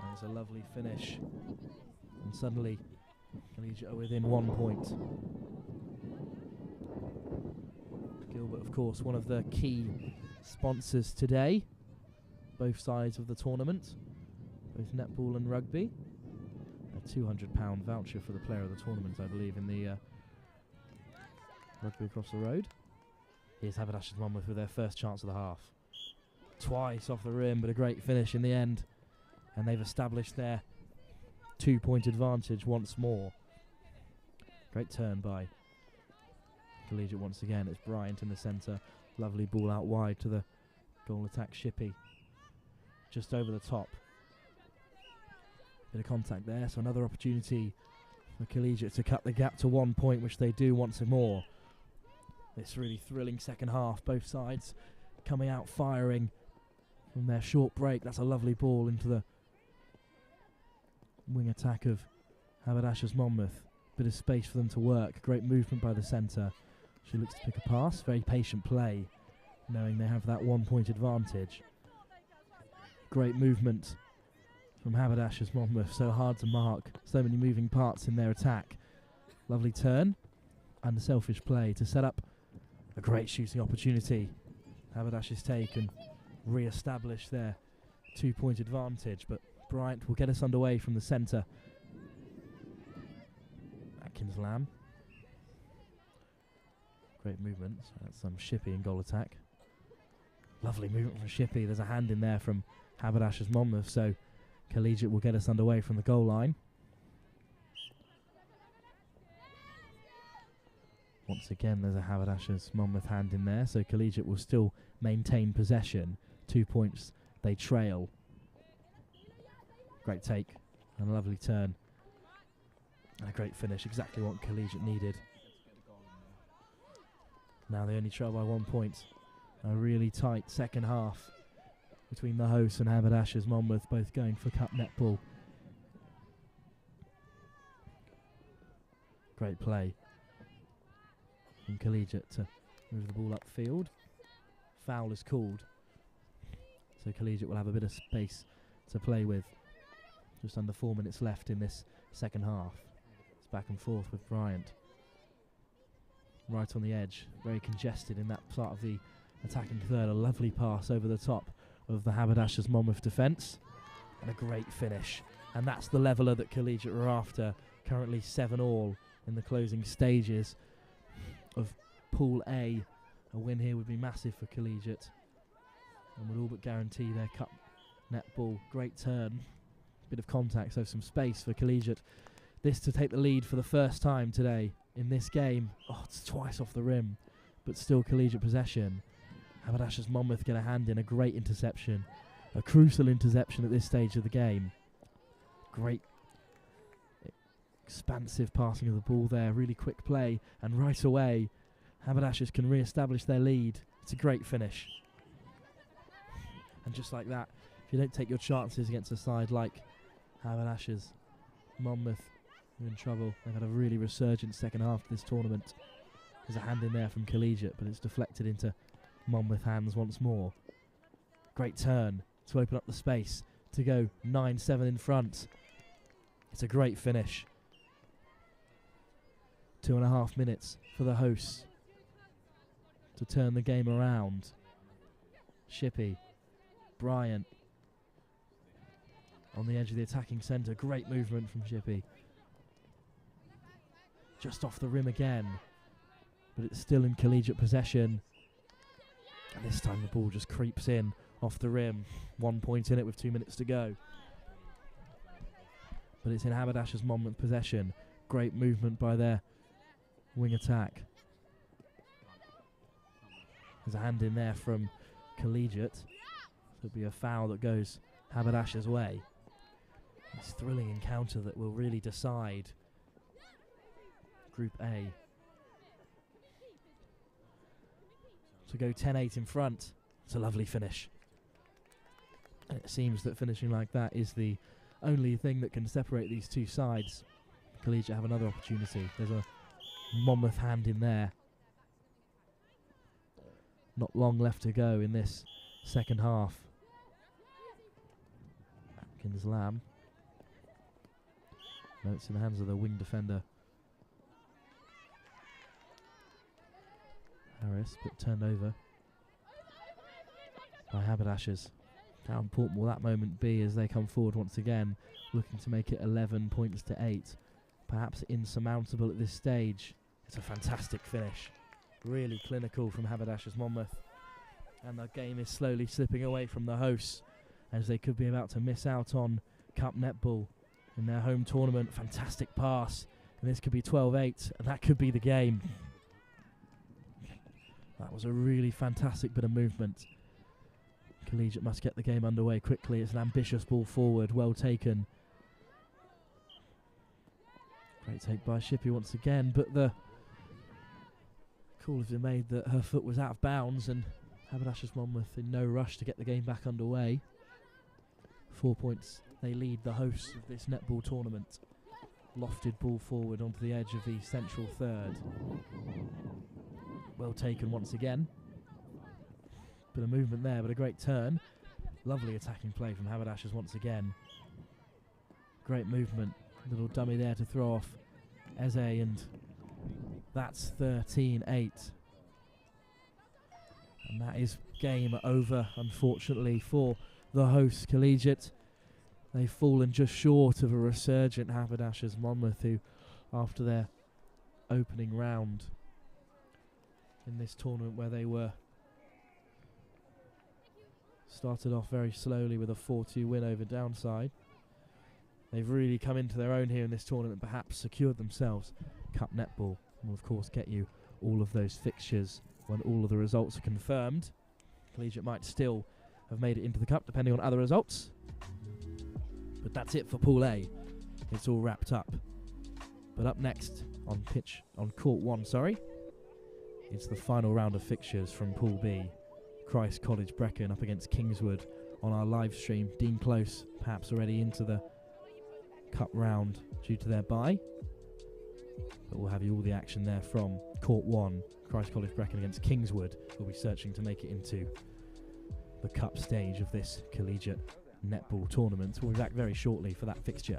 There's a lovely finish. And suddenly, Collegiate are within 1 point. Gilbert, of course, one of the key sponsors today. Both sides of the tournament. Both netball and rugby. A £200 voucher for the player of the tournament, I believe, in the rugby across the road. Here's Haberdashers Monmouth with their first chance of the half. Twice off the rim, but a great finish in the end. And they've established their 2-point advantage once more. Great turn by Collegiate once again. It's Bryant in the centre. Lovely ball out wide to the goal attack Shippey. Just over the top. Bit of contact there, so another opportunity for Collegiate to cut the gap to 1 point, which they do once more. This really thrilling second half, both sides coming out firing from their short break. That's a lovely ball into the wing attack of Haberdashers Monmouth. Bit of space for them to work. Great movement by the centre. She looks to pick a pass. Very patient play, knowing they have that 1 point advantage. Great movement from Haberdashers Monmouth. So hard to mark. So many moving parts in their attack. Lovely turn. Unselfish play to set up a great shooting opportunity. Haberdashers take and re-establish their 2 point advantage, but Bryant will get us underway from the centre. Atkins Lamb. Great movement. That's some Shippey in goal attack. Lovely movement from Shippey. There's a hand in there from Haberdashers Monmouth, so Collegiate will get us underway from the goal line. Once again, there's a Haberdashers Monmouth hand in there, so Collegiate will still maintain possession. 2 points they trail. Great take and a lovely turn. And a great finish, exactly what Collegiate needed. Now they only trail by 1 point. A really tight second half between the hosts and Haberdashers Monmouth, both going for cup netball. Great play from Collegiate to move the ball upfield. Foul is called, so Collegiate will have a bit of space to play with. Just under 4 minutes left in this second half. It's back and forth with Bryant. Right on the edge, very congested in that part of the attacking third. A lovely pass over the top of the Haberdashers Monmouth defence. And a great finish. And that's the leveller that Collegiate are after. Currently 7-all in the closing stages of Pool A. A win here would be massive for Collegiate and would all but guarantee their cup netball. Great turn. Bit of contact, so some space for Collegiate. This to take the lead for the first time today in this game. Oh, it's twice off the rim, but still Collegiate possession. Haberdashers Monmouth get a hand in. A great interception. A crucial interception at this stage of the game. Great expansive passing of the ball there. Really quick play, and right away Haberdashers can re-establish their lead. It's a great finish. And just like that, if you don't take your chances against a side like Haberdashers Monmouth, you're in trouble. They've had a really resurgent second half of this tournament. There's a hand in there from Collegiate, but it's deflected into Monmouth hands once more. Great turn to open up the space to go 9-7 in front. It's a great finish. 2.5 minutes for the hosts to turn the game around. Shippey, Bryant on the edge of the attacking centre. Great movement from Shippey. Just off the rim again, but it's still in Collegiate possession. And this time the ball just creeps in off the rim. 1 point in it with 2 minutes to go. But it's in Haberdashers Monmouth possession. Great movement by their wing attack. There's a hand in there from Collegiate. So it'll be a foul that goes Haberdashers' way. This thrilling encounter that will really decide Group A. to go 10-8 in front. It's a lovely finish. And it seems that finishing like that is the only thing that can separate these two sides. Collegiate have another opportunity. There's a Monmouth hand in there. Not long left to go in this second half. Atkins Lamb. No, it's in the hands of the wing defender Harris, but turned over by Haberdashers. How important will that moment be as they come forward once again, looking to make it 11 points to 8. Perhaps insurmountable at this stage. It's a fantastic finish. Really clinical from Haberdashers Monmouth. And the game is slowly slipping away from the hosts as they could be about to miss out on Cup Netball in their home tournament. Fantastic pass. And this could be 12-8, and that could be the game. That was a really fantastic bit of movement. Collegiate must get the game underway quickly. It's an ambitious ball forward, well taken. Great take by Shippey once again, but the call has been made that her foot was out of bounds, and Haberdashers Monmouth in no rush to get the game back underway. 4 points, they lead the hosts of this netball tournament. Lofted ball forward onto the edge of the central third. Well taken once again. Bit of movement there, but a great turn. Lovely attacking play from Haberdashers once again. Great movement. Little dummy there to throw off Eze, and that's 13-8. And that is game over, unfortunately, for the hosts Collegiate. They've fallen just short of a resurgent Haberdashers Monmouth, who, after their opening round in this tournament where they were started off very slowly with a 4-2 win over Downside, they've really come into their own here in this tournament and perhaps secured themselves Cup Netball. We'll of course get you all of those fixtures when all of the results are confirmed. Collegiate might still have made it into the Cup depending on other results. But that's it for Pool A. It's all wrapped up. But up next on Court 1, it's the final round of fixtures from Pool B. Christ College Brecon up against Kingswood on our live stream. Dean Close perhaps already into the Cup round due to their bye. But we'll have you all the action there from Court 1. Christ College Brecon against Kingswood. We'll be searching to make it into the Cup stage of this Collegiate Netball tournament. We'll be back very shortly for that fixture.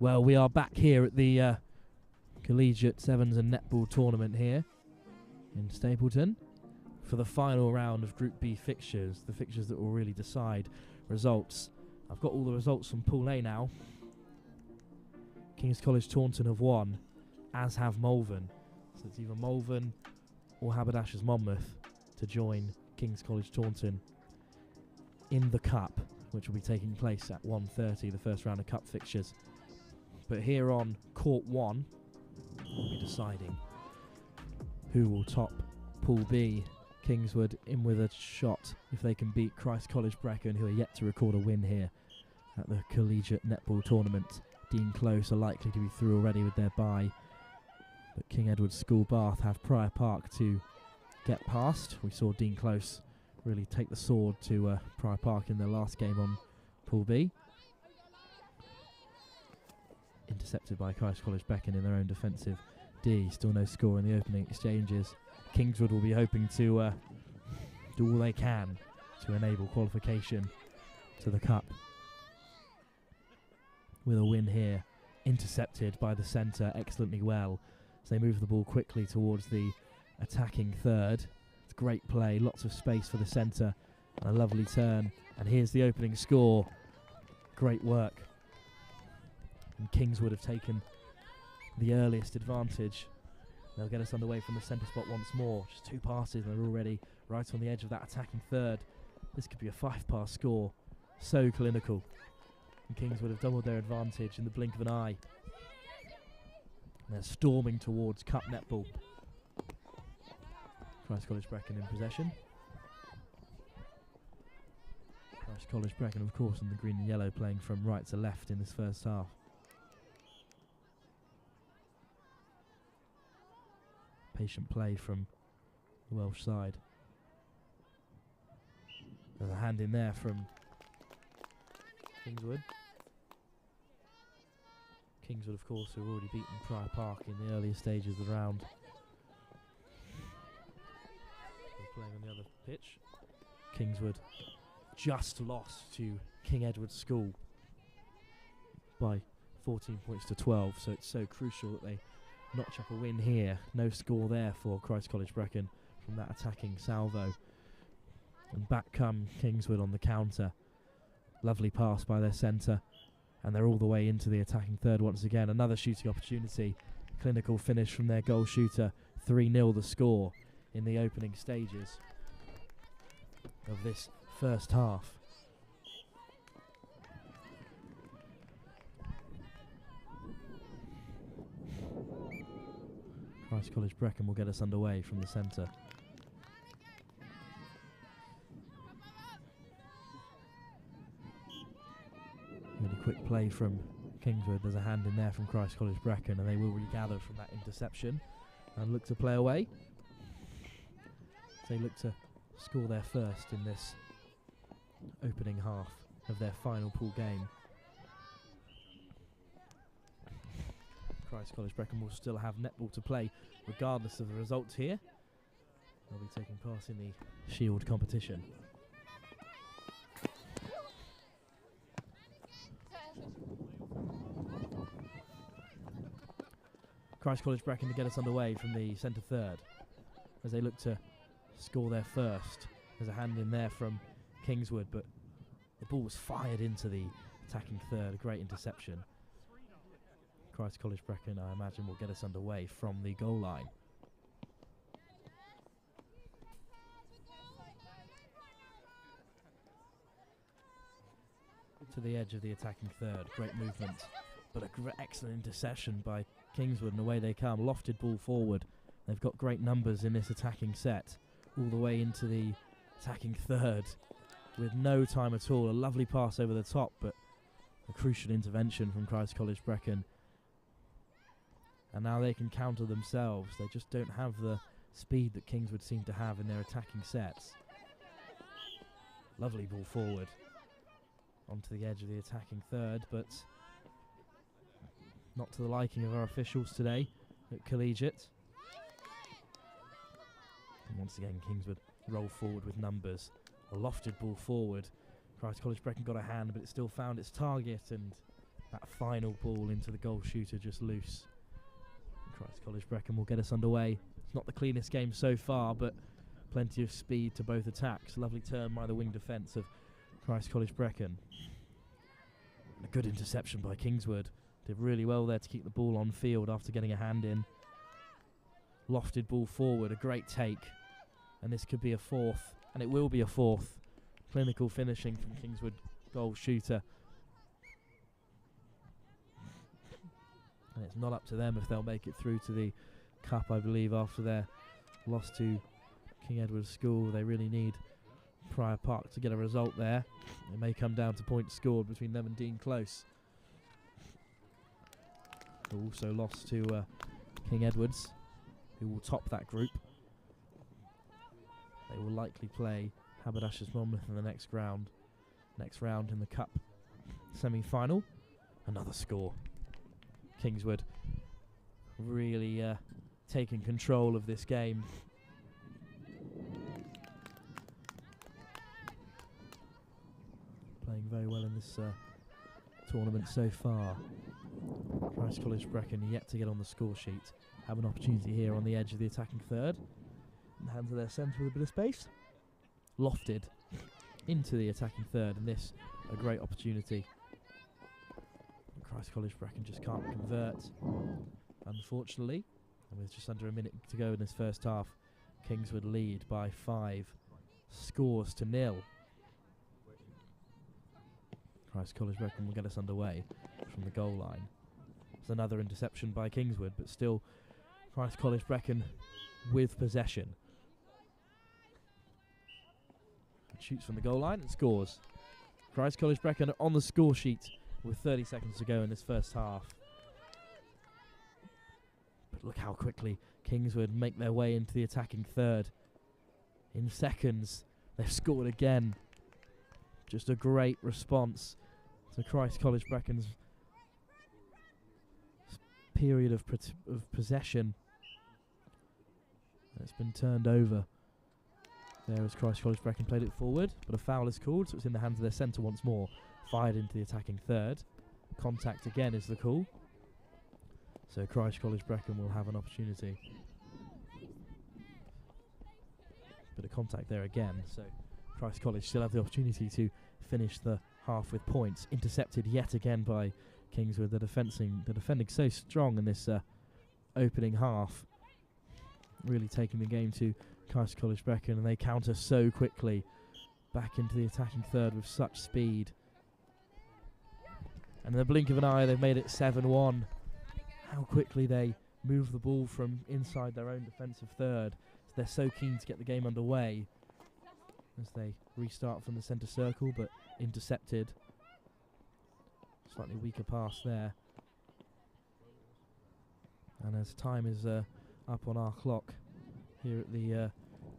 Well, we are back here at the Collegiate Sevens and Netball tournament here in Stapleton for the final round of Group B fixtures, the fixtures that will really decide results. I've got all the results from Pool A now. King's College Taunton have won, as have Malvern. So it's either Malvern or Haberdashers Monmouth to join King's College Taunton in the Cup, which will be taking place at 1:30, the first round of Cup fixtures. But here on Court 1, we'll be deciding who will top Pool B. Kingswood in with a shot if they can beat Christ College Brecon, who are yet to record a win here at the Collegiate Netball Tournament. Dean Close are likely to be through already with their bye, but King Edward's School Bath have Prior Park to get past. We saw Dean Close really take the sword to Prior Park in their last game on Pool B. Intercepted by Christ College Brecon in their own defensive D. Still no score in the opening exchanges. Kingswood will be hoping to do all they can to enable qualification to the Cup. With a win here, intercepted by the centre excellently well as they move the ball quickly towards the attacking third. It's great play, lots of space for the centre, and a lovely turn. And here's the opening score. Great work. And Kingswood have taken the earliest advantage. They'll get us underway from the centre spot once more. Just 2 passes and they're already right on the edge of that attacking third. This could be a 5-pass score. So clinical. And Kingswood have doubled their advantage in the blink of an eye. And they're storming towards Cup netball. Christ College Brecon in possession. Christ College Brecon, of course, in the green and yellow, playing from right to left in this first half. Patient play from the Welsh side. There's a hand in there from Kingswood. Kingswood, of course, who have already beaten Prior Park in the earlier stages of the round. They're playing on the other pitch. Kingswood just lost to King Edward's School by 14 points to 12, so it's so crucial that they notch up a win here. No score there for Christ College Brecon from that attacking salvo. And back come Kingswood on the counter. Lovely pass by their centre. And they're all the way into the attacking third once again. Another shooting opportunity. Clinical finish from their goal shooter. 3-0 the score in the opening stages of this first half. Christ College Brecon will get us underway from the centre. Really quick play from Kingswood. There's a hand in there from Christ College Brecon, and they will regather from that interception and look to play away. They look to score their first in this opening half of their final pool game. Christ College Brecon will still have netball to play regardless of the results here. They'll be taking part in the Shield competition. Christ College Brecon to get us underway from the centre third as they look to score their first. There's a hand in there from Kingswood, but the ball was fired into the attacking third. A great interception. Christ College Brecon, I imagine, will get us underway from the goal line. To the edge of the attacking third. Great movement, but a excellent interception by Kingswood, and away they come. Lofted ball forward. They've got great numbers in this attacking set. All the way into the attacking third with no time at all. A lovely pass over the top, but a crucial intervention from Christ College Brecon. And now they can counter themselves. They just don't have the speed that Kingswood seem to have in their attacking sets. Lovely ball forward onto the edge of the attacking third, but not to the liking of our officials today at Collegiate. And once again, Kingswood roll forward with numbers. A lofted ball forward. Christ College Brecon got a hand, but it still found its target, and that final ball into the goal shooter just loose. Christ College Brecon will get us underway. It's not the cleanest game so far, but plenty of speed to both attacks. Lovely turn by the wing defence of Christ College Brecon. A good interception by Kingswood. Did really well there to keep the ball on field after getting a hand in. lofted ball forward, a great take. And this could be a fourth, and it will be a fourth. Clinical finishing from Kingswood goal shooter. And it's not up to them if they'll make it through to the cup, I believe, after their loss to King Edward's School. They really need Prior Park to get a result there. It may come down to points scored between them and Dean Close, who also lost to King Edward's, who will top that group. They will likely play Haberdashers Monmouth in the next round in the cup semi-final. Another score. Kingswood really taking control of this game. Playing very well in this tournament so far. Christ College Brecon yet to get on the score sheet. Have an opportunity here on the edge of the attacking third. In the hands of their centre with a bit of space. Lofted into the attacking third, and this a great opportunity. Christ College Brecon just can't convert, unfortunately. And with just under a minute to go in this first half, Kingswood lead by 5 scores to 0. Christ College Brecon will get us underway from the goal line. There's another interception by Kingswood, but still Christ College Brecon with possession. Shoots from the goal line and scores. Christ College Brecon on the score sheet with 30 seconds to go in this first half. But look how quickly Kingswood make their way into the attacking third. In seconds, they've scored again. Just a great response to Christ College Brecon's period of possession. And it's been turned over. There as Christ College Brecon played it forward, but a foul is called, so it's in the hands of their centre once more. Fired into the attacking third. Contact again is the call. So Christ College Brecon will have an opportunity. Bit of contact there again, so Christ College still have the opportunity to finish the half with points. Intercepted yet again by Kingswood. They're defending so strong in this opening half. Really taking the game to Christ College Brecon, and they counter so quickly back into the attacking third with such speed. And in the blink of an eye, they've made it 7-1. How quickly they move the ball from inside their own defensive third. So they're so keen to get the game underway as they restart from the centre circle, but intercepted. Slightly weaker pass there. And as time is up on our clock here at the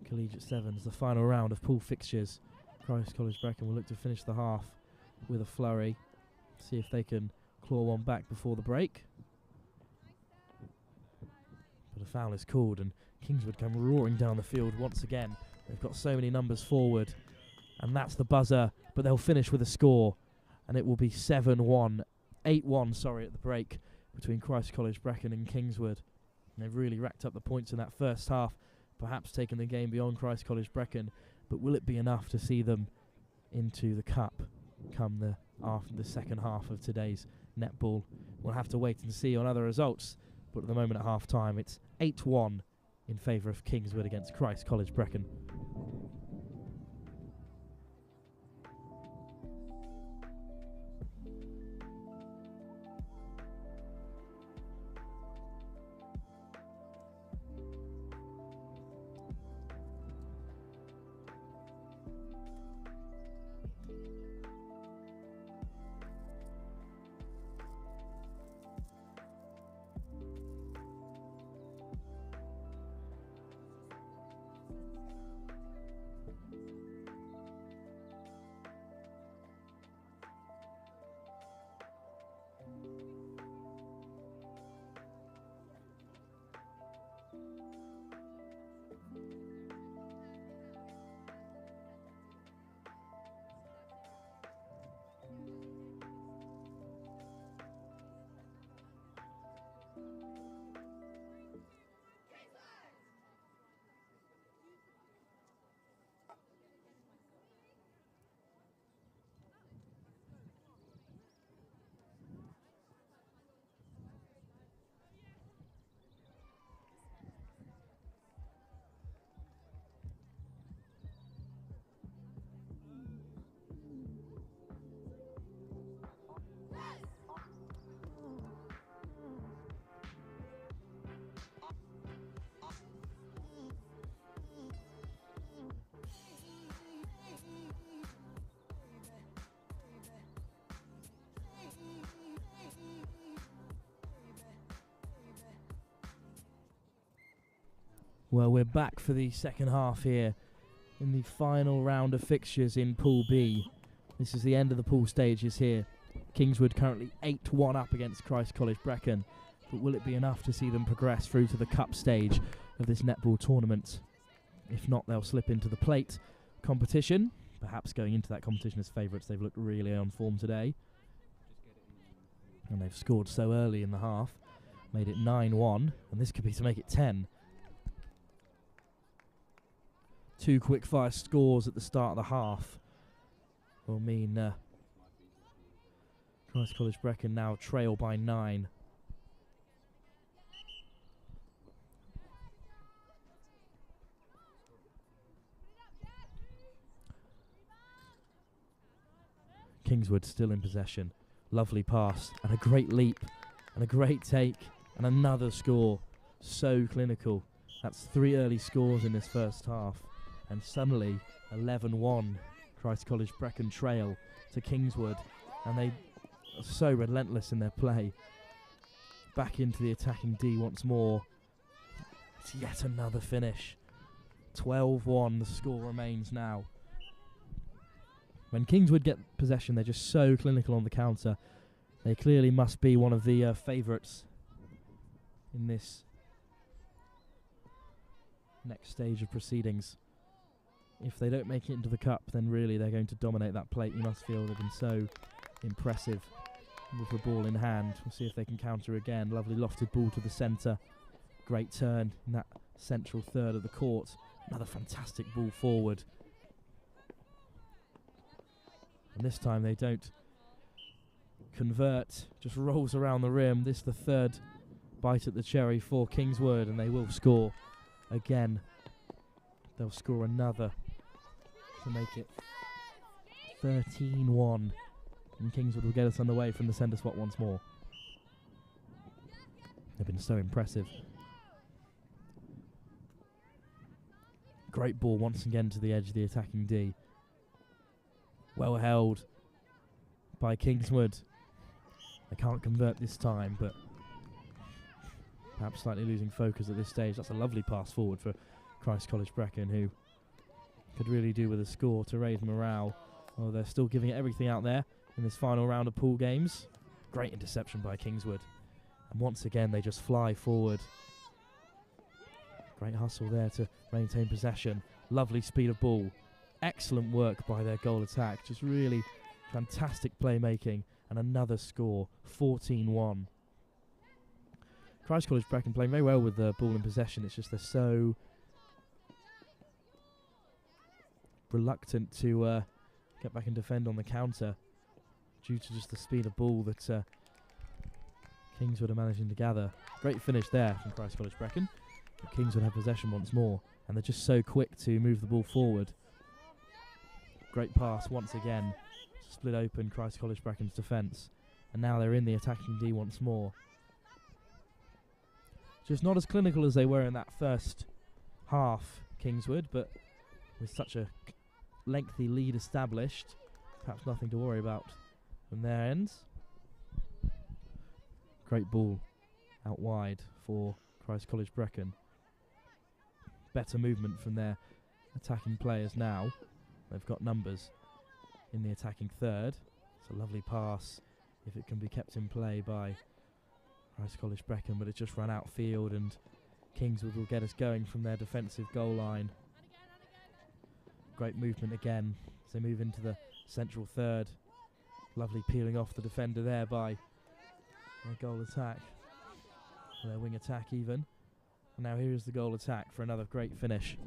Collegiate Sevens, the final round of pool fixtures, Christ College Brecon will look to finish the half with a flurry, see if they can claw one back before the break. But a foul is called, and Kingswood come roaring down the field once again. They've got so many numbers forward, and that's the buzzer, but they'll finish with a score, and it will be 8-1 at the break between Christ College Brecon and Kingswood. And they've really racked up the points in that first half, perhaps taking the game beyond Christ College Brecon, but will it be enough to see them into the cup come after the second half of today's netball? We'll have to wait and see on other results, but at the moment at half time it's 8-1 in favour of Kingswood against Christ College Brecon. Well, we're back for the second half here in the final round of fixtures in Pool B. This is the end of the pool stages here. Kingswood currently 8-1 up against Christ College Brecon. But will it be enough to see them progress through to the cup stage of this netball tournament? If not, they'll slip into the plate competition. Perhaps going into that competition as favourites. They've looked really on form today. And they've scored so early in the half. Made it 9-1. And this could be to make it 10. 2 quick-fire scores at the start of the half will mean Christ College Brecon now trail by 9. Kingswood still in possession. Lovely pass and a great leap and a great take and another score. So clinical. That's 3 early scores in this first half. And suddenly 11-1 Christ College Brecon trail to Kingswood. And they are so relentless in their play. Back into the attacking D once more. It's yet another finish. 12-1 the score remains now. When Kingswood get possession, they're just so clinical on the counter. They clearly must be one of the favourites in this next stage of proceedings. If they don't make it into the cup, then really they're going to dominate that plate. You must feel they've been so impressive with the ball in hand. We'll see if they can counter again. Lovely lofted ball to the centre. Great turn in that central third of the court. Another fantastic ball forward. And this time they don't convert, just rolls around the rim. This is the third bite at the cherry for Kingswood, and they will score again. They'll score another to make it 13-1. And Kingswood will get us underway from the centre spot once more. They've been so impressive. Great ball once again to the edge of the attacking D. Well held by Kingswood. They can't convert this time, but perhaps slightly losing focus at this stage. That's a lovely pass forward for Christ College Brecon, who could really do with a score to raise morale. Well, they're still giving it everything out there in this final round of pool games. Great interception by Kingswood. And once again, they just fly forward. Great hustle there to maintain possession. Lovely speed of ball. Excellent work by their goal attack. Just really fantastic playmaking. And another score, 14-1. Christ College Brecon playing very well with the ball in possession. It's just they're so reluctant to get back and defend on the counter due to just the speed of ball that Kingswood are managing to gather. Great finish there from Christ College Brecon. But Kingswood have possession once more, and they're just so quick to move the ball forward. Great pass once again. Split open Christ College Breccon's defence. And now they're in the attacking D once more. Just not as clinical as they were in that first half, Kingswood, but with such a lengthy lead established, perhaps nothing to worry about from their ends. Great ball out wide for Christ College Brecon. Better movement from their attacking players now. They've got numbers in the attacking third. It's a lovely pass if it can be kept in play by Christ College Brecon, but it's just run outfield, and Kingswood will get us going from their defensive goal line. Great movement again as they move into the central third. Lovely peeling off the defender there by their goal attack, their wing attack even. And now here is the goal attack for another great finish.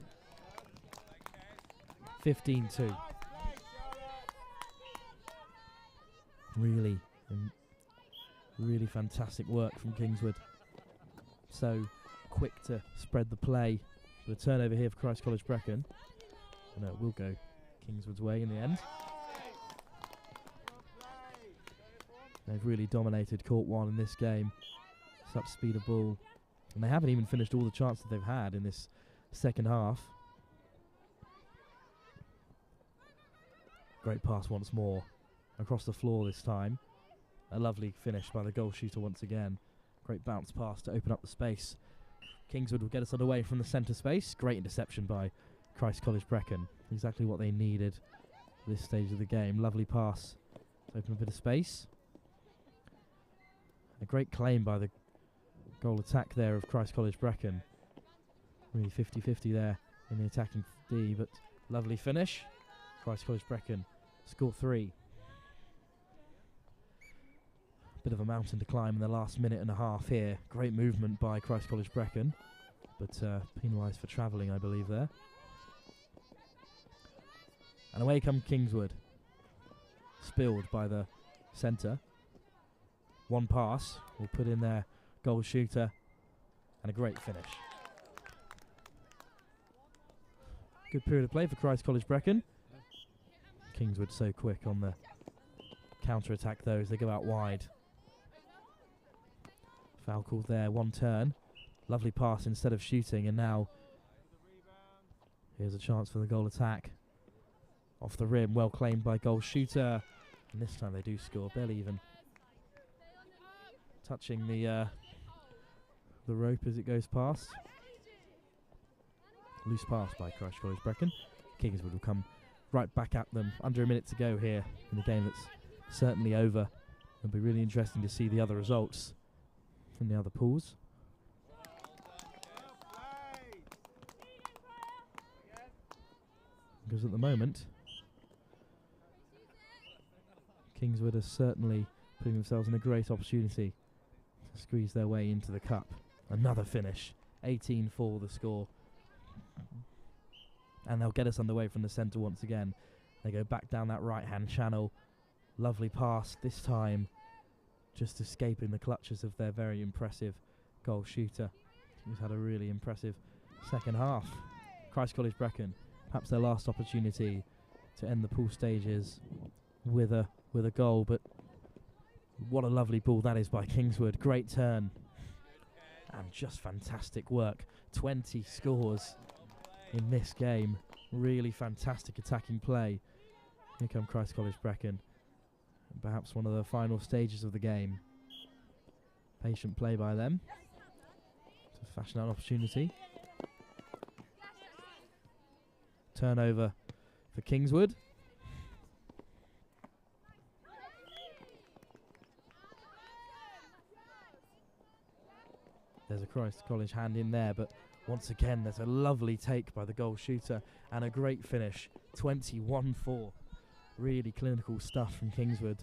15-2. Really fantastic work from Kingswood. So quick to spread the play. But a turnover here for Christ College Brecon. No, it will go Kingswood's way in the end. They've really dominated court one in this game. Such speed of ball. And they haven't even finished all the chances they've had in this second half. Great pass once more. Across the floor this time. A lovely finish by the goal shooter once again. Great bounce pass to open up the space. Kingswood will get us underway from the centre space. Great interception by Christ College Brecon. Exactly what they needed at this stage of the game. Lovely pass to open a bit of space. A great claim by the goal attack there of Christ College Brecon. Really 50-50 there in the attacking D, but lovely finish. Christ College Brecon score 3. Bit of a mountain to climb in the last minute and a half here. Great movement by Christ College Brecon, but penalised for travelling, I believe, there. And away come Kingswood. Spilled by the centre. One pass will put in their goal shooter, and a great finish. Good period of play for Christ College Brecon. Kingswood so quick on the counter-attack though as they go out wide. Foul called there, one turn. Lovely pass instead of shooting, and now here's a chance for the goal attack. Off the rim, well claimed by goal shooter. And this time they do score, barely even touching the rope as it goes past. Loose pass by Christ College Brecon. Kingswood will come right back at them. Under a minute to go here in the game that's certainly over. It'll be really interesting to see the other results from the other pools. Because at the moment, Kingswood are certainly putting themselves in a great opportunity to squeeze their way into the cup. Another finish, 18-4 the score. And they'll get us underway from the centre once again. They go back down that right-hand channel. Lovely pass, this time just escaping the clutches of their very impressive goal shooter, who's had a really impressive second half. Christ College Brecon, perhaps their last opportunity to end the pool stages with a goal, but what a lovely ball that is by Kingswood. Great turn and just fantastic work. 20 scores in this game. Really fantastic attacking play. Here come Christ College Brecon. Perhaps one of the final stages of the game. Patient play by them to fashion out an opportunity. Turnover for Kingswood. There's a Christ College hand in there, but once again there's a lovely take by the goal shooter and a great finish. 21-4. Really clinical stuff from Kingswood.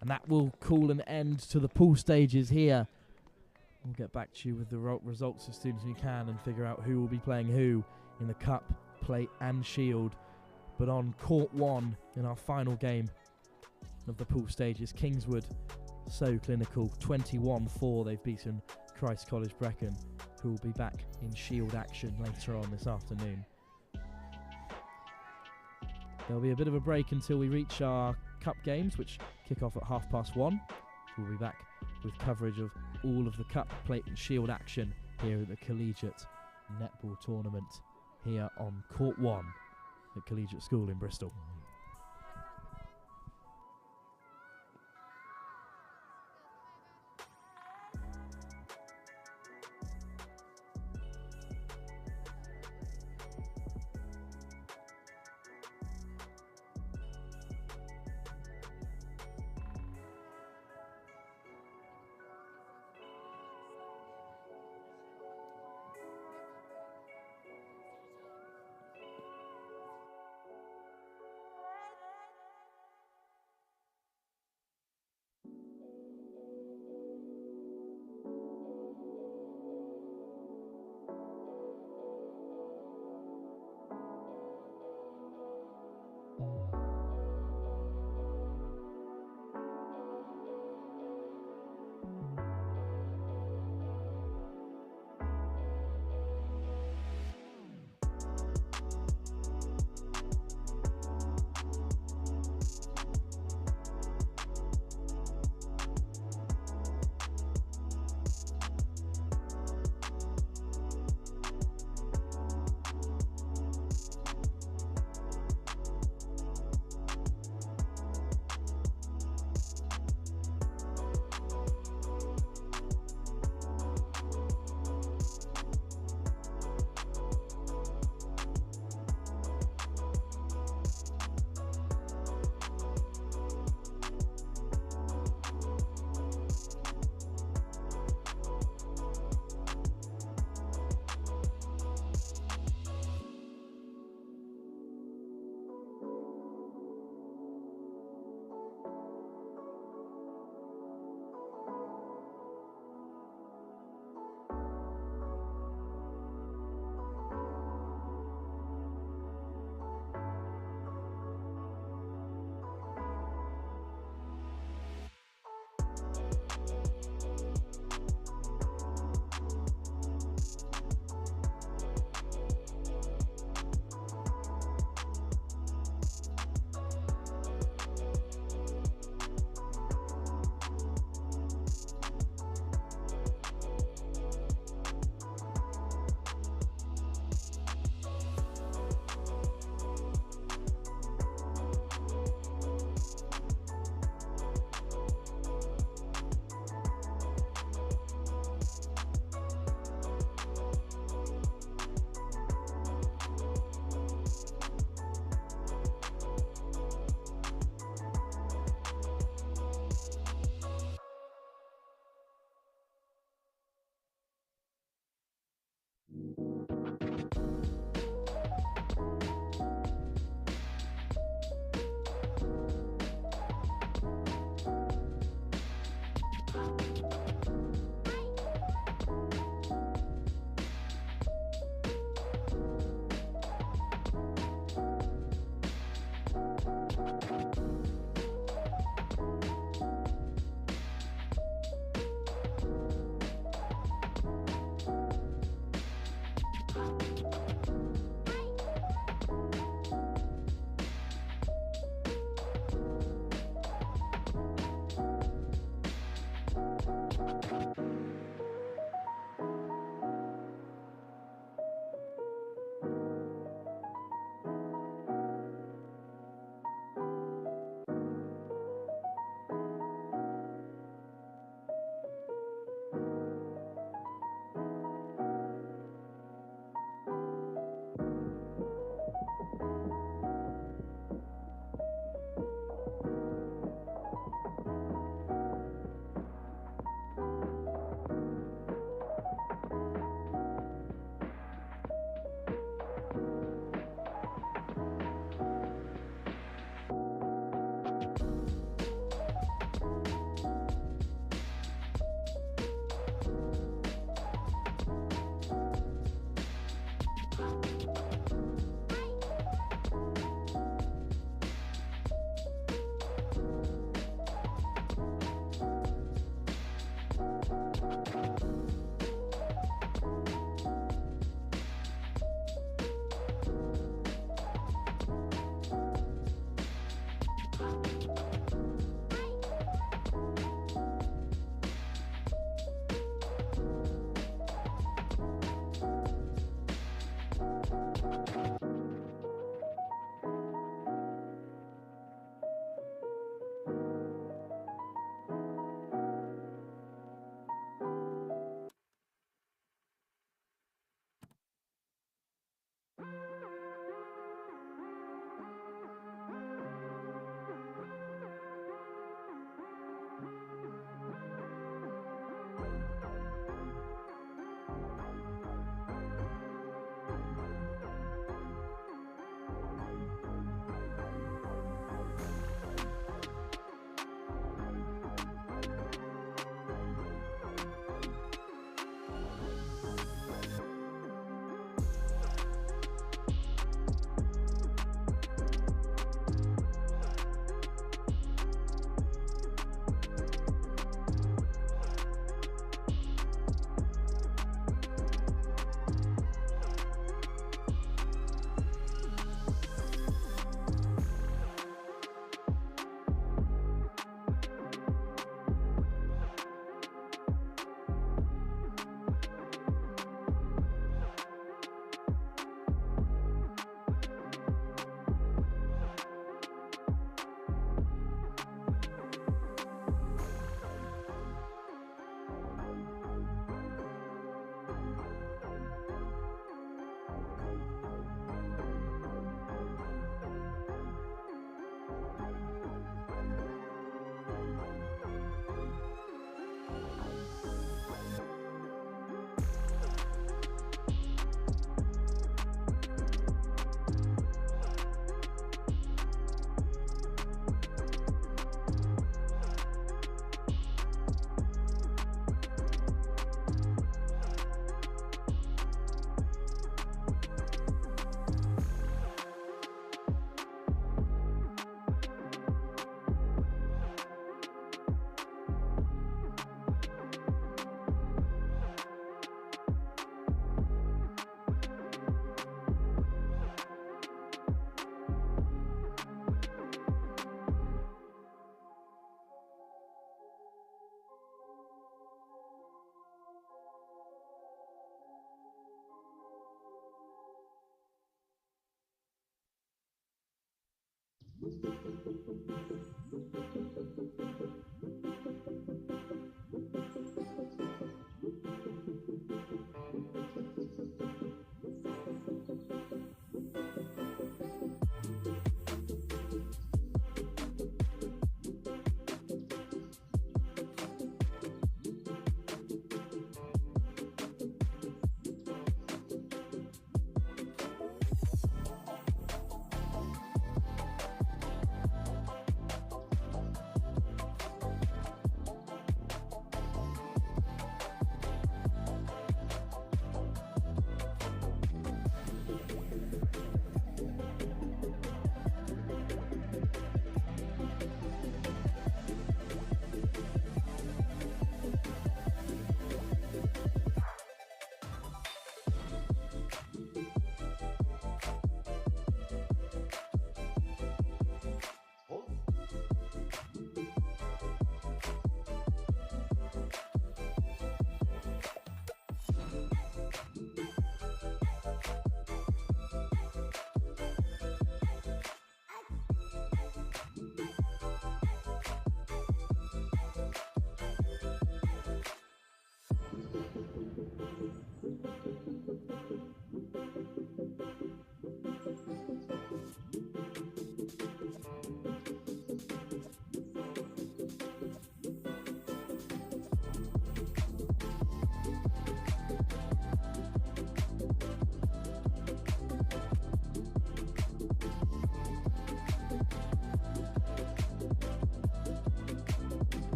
And that will call an end to the pool stages here. We'll get back to you with the results as soon as we can and figure out who will be playing who in the Cup, Plate and Shield. But on court 1 in our final game of the pool stages, Kingswood, so clinical, 21-4. They've beaten Christ College Brecon, who will be back in Shield action later on this afternoon. There'll be a bit of a break until we reach our Cup games, which kick off at 1:30. We'll be back with coverage of all of the Cup, Plate and Shield action here at the Collegiate Netball Tournament here on Court 1 at Collegiate School in Bristol.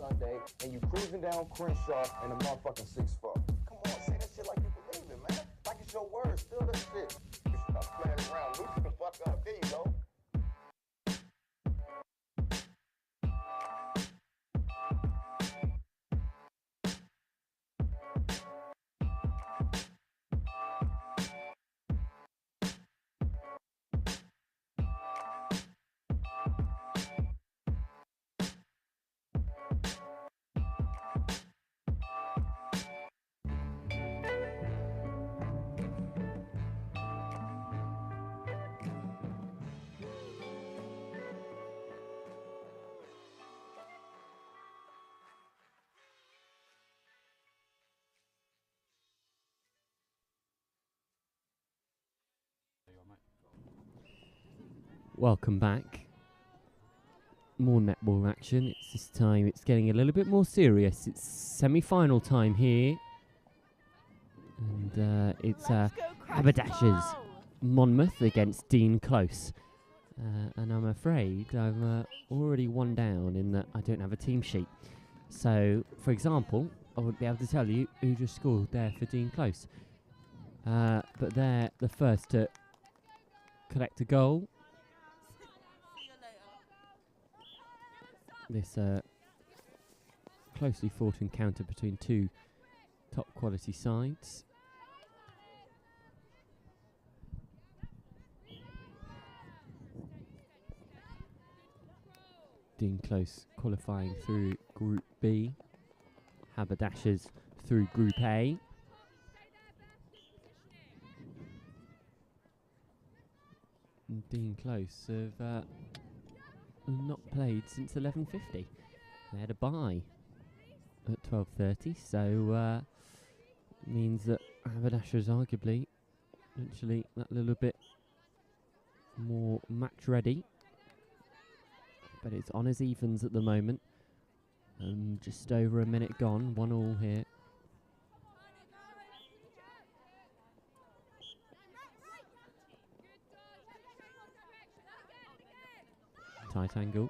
Sunday, and you cruising down Crenshaw in a motherfucking 6'4". Come on, say that shit like you believe it, man. Like it's your word, still that shit. Stop playing around, loosen the fuck up. There you go. Welcome back. More netball action. It's this time it's getting a little bit more serious. It's semi-final time here. And it's Haberdashers Monmouth against Dean Close. And I'm afraid I'm already one down in that I don't have a team sheet. So, for example, I wouldn't be able to tell you who just scored there for Dean Close. But they're the first to collect a goal. This closely fought encounter between two top quality sides. Dean Close qualifying through Group B. Haberdashers through Group A. And Dean Close have not played since 11:50. They had a bye at 12:30, so means that Haberdashers arguably actually that little bit more match ready. But it's on as evens at the moment. Just over a minute gone, 1-1 here. Tight angle.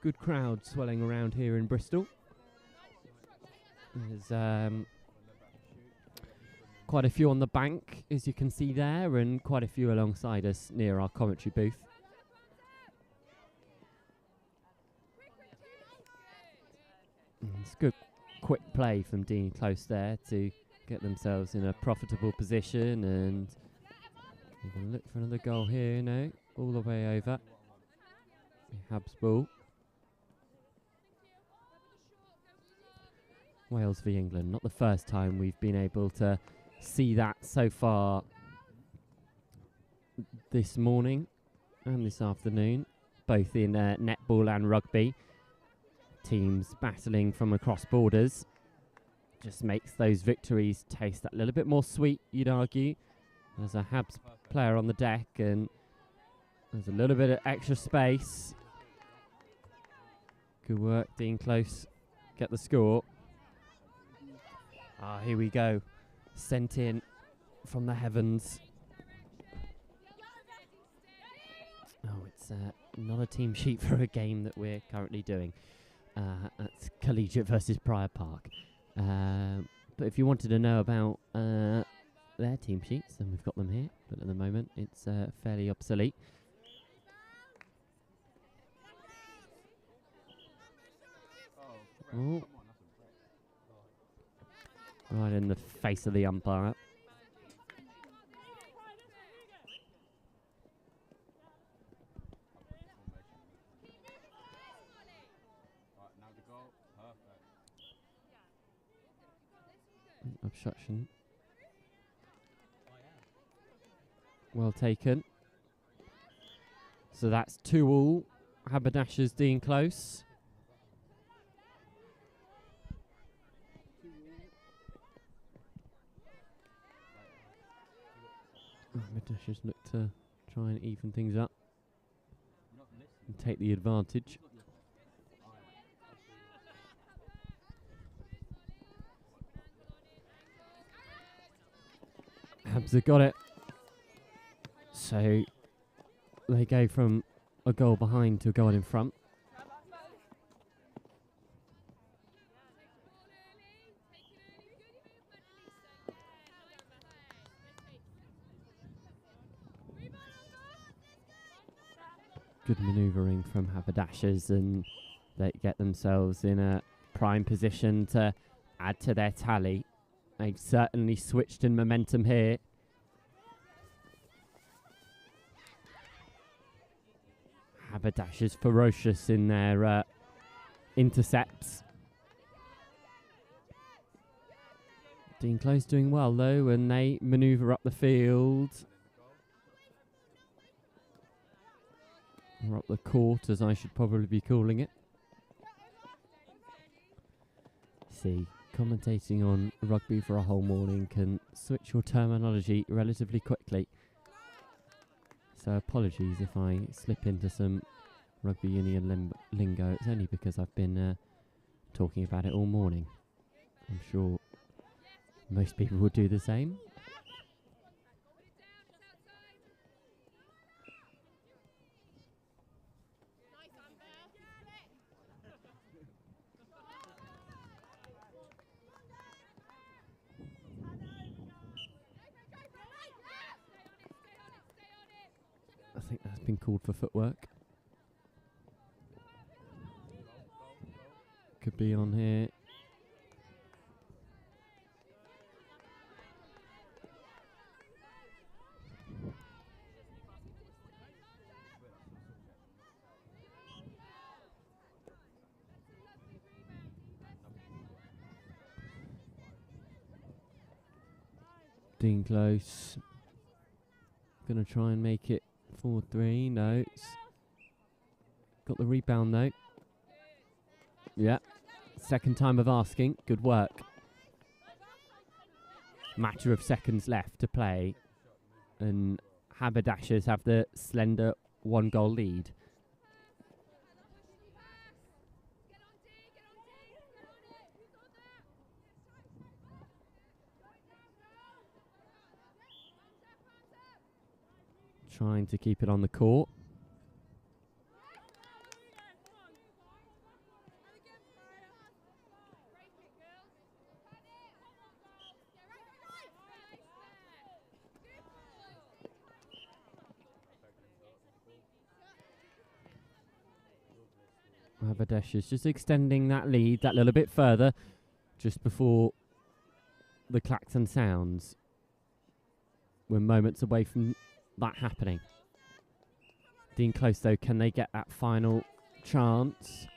Good crowd swelling around here in Bristol. There's quite a few on the bank, as you can see there, and quite a few alongside us near our commentary booth. It's good, quick play from Dean Close there to get themselves in a profitable position, and they're going to look for another goal here now, all the way over. Habs ball. Wales v England, not the first time we've been able to see that so far this morning and this afternoon, both in netball and rugby. Teams battling from across borders just makes those victories taste that little bit more sweet, you'd argue. There's a Habs player on the deck and there's a little bit of extra space. Good work, Dean Close. Get the score. Here we go. Sent in from the heavens. Oh, it's not a team sheet for a game that we're currently doing. That's Collegiate versus Prior Park. But if you wanted to know about their team sheets, then we've got them here. But at the moment, it's fairly obsolete. Oh. Right in the face of the umpire. Obstruction. Well taken. So that's 2-2. Haberdashers Dean Close. Haberdashers look to try and even things up and take the advantage. Habs have got it. So they go from a goal behind to a goal in front. Good manoeuvring from Haberdashers, and they get themselves in a prime position to add to their tally. They've certainly switched in momentum here. Haberdashers ferocious in their intercepts. Dean Close doing well though, and they manoeuvre up the field. Or up the court, as I should probably be calling it. See, commentating on rugby for a whole morning can switch your terminology relatively quickly. So apologies if I slip into some rugby union lingo. It's only because I've been talking about it all morning. I'm sure most people would do the same. I think that's been called for footwork. Could be on here. Dean Close. Gonna try and make it 4-3. No. Got the rebound though. Yeah. Second time of asking. Good work. Matter of seconds left to play. And Haberdashers have the slender 1-goal lead. Trying to keep it on the court. Haberdash is just extending that lead that little bit further just before the klaxon sounds. We're moments away from that happening. Dean Close though, can they get that final chance?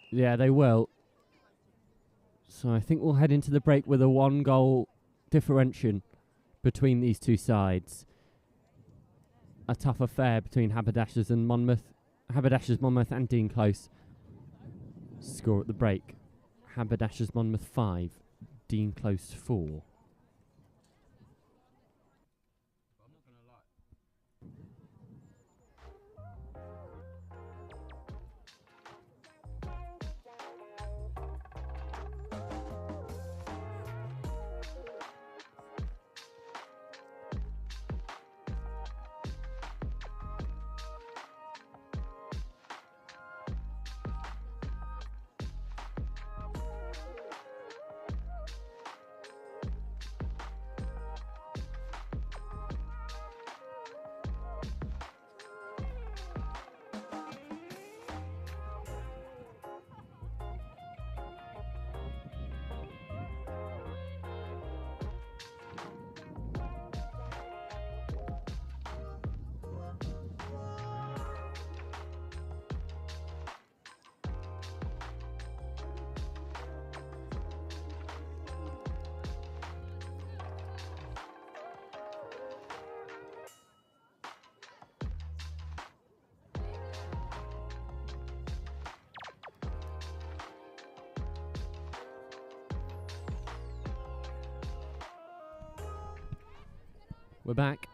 Yeah, they will. So I think we'll head into the break with a 1-goal differential between these two sides. A tough affair between Haberdashers and Monmouth. Haberdashers, Monmouth and Dean Close. Score at the break. Haberdashers, Monmouth 5. Dean Close 4. We're back.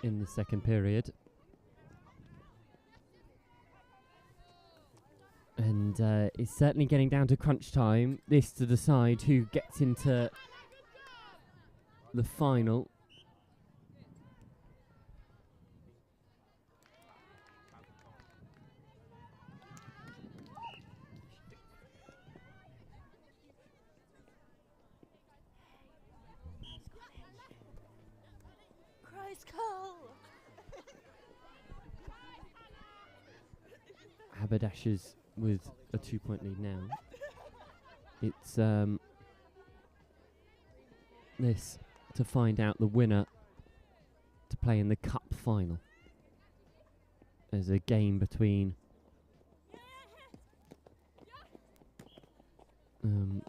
In the second period. And it's certainly getting down to crunch time. This to decide who gets into the final. Haberdashers with a 2-point lead now. It's this to find out the winner to play in the cup final. There's a game between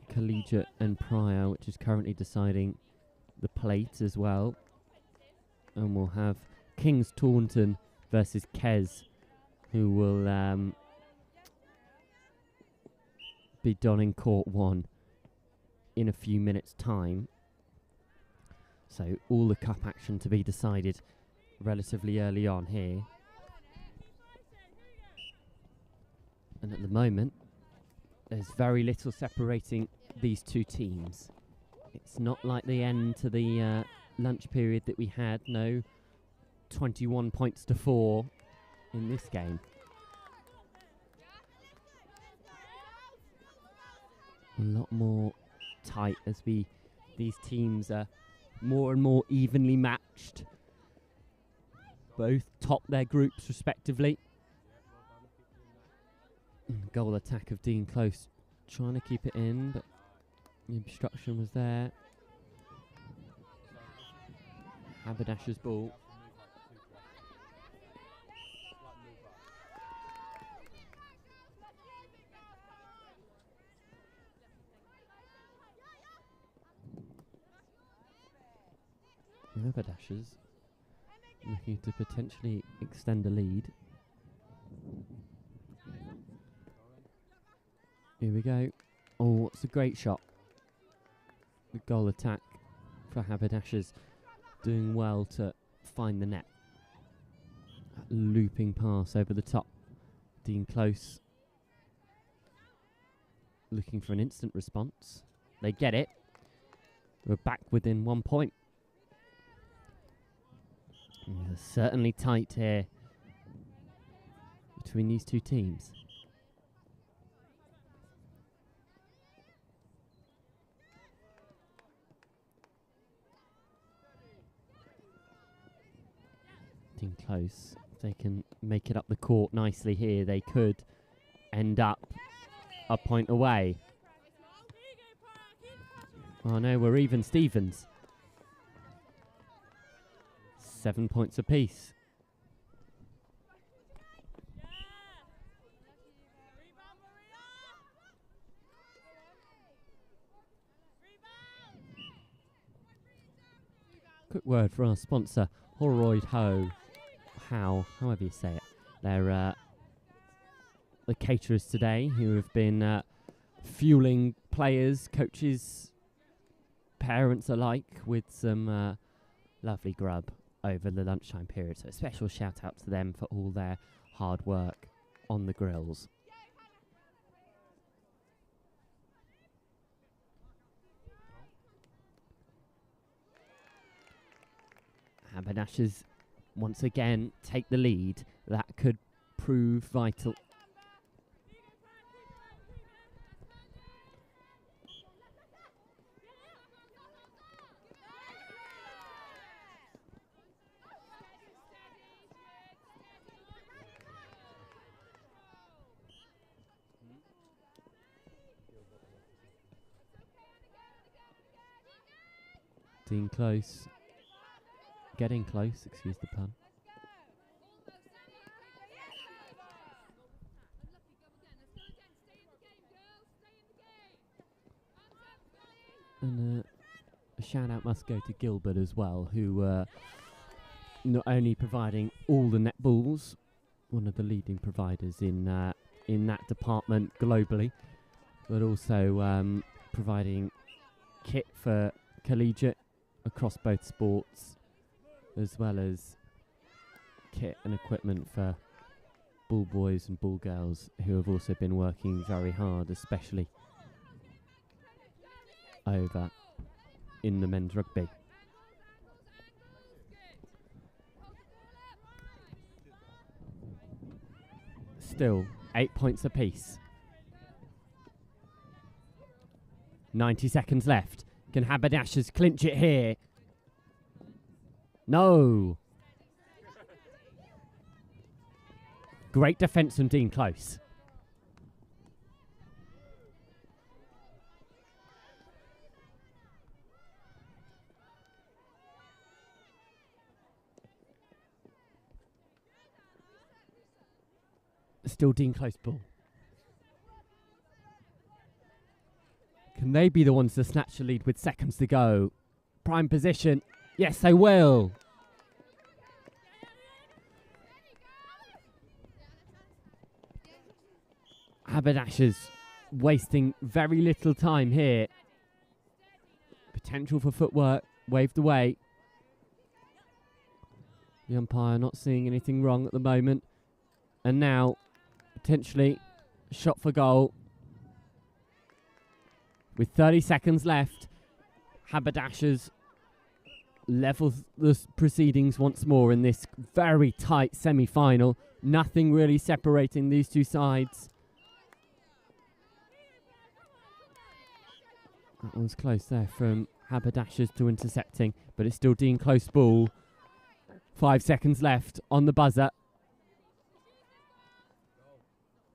Collegiate and Prior, which is currently deciding the plate as well. And we'll have King's Taunton versus Kes, who will be donning court 1 in a few minutes' time. So all the cup action to be decided relatively early on here. And at the moment, there's very little separating these two teams. It's not like the end to the lunch period that we had. No 21 points to 4 in this game. A lot more tight as these teams are more and more evenly matched. Both top their groups respectively. Goal attack of Dean Close, trying to keep it in, but the obstruction was there. Haberdasher's ball. Haberdashers looking to potentially extend the lead. Here we go. Oh, it's a great shot. The goal attack for Haberdashers, doing well to find the net. That looping pass over the top. Dean Close looking for an instant response. They get it. We're back within 1 point. Yeah, certainly tight here between these two teams. Dean Close, if they can make it up the court nicely here, they could end up a point away. Oh no, we're even Stevens. 7 points apiece. Quick word for our sponsor, Holroyd however you say it. They're the caterers today who have been fueling players, coaches, parents alike with some lovely grub over the lunchtime period. So a special shout out to them for all their hard work on the grills. Haberdashers once again take the lead. That could prove vital. Dean Close. Getting close, excuse the pun. And a shout out must go to Gilbert as well, who not only providing all the netballs, one of the leading providers in that department globally, but also providing kit for collegiate across both sports, as well as kit and equipment for ball boys and ball girls who have also been working very hard, especially over in the men's rugby. Still 8 points apiece. 90 seconds left. Can Haberdashers clinch it here? No. Great defence from Dean Close. Still Dean Close ball. Can they be the ones to snatch the lead with seconds to go? Prime position. Yes, they will. Haberdashers wasting very little time here. Potential for footwork waved away. The umpire not seeing anything wrong at the moment. And now, potentially, shot for goal. With 30 seconds left, Haberdashers level the proceedings once more in this very tight semi-final. Nothing really separating these two sides. That one's close there from Haberdashers to intercepting, but it's still Dean Close ball. 5 seconds left on the buzzer.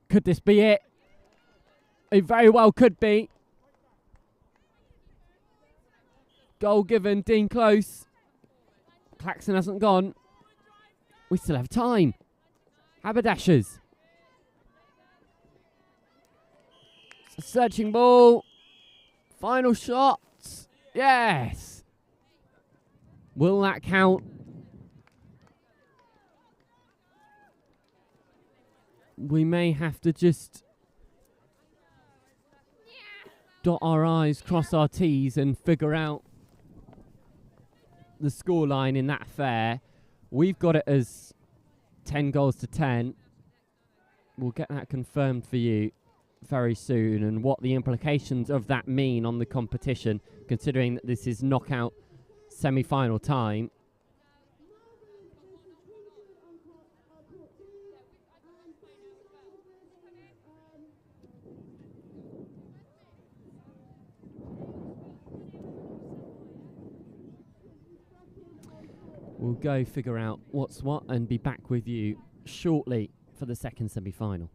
Could this be it? It very well could be. Goal given, Dean Close. Claxon hasn't gone. We still have time. Haberdashers. Searching ball. Final shot. Yes. Will that count? We may have to just dot our I's, cross our T's and figure out the scoreline in that affair. We've got it as 10 goals to 10. We'll get that confirmed for you very soon, and what the implications of that mean on the competition, considering that this is knockout semi-final time. We'll go figure out what's what and be back with you shortly for the second semi-final.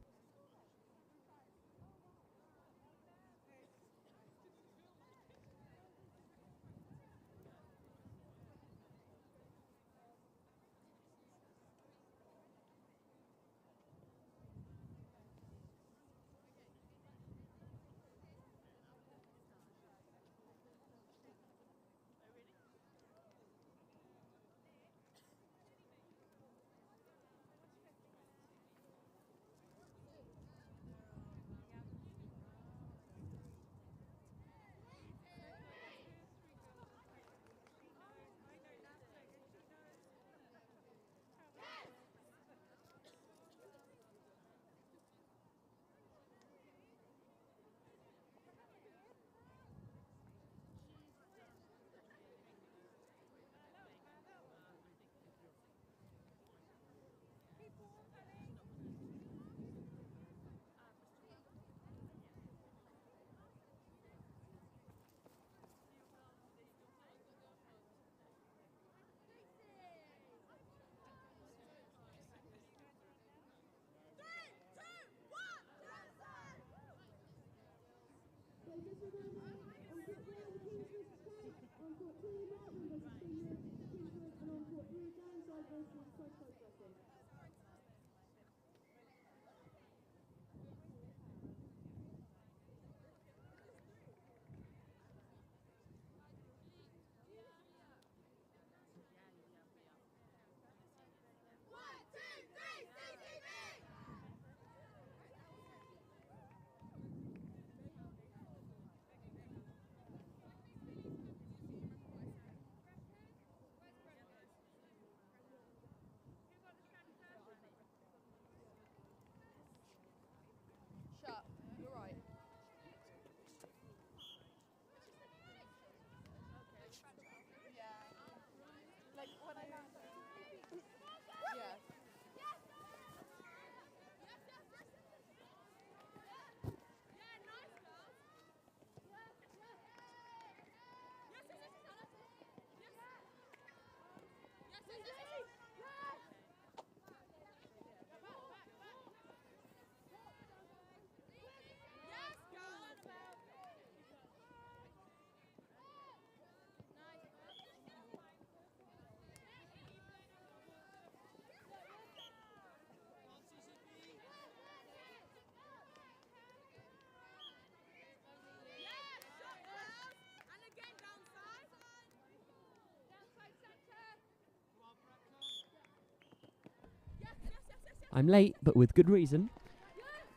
I'm late, but with good reason.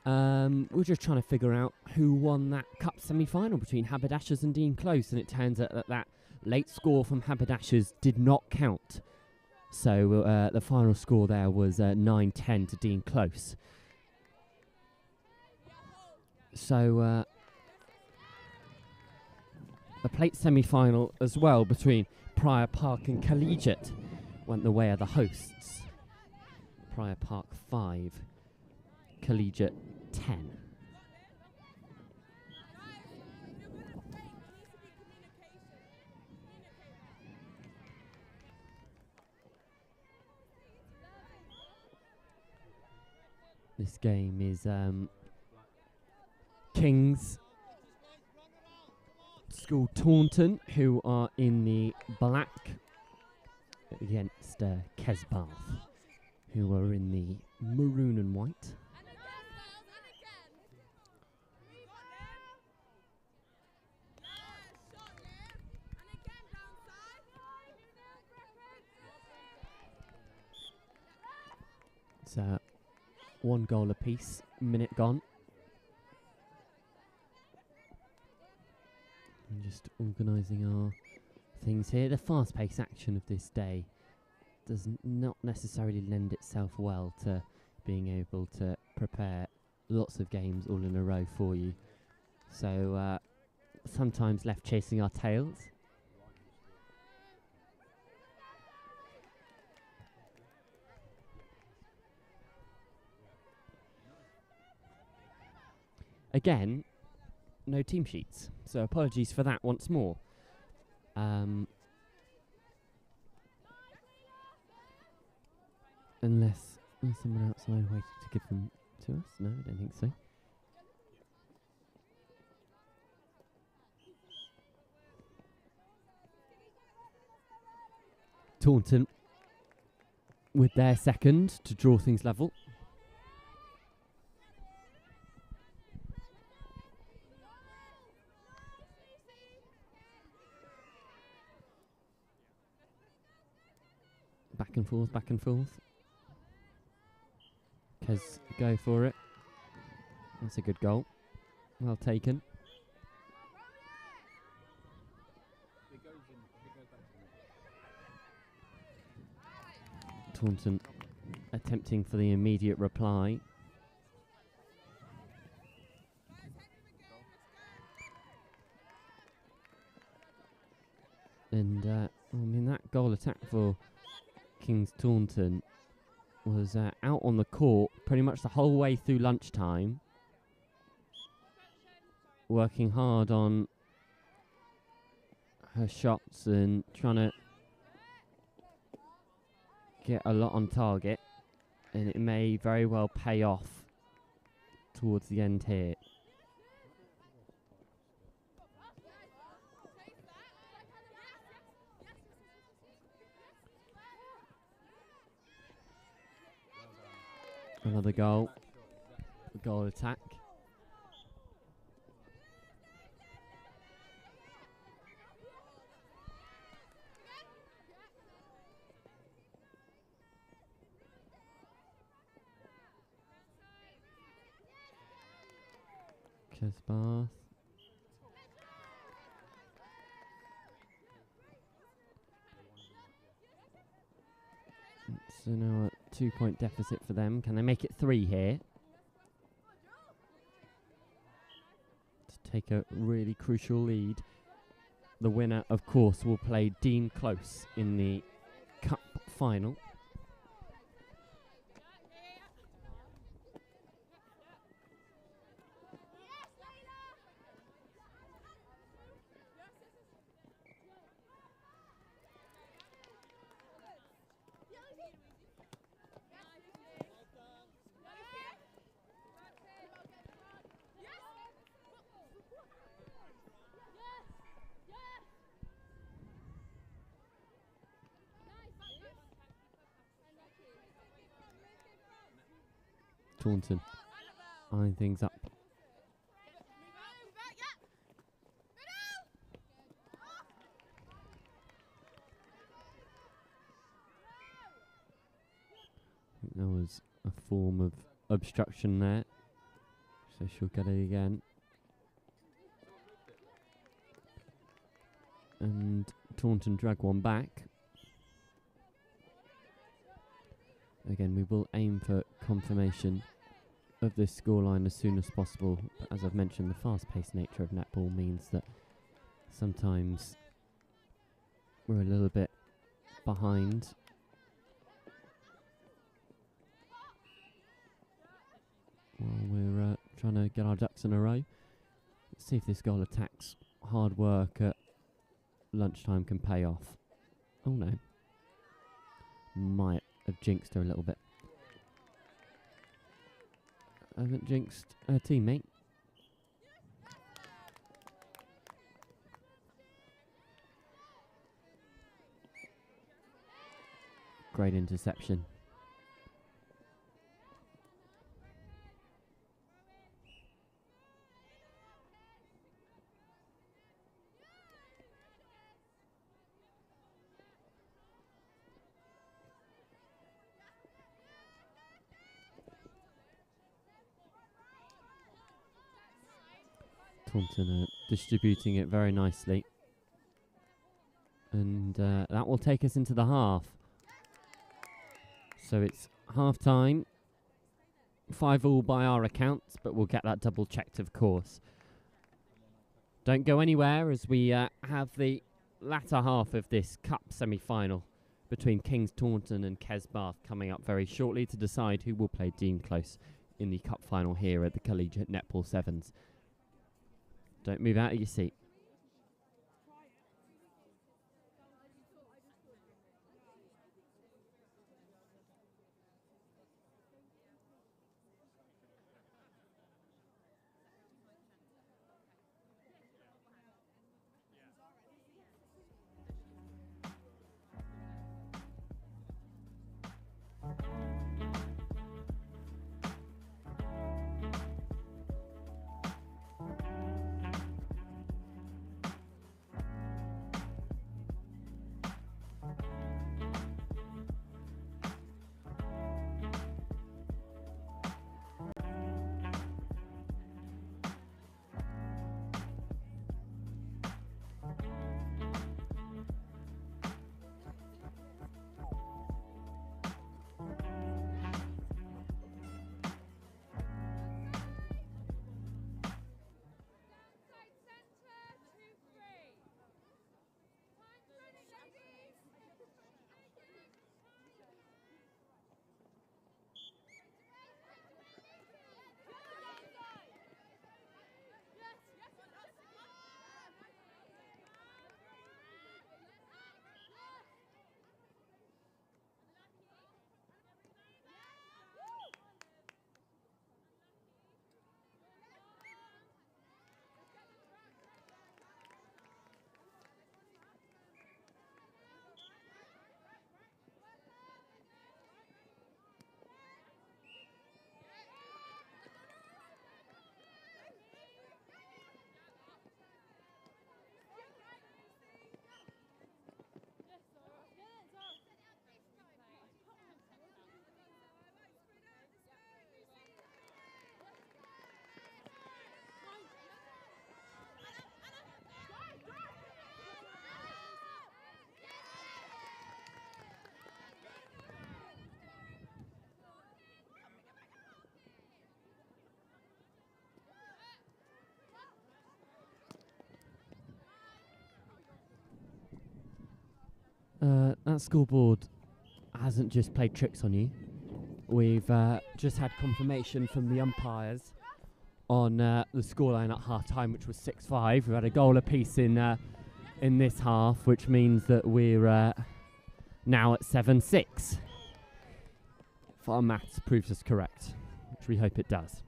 We're just trying to figure out who won that cup semi-final between Haberdashers and Dean Close, and it turns out that late score from Haberdashers did not count. So the final score there was 9-10 to Dean Close. So the plate semi-final as well between Prior Park and Collegiate went the way of the hosts. Prior Park 5, Collegiate 10. This game is King's School Taunton, who are in the black, against Kesbath, who are in the maroon and white. It's 1 goal apiece, minute gone. I'm just organising our things here. The fast-paced action of this day does not necessarily lend itself well to being able to prepare lots of games all in a row for you. So sometimes left chasing our tails. Again, no team sheets, so apologies for that once more. Unless there's someone outside waiting to give them to us. No, I don't think so. Taunton with their second to draw things level. Back and forth, back and forth. Kez go for it. That's a good goal. Well taken. Taunton attempting for the immediate reply. And I mean, that goal attack for King's Taunton was out on the court pretty much the whole way through lunchtime, working hard on her shots and trying to get a lot on target, and it may very well pay off towards the end here. Another goal. Goal attack. Kesbath. So now a 2-point deficit for them. Can they make it 3 here? To take a really crucial lead. The winner, of course, will play Dean Close in the cup final. Taunton eyeing things up. I think that was a form of obstruction there. So she'll get it again. And Taunton drag one back. Again, we will aim for confirmation of this scoreline as soon as possible. But as I've mentioned, the fast-paced nature of netball means that sometimes we're a little bit behind. While we're trying to get our ducks in a row. Let's see if this goal attacks hard work at lunchtime can pay off. Oh no. Might have jinxed her a little bit. I haven't jinxed her teammate. Great interception. Taunton are distributing it very nicely. And that will take us into the half. So it's half time. 5-5 by our accounts, but we'll get that double checked, of course. Don't go anywhere as we have the latter half of this cup semi-final between Kings Taunton and Kesbath coming up very shortly to decide who will play Dean Close in the cup final here at the Collegiate Netball Sevens. Don't move out of your seat. That scoreboard hasn't just played tricks on you. We've just had confirmation from the umpires on the scoreline at half-time, which was 6-5. We've had a goal apiece in this half, which means that we're now at 7-6. If our maths proves us correct, which we hope it does.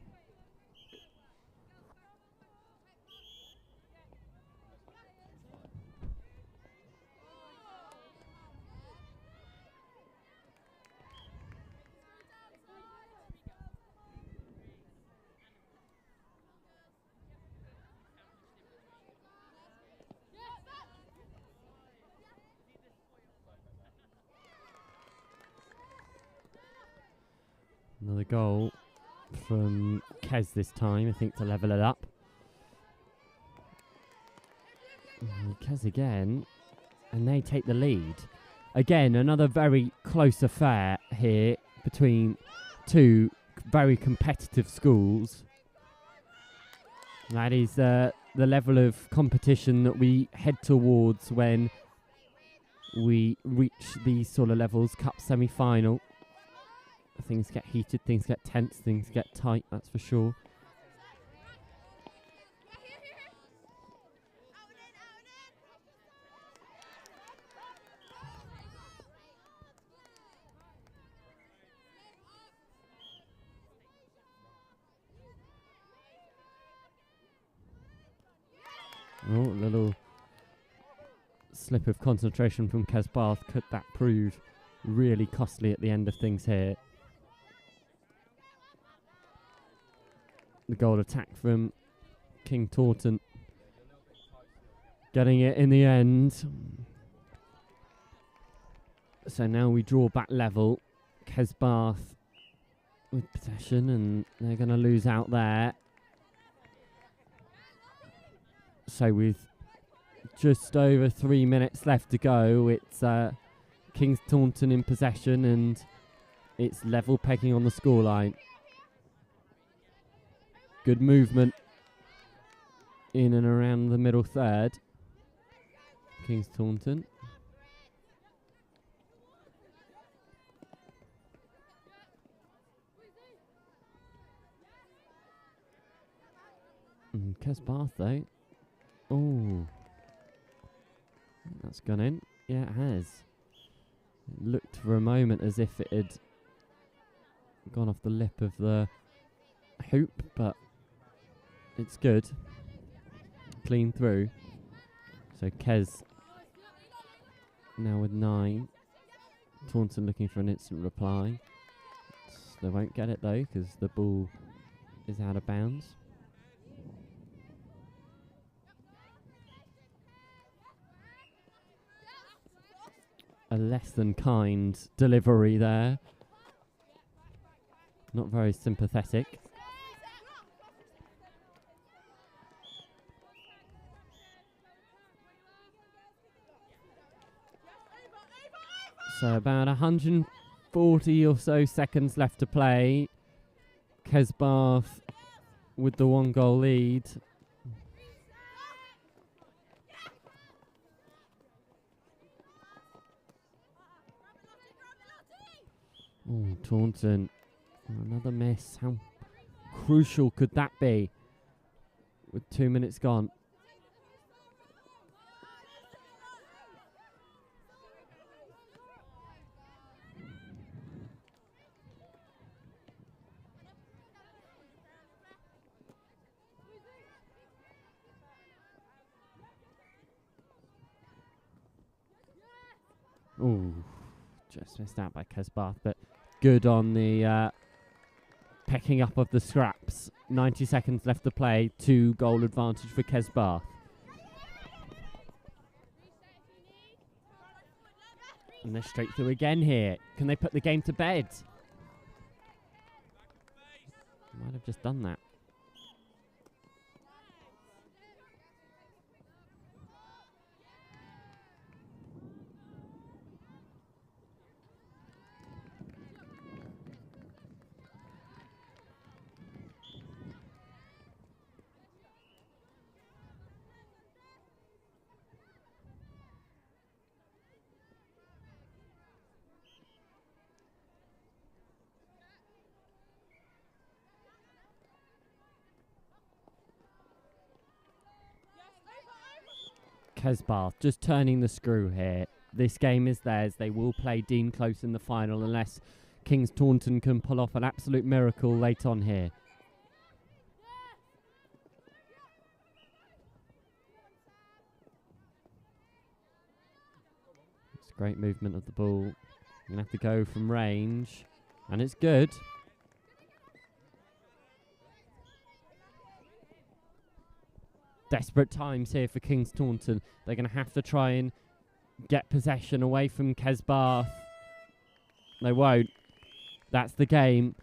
Another goal from Kez this time, I think, to level it up. Kez again, and they take the lead. Again, another very close affair here between two very competitive schools. That is the level of competition that we head towards when we reach these sort of levels. Cup semi-final. Things get heated, things get tense, things get tight, that's for sure. Oh, a little slip of concentration from Kez Bath. Could that prove really costly at the end of things here? The goal attack from King Taunton. Getting it in the end. So now we draw back level. Kez Bath with possession, and they're going to lose out there. So with just over 3 minutes left to go, it's King's Taunton in possession, and it's level pegging on the scoreline. Good movement in and around the middle third. King's Taunton. Kez Bath though. Oh, that's gone in. Yeah, it has. It looked for a moment as if it had gone off the lip of the hoop, but it's good. Clean through. So Kez now with 9. Taunton looking for an instant reply. They won't get it though because the ball is out of bounds. A less than kind delivery there. Not very sympathetic. So about 140 or so seconds left to play. Kez Bath with the 1-goal lead. Oh, Taunton. Another miss. How crucial could that be with 2 minutes gone? Oh, just missed out by Kez Bath, but good on the pecking up of the scraps. 90 seconds left to play. 2-goal advantage for Kez Bath. And they're straight through again here. Can they put the game to bed? Might have just done that. Kez Bath just turning the screw here. This game is theirs. They will play Dean Close in the final unless King's Taunton can pull off an absolute miracle late on here. It's great movement of the ball. You're going to have to go from range. And it's good. Desperate times here for King's Taunton. They're going to have to try and get possession away from Kez Bath. They won't. That's the game.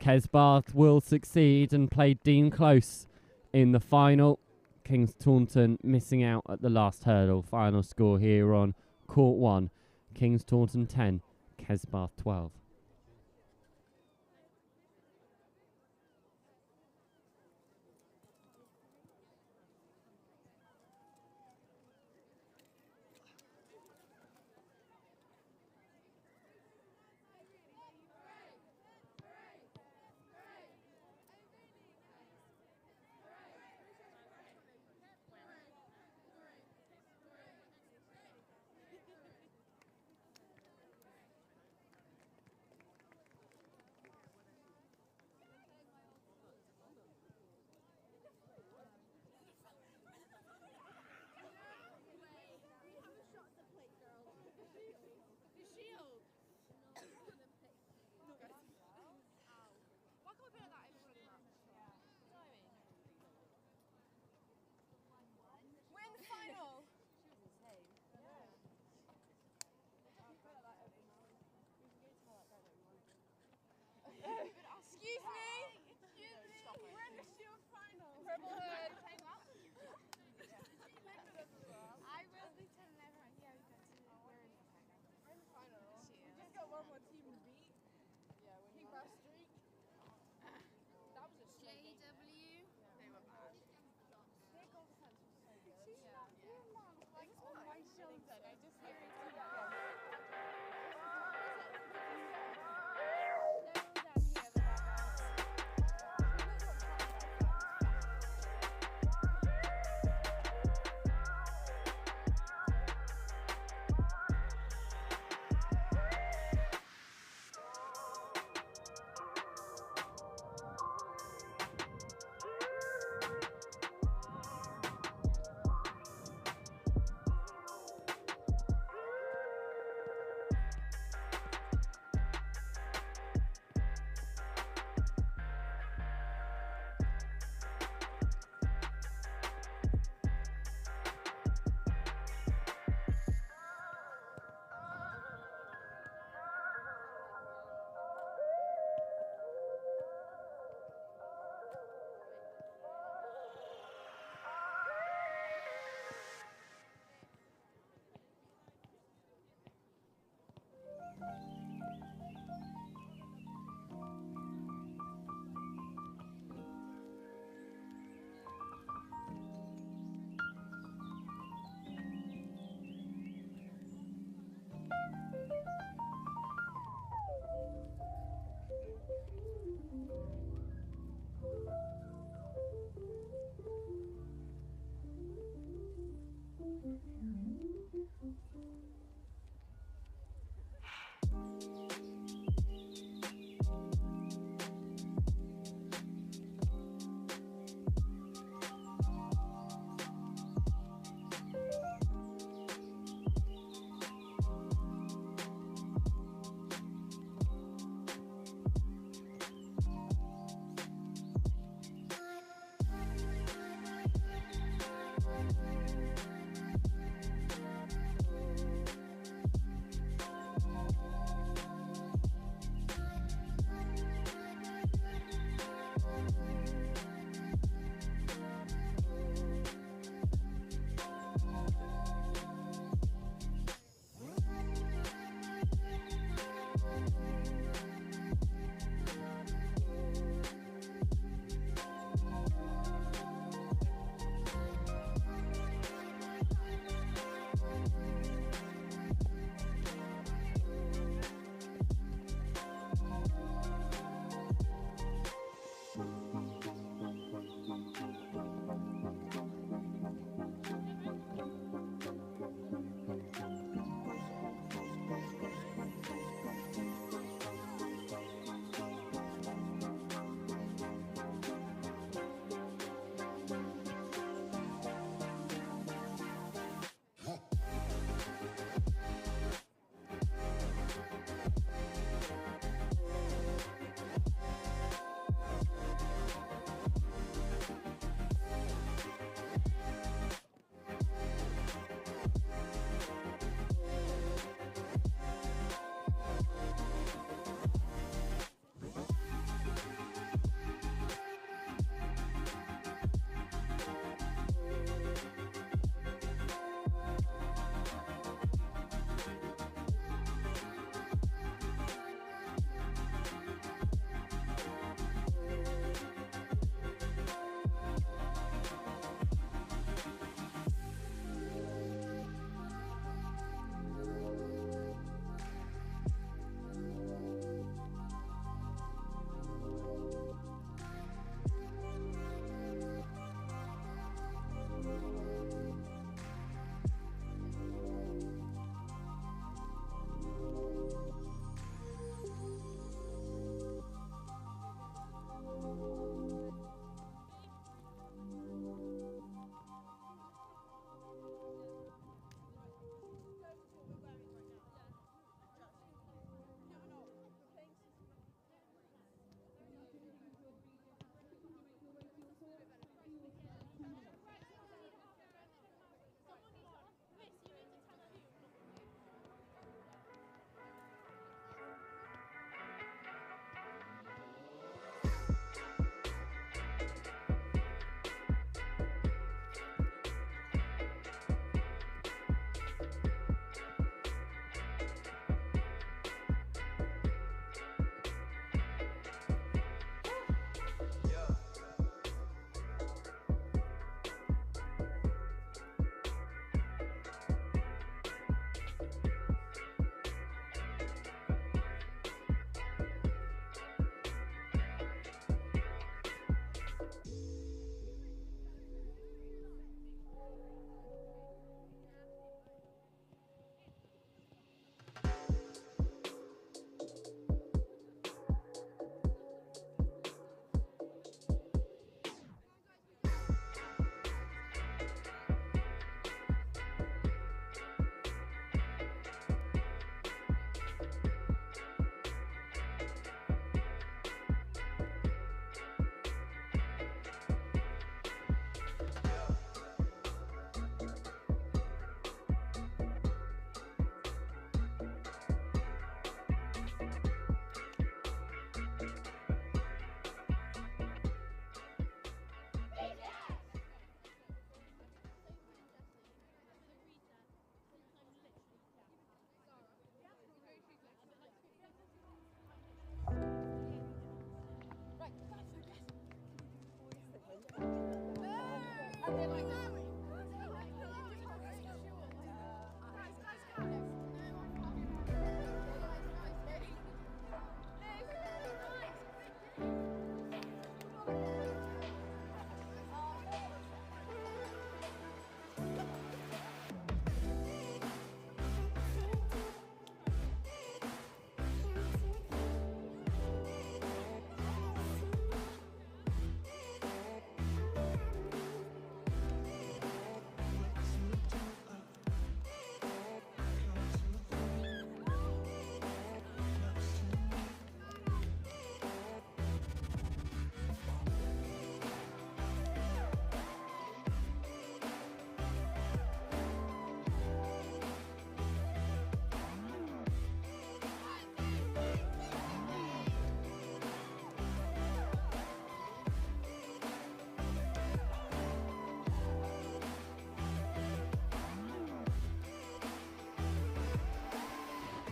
Kesbarth will succeed and played Dean close in the final. Kings Taunton missing out at the last hurdle. Final score here on Court 1. Kings Taunton 10, Kesbarth 12.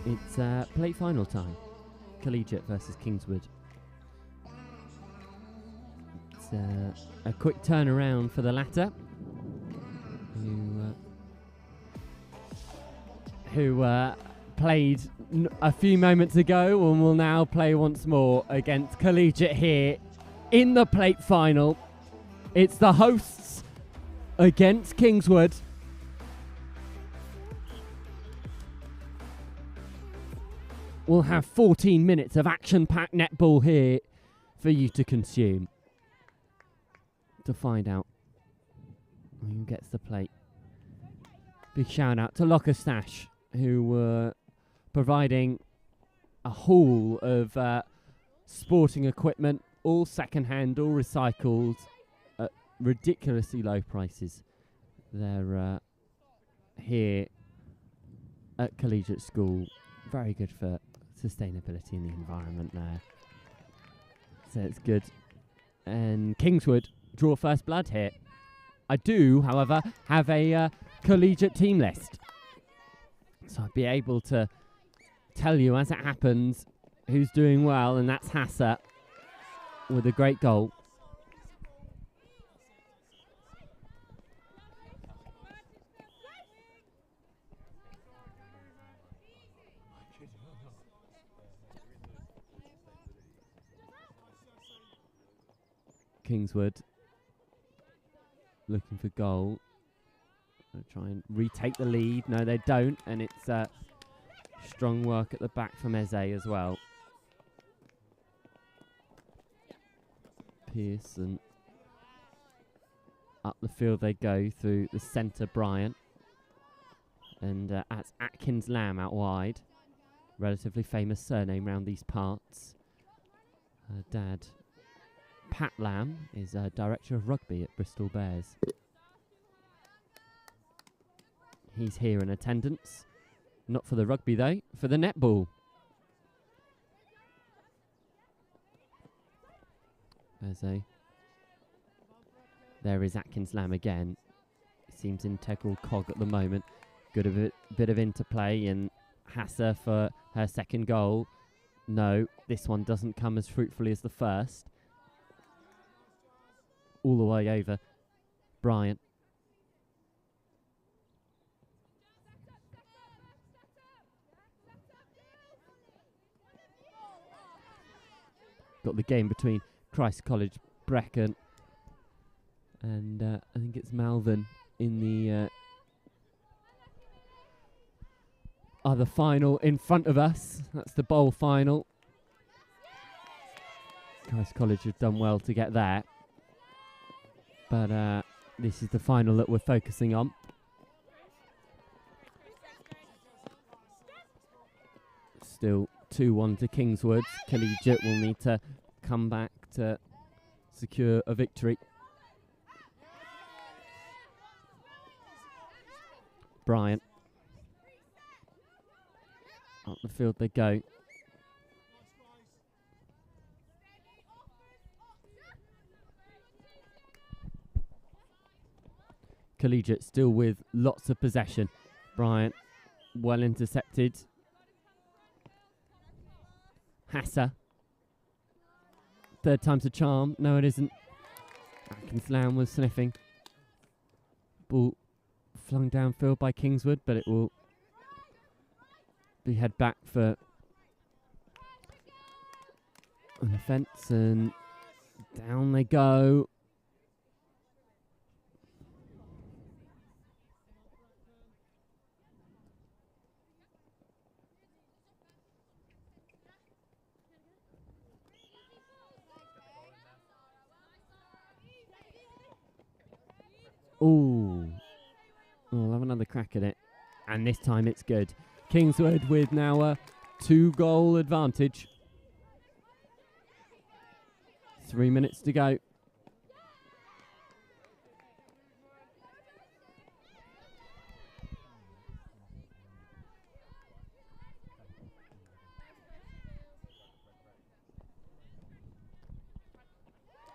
It's plate final time. Collegiate versus Kingswood. It's a quick turnaround for the latter, who played a few moments ago and will now play once more against Collegiate here in the plate final. It's the hosts against Kingswood. We'll have 14 minutes of action-packed netball here for you to consume. To find out who gets the plate. Big shout out to Locker Stash, who were providing a haul of sporting equipment, all second-hand, all recycled, at ridiculously low prices. They're here at Collegiate School. Very good for sustainability in the environment there. So it's good. And Kingswood draw first blood here. I do, however, have a collegiate team list. So I'll be able to tell you as it happens who's doing well, and that's Hassa with a great goal. Kingswood looking for goal. They'll try and retake the lead. No, they don't, and it's strong work at the back from Eze as well. Pearson. Up the field they go through the centre, Bryant. And that's Atkins Lamb out wide. Relatively famous surname round these parts. Her dad, Pat Lamb, is Director of Rugby at Bristol Bears. He's here in attendance. Not for the rugby though, for the netball. There is Atkins Lamb again. Seems integral cog at the moment. Good a bit of interplay, and Hassa for her second goal. No, this one doesn't come as fruitfully as the first. All the way over. Bryant. Got the game between Christ College, Brecon, and I think it's Malvern in the other final in front of us. That's the bowl final. Christ College have done well to get there. But this is the final that we're focusing on. Still 2-1 to Kingswood. Collegiate will need to come back to secure a victory. Bryant. Up the field they go. Collegiate still with lots of possession. Bryant well intercepted. Hassa. Third time's a charm. No, it isn't. Atkins Lamb was sniffing. Ball flung downfield by Kingswood, but it will be head back for an offence, and down they go. Ooh. I'll have another crack at it. And this time it's good. Kingswood with now a 2-goal advantage. 3 minutes to go.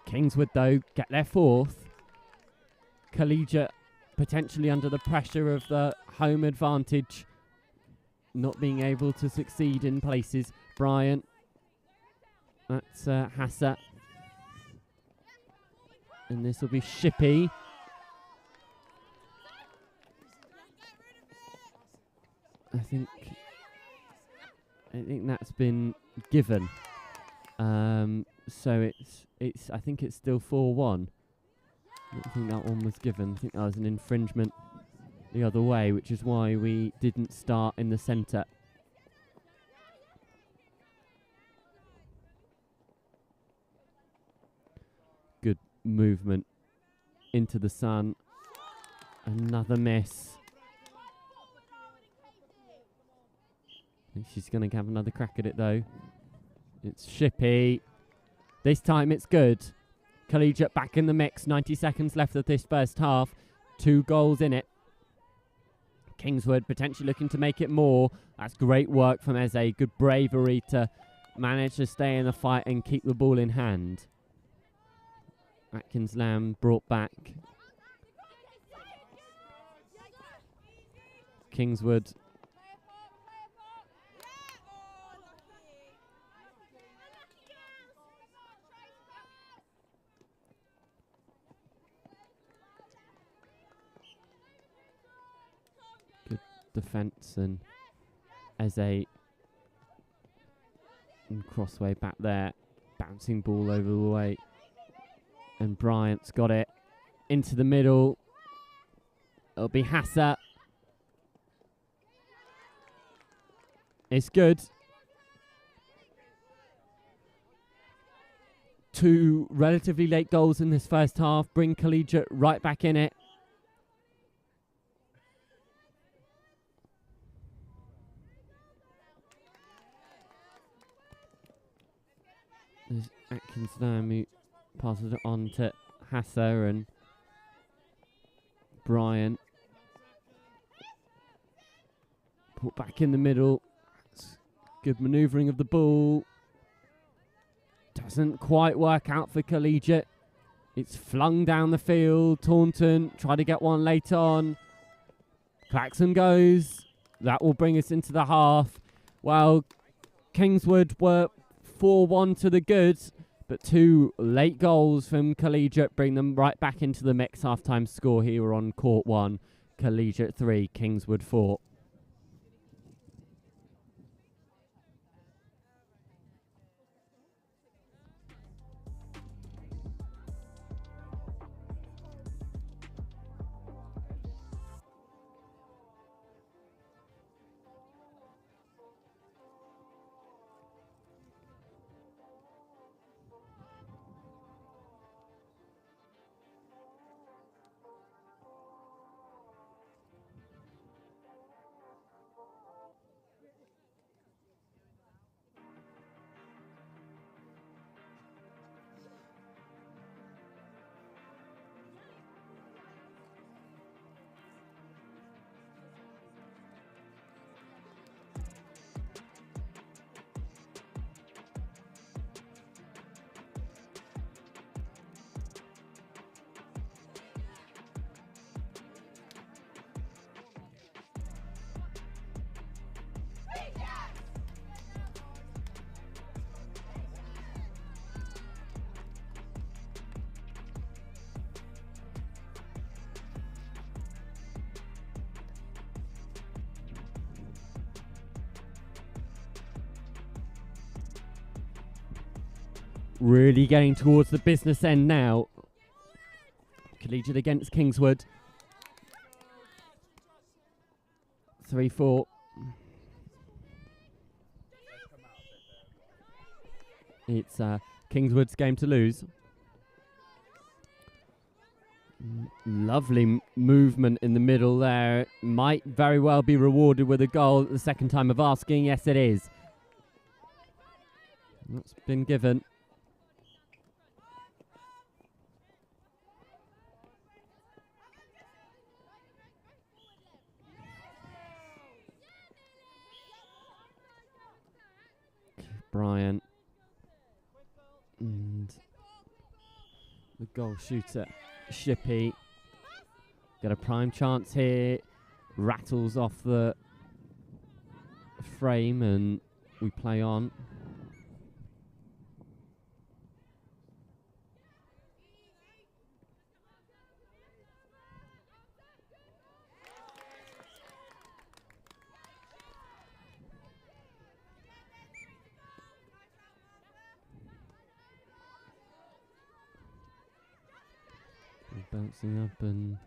Kingswood, though, get their 4th. Collegiate potentially under the pressure of the home advantage, not being able to succeed in places. Bryant, that's Hassa, and this will be Shippy. I think that's been given. So it's I think it's still 4-1. I don't think that one was given. I think that was an infringement the other way, which is why we didn't start in the centre. Good movement into the sun. Another miss. I think she's going to have another crack at it, though. It's Shippy. This time it's good. Collegiate back in the mix. 90 seconds left of this first half. 2 goals in it. Kingswood potentially looking to make it more. That's great work from Eze. Good bravery to manage to stay in the fight and keep the ball in hand. Atkins Lamb brought back. Kingswood. Defence and Eze and Crossway back there, bouncing ball over the way, and Bryant's got it into the middle. It'll be Hassa. It's good. 2 relatively late goals in this first half bring Collegiate right back in it. There's Atkins Lamb who passes it on to Hassa and Bryant. Put back in the middle. Good manoeuvring of the ball. Doesn't quite work out for Collegiate. It's flung down the field. Taunton try to get one late on. Claxon goes. That will bring us into the half. Well, Kingswood were 4-1 to the good, but 2 late goals from Collegiate bring them right back into the mix. Half-time score here on Court 1. Collegiate 3, Kingswood 4. really getting towards the business end now. Collegiate against Kingswood. 3-4. It's Kingswood's game to lose. Lovely movement in the middle there. Might very well be rewarded with a goal at the second time of asking. Yes, it is. That's been given. Brian. And the goal shooter, Shippey. Got a prime chance here. Rattles off the frame and we play on. Bouncing up and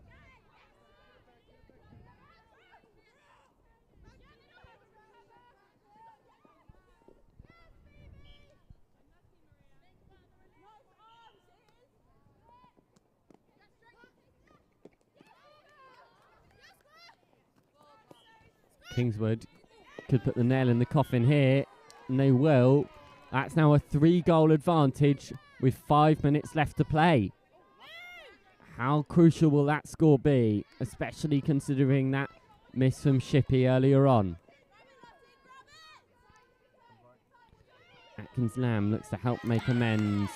Kingswood could put the nail in the coffin here, and they will. That's now a 3-goal advantage with 5 minutes left to play. How crucial will that score be, especially considering that miss from Shippey earlier on? Atkins Lamb looks to help make amends.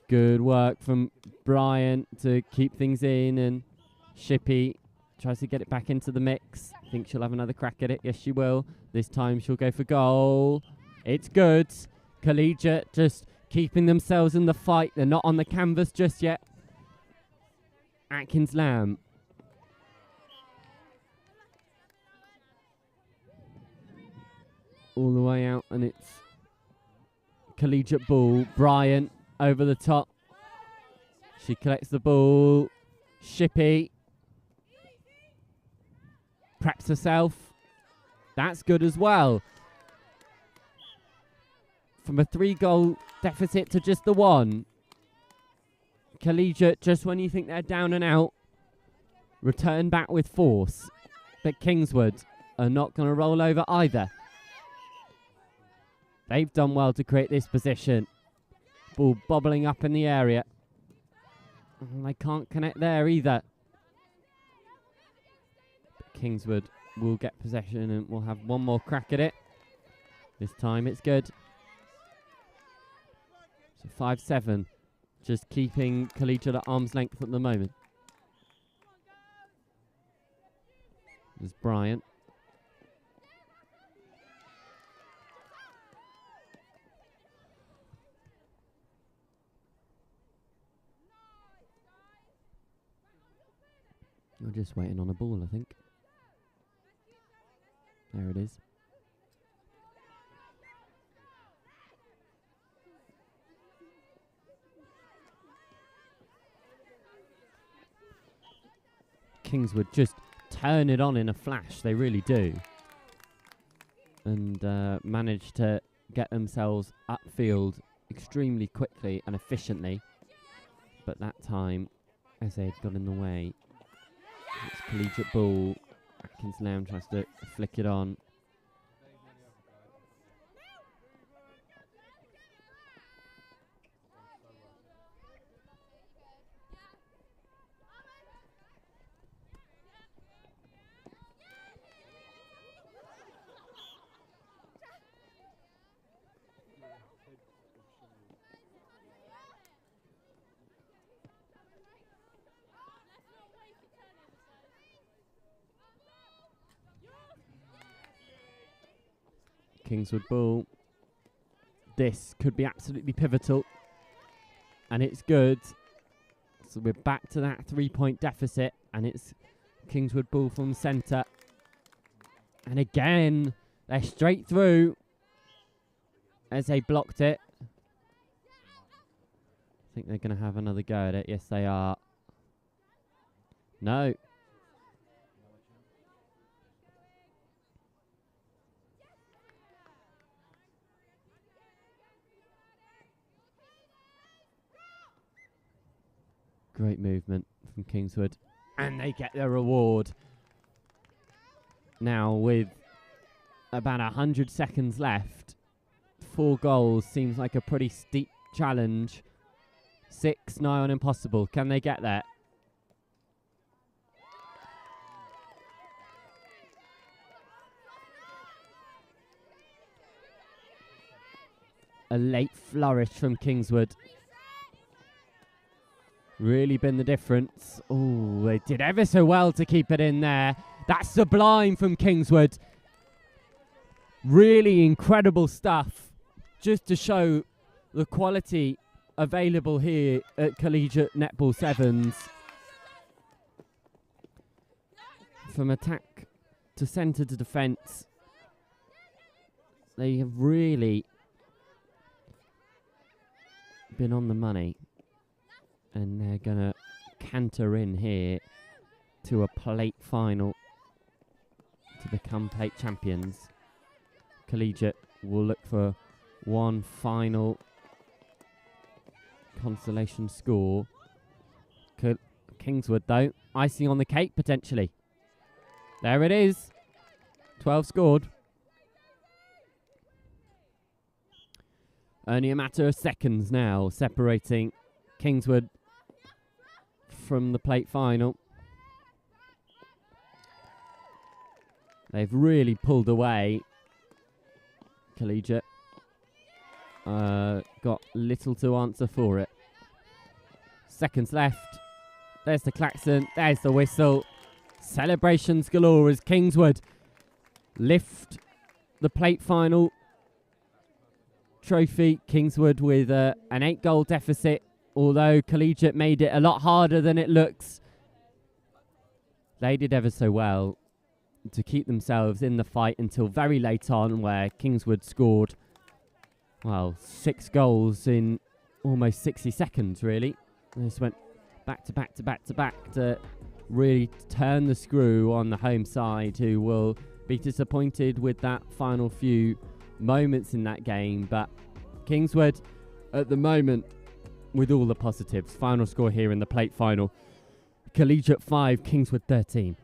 Good work from Bryant to keep things in, and Shippey tries to get it back into the mix. I think she'll have another crack at it. Yes, she will. This time she'll go for goal. It's good. Collegiate just keeping themselves in the fight. They're not on the canvas just yet. Atkins Lamb. All the way out, and it's Collegiate ball. Bryant over the top. She collects the ball. Shippey. Preps herself. That's good as well. From a 3-goal deficit to just the 1. Collegiate, just when you think they're down and out, return back with force. But Kingswood are not going to roll over either. They've done well to create this position. Ball bobbling up in the area. And they can't connect there either. But Kingswood will get possession and we'll have one more crack at it. This time it's good. So 5-7. Just keeping Collegiate at arm's length at the moment. There's Bryant. We're just waiting on a ball, I think. There it is. Kingswood just turn it on in a flash. They really do. And manage to get themselves upfield extremely quickly and efficiently. But that time, as they had got in the way, it's Collegiate ball. Atkins Lamb tries to flick it on. Kingswood ball. This could be absolutely pivotal. And it's good. So we're back to that 3-point deficit. And it's Kingswood ball from centre. And again, they're straight through as they blocked it. think they're going to have another go at it. Yes, they are. No. Great movement from Kingswood. And they get their reward. Now with about 100 seconds left, 4 goals seems like a pretty steep challenge. 6 nigh on impossible. Can they get that? A late flourish from Kingswood. Really been the difference. Oh, they did ever so well to keep it in there. That's sublime from Kingswood. Really incredible stuff. Just to show the quality available here at Collegiate Netball Sevens. From attack to centre to defence, they have really been on the money. And they're going to canter in here to a plate final to become plate champions. Collegiate will look for one final consolation score. Kingswood, though, icing on the cake potentially. There it is. 12 scored. Only a matter of seconds now separating Kingswood from the plate final. They've really pulled away. Collegiate got little to answer for it. Seconds left. There's the klaxon. There's the whistle. Celebrations galore as Kingswood lift the plate final trophy. Kingswood with an 8-goal deficit, although Collegiate made it a lot harder than it looks. They did ever so well to keep themselves in the fight until very late on, where Kingswood scored, well, 6 goals in almost 60 seconds, really. They just went back to back to back to back to really turn the screw on the home side, who will be disappointed with that final few moments in that game. But Kingswood, at the moment, with all the positives. Final score here in the plate final. Collegiate 5, Kingswood 13.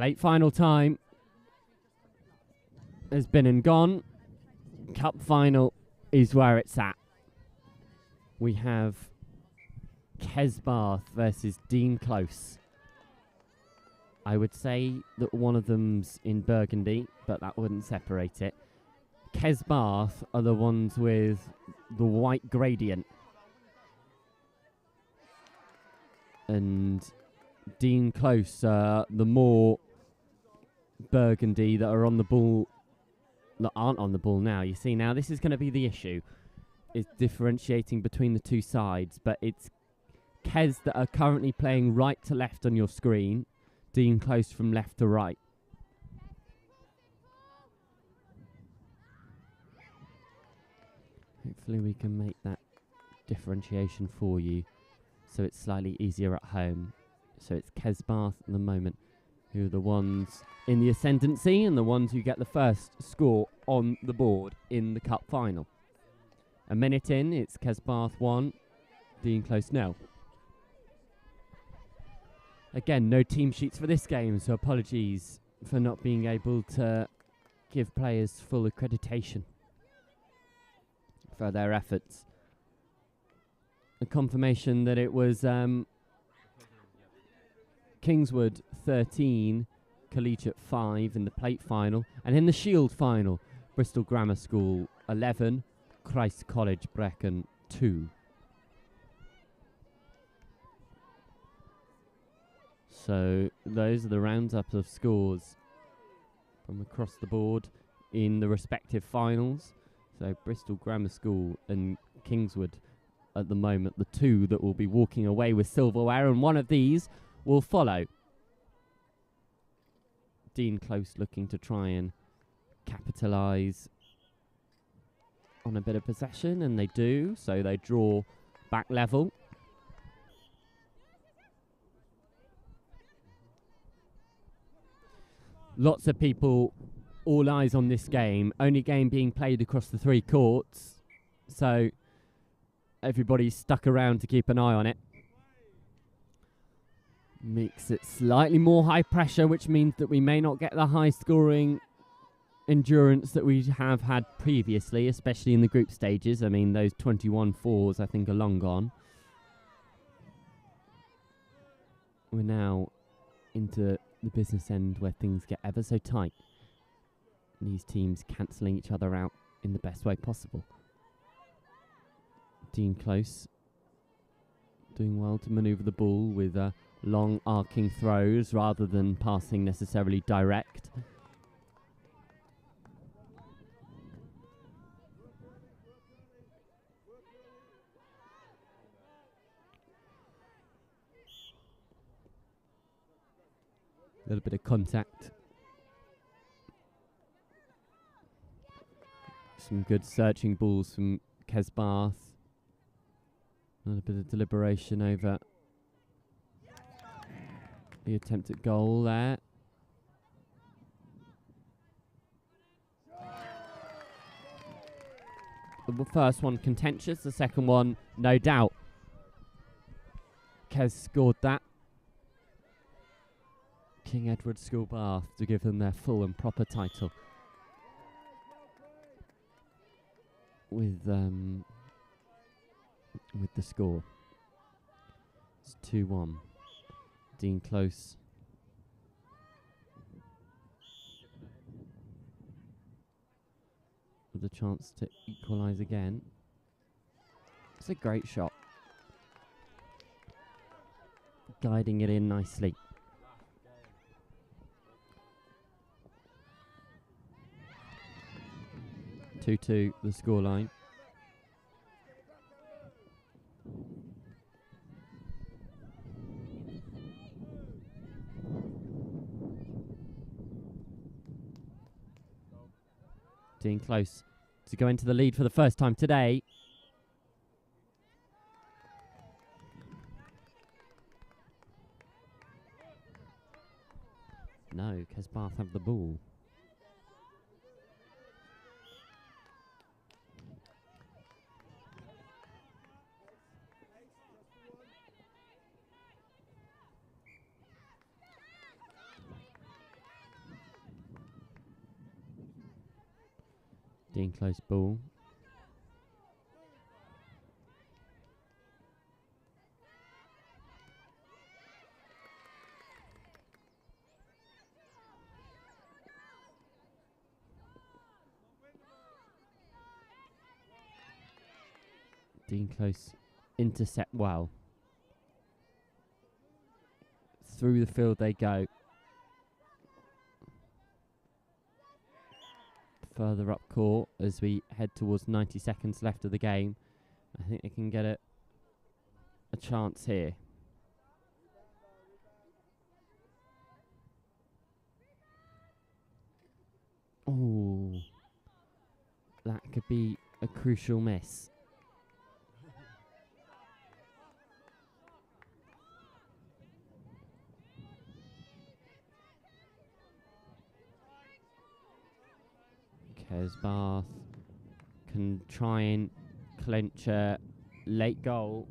Plate final time has been and gone. Cup final is where it's at. We have Kesbarth versus Dean Close. I would say that one of them's in burgundy, but that wouldn't separate it. Kesbarth are the ones with the white gradient. And Dean Close, the more burgundy that are on the ball, that aren't on the ball now. You see, now this is going to be the issue, is differentiating between the two sides, but it's Kes that are currently playing right to left on your screen, Dean Close from left to right. Hopefully we can make that differentiation for you so it's slightly easier at home. So it's Kesbarth at the moment who are the ones in the ascendancy and the ones who get the first score on the board in the cup final. A minute in, it's Kesbarth 1, Dean Close 0. Again, no team sheets for this game, so apologies for not being able to give players full accreditation for their efforts. A confirmation that it was Kingswood 13, Collegiate 5 in the plate final, and in the shield final, Bristol Grammar School 11, Christ College Brecon 2. So those are the roundup of scores from across the board in the respective finals. So Bristol Grammar School and Kingswood at the moment, the two that will be walking away with silverware, and one of these will follow. Dean Close looking to try and capitalise on a bit of possession, and they do, so they draw back level. Lots of people, all eyes on this game, only game being played across the three courts, so everybody's stuck around to keep an eye on it. Makes it slightly more high pressure, which means that we may not get the high scoring endurance that we have had previously, especially in the group stages. I mean, those 21-4s I think are long gone. We're now into the business end where things get ever so tight. These teams cancelling each other out in the best way possible. Dean Close doing well to manoeuvre the ball with long arcing throws rather than passing necessarily direct. A little bit of contact. Some good searching balls from Kesbarth. A little bit of deliberation over the attempt at goal there. The first one contentious, the second one no doubt. Kes scored that. King Edward School Bath to give them their full and proper title. With the score. It's 2-1. Dean Close. With a chance to equalise again. It's a great shot. Guiding it in nicely. (2-2) the scoreline. Dean Close to go into the lead for the first time today. No, Kesbarth have the ball. Dean Close ball. Dean Close intercept well. Through the field they go. Further up court as we head towards 90 seconds left of the game. I think they can get a chance here. Oh, that could be a crucial miss. Kesbarth can try and clinch a late goal.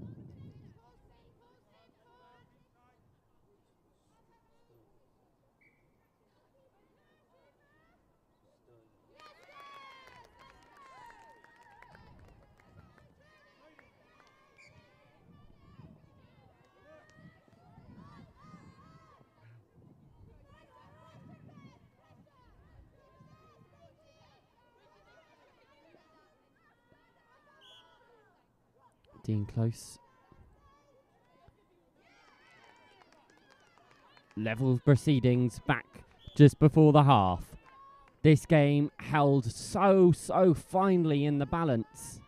Dean Close. Level proceedings back just before the half. This game held so finely in the balance.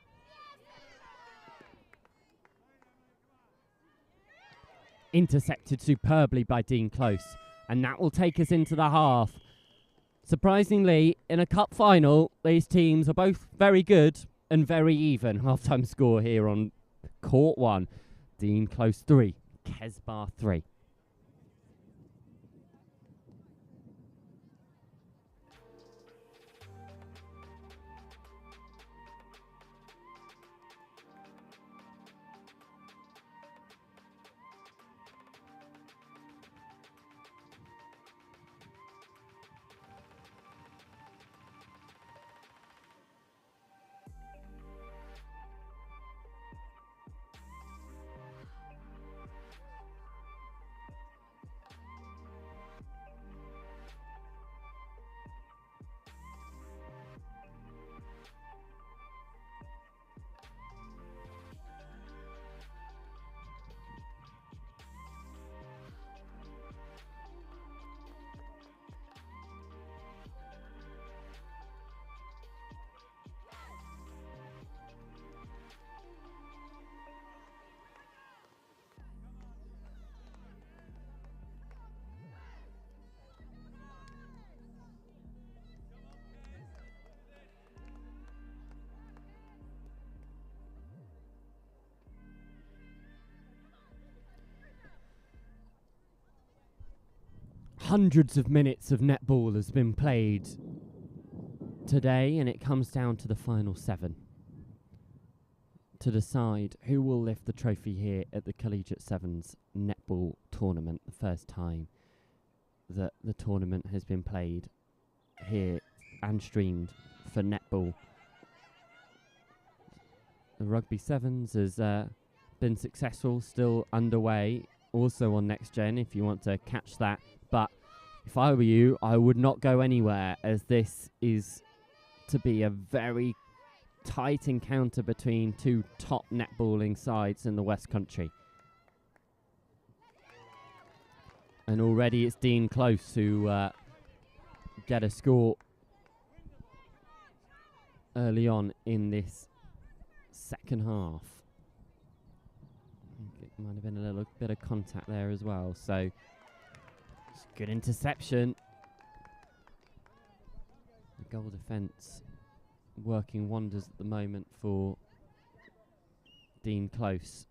Intercepted superbly by Dean Close. And that will take us into the half. Surprisingly, in a cup final, these teams are both very good and very even. Half-time score here on Court 1. Dean Close 3, Kesbarth 3. Hundreds of minutes of netball has been played today, and it comes down to the final 7 to decide who will lift the trophy here at the Collegiate Sevens netball tournament. The first time that the tournament has been played here and streamed for netball. The Rugby Sevens has been successful, still underway, also on Next Gen if you want to catch that. But if I were you, I would not go anywhere, as this is to be a very tight encounter between two top netballing sides in the West Country. And already it's Dean Close who get a score early on in this second half. I think it might have been a little bit of contact there as well, so good interception. The goal defence working wonders at the moment for Dean Close.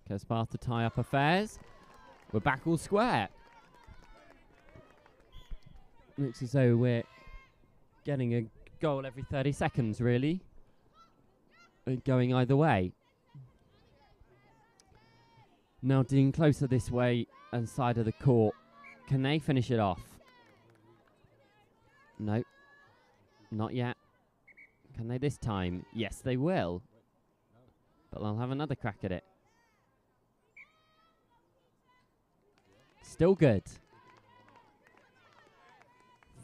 Kesbarth to tie up affairs. We're back all square. Looks as though we're getting a goal every 30 seconds, really. going either way. Now Dean closer this way and side of the court. Can they finish it off? No, not yet. Can they this time? Yes, they will. But they'll have another crack at it. Still good.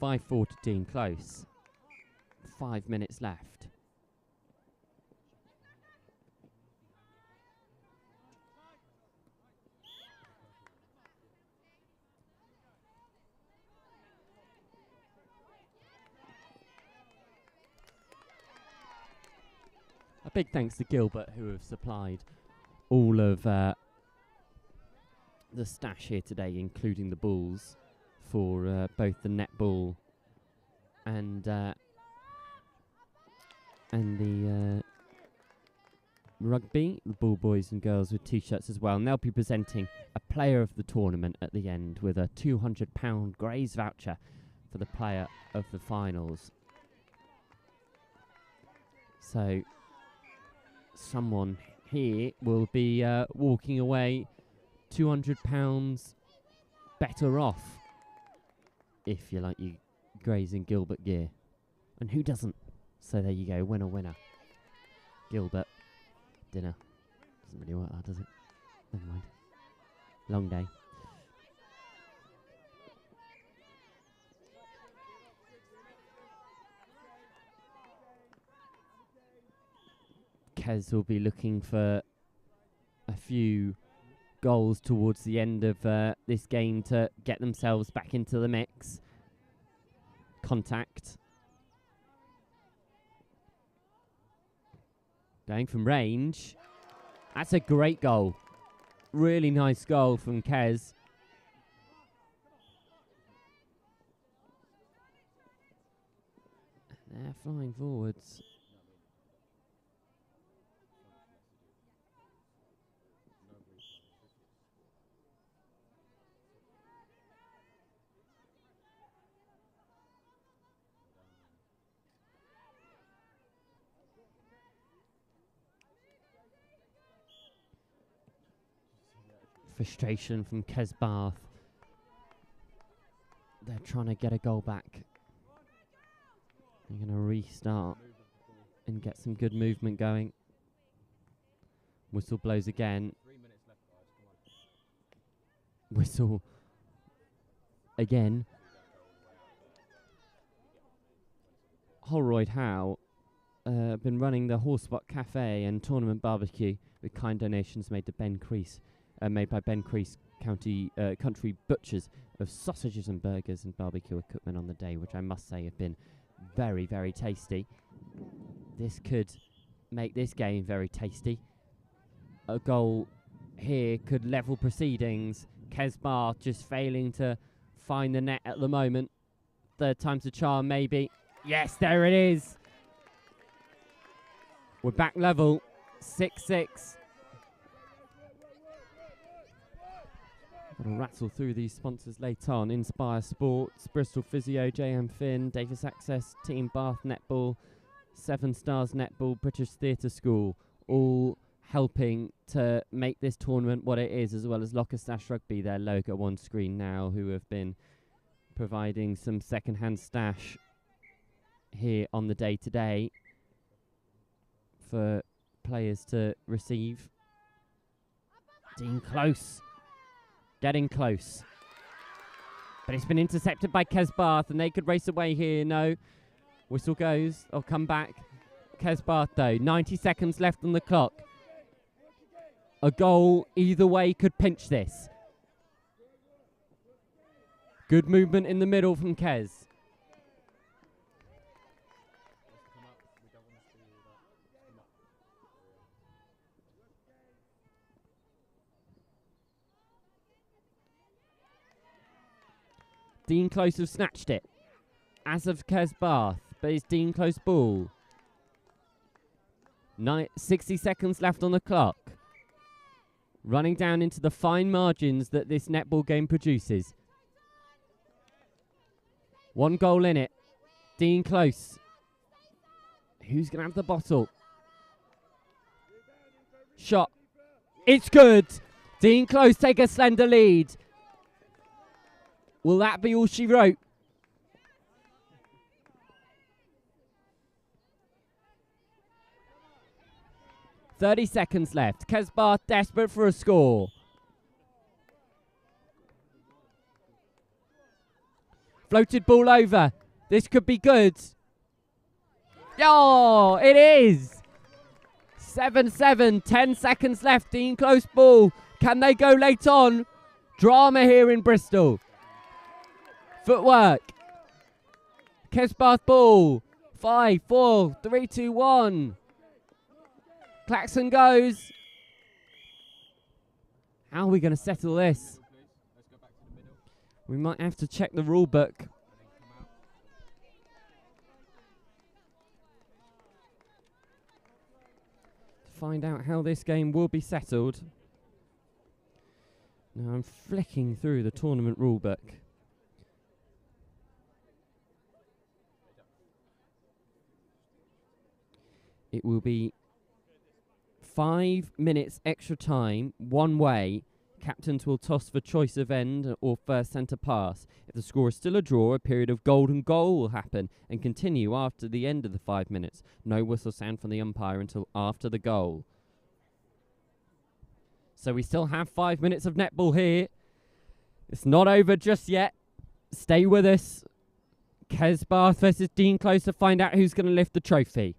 5-4 to Dean Close. 5 minutes left. A big thanks to Gilbert, who have supplied all of the stash here today, including the balls for both the netball and the rugby. The ball boys and girls with t-shirts as well. And they'll be presenting a player of the tournament at the end with a £200 Grays voucher for the player of the finals. So someone here will be walking away £200 better off, if you like your Grays and Gilbert gear. And who doesn't? So there you go, winner, winner. Gilbert, dinner. Doesn't really work that, does it? Never mind. Long day. Kez will be looking for a few goals towards the end of this game to get themselves back into the mix. Contact. Going from range. That's a great goal. Really nice goal from Kez. They're flying forwards. Frustration from Kez Bath. They're trying to get a goal back. They're going to restart and get some good movement going. Whistle blows again. Whistle again. Holroyd Howe been running the Horsepot Cafe and Tournament Barbecue with kind donations made to Ben Crease. Made by Ben Crease Country Butchers of sausages and burgers and barbecue equipment on the day, which I must say have been very, very tasty. This could make this game very tasty. A goal here could level proceedings. Kez Bath just failing to find the net at the moment. Third time's a charm, maybe. Yes, there it is. We're back level. 6-6. Gonna rattle through these sponsors later on. Inspire Sports, Bristol Physio, JM Finn, Davis Access, Team Bath Netball, 7 Stars Netball, British Theatre School, all helping to make this tournament what it is, as well as Locker-Stash Rugby, their logo on screen now, who have been providing some second-hand stash here on the day today for players to receive. Dean Close. Getting close. But it's been intercepted by Kez Bath, and they could race away here. No. Whistle goes. I'll come back. Kez Bath, though. 90 seconds left on the clock. A goal either way could pinch this. Good movement in the middle from Kez. Dean Close have snatched it, as of Kez Bath, but it's Dean Close ball. 60 seconds left on the clock. Running down into the fine margins that this netball game produces. 1 goal in it. Dean Close. Who's going to have the bottle? Shot. It's good. Dean Close take a slender lead. Will that be all she wrote? .30 seconds left. Kesbarth desperate for a score. Floated ball over. This could be good. Oh, it is. 7-7, 10 seconds left. Dean Close ball. Can they go late on? Drama here in Bristol. Footwork. Kesbarth ball. 5, 4, 3, 2, 1. Claxon goes. How are we going to settle this? We might have to check the rule book. To find out how this game will be settled. Now I'm flicking through the tournament rule book. It will be 5 minutes extra time, one way. Captains will toss for choice of end or first centre pass. If the score is still a draw, a period of golden goal will happen and continue after the end of the 5 minutes. No whistle sound from the umpire until after the goal. So we still have 5 minutes of netball here. It's not over just yet. Stay with us. Kesbarth versus Dean Close to find out who's going to lift the trophy.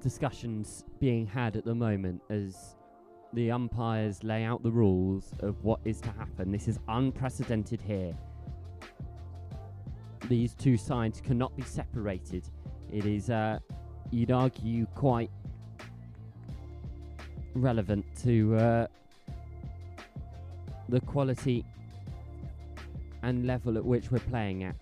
Discussions being had at the moment as the umpires lay out the rules of what is to happen. This is unprecedented here. These two sides cannot be separated. It is, you'd argue, quite relevant to the quality and level at which we're playing at.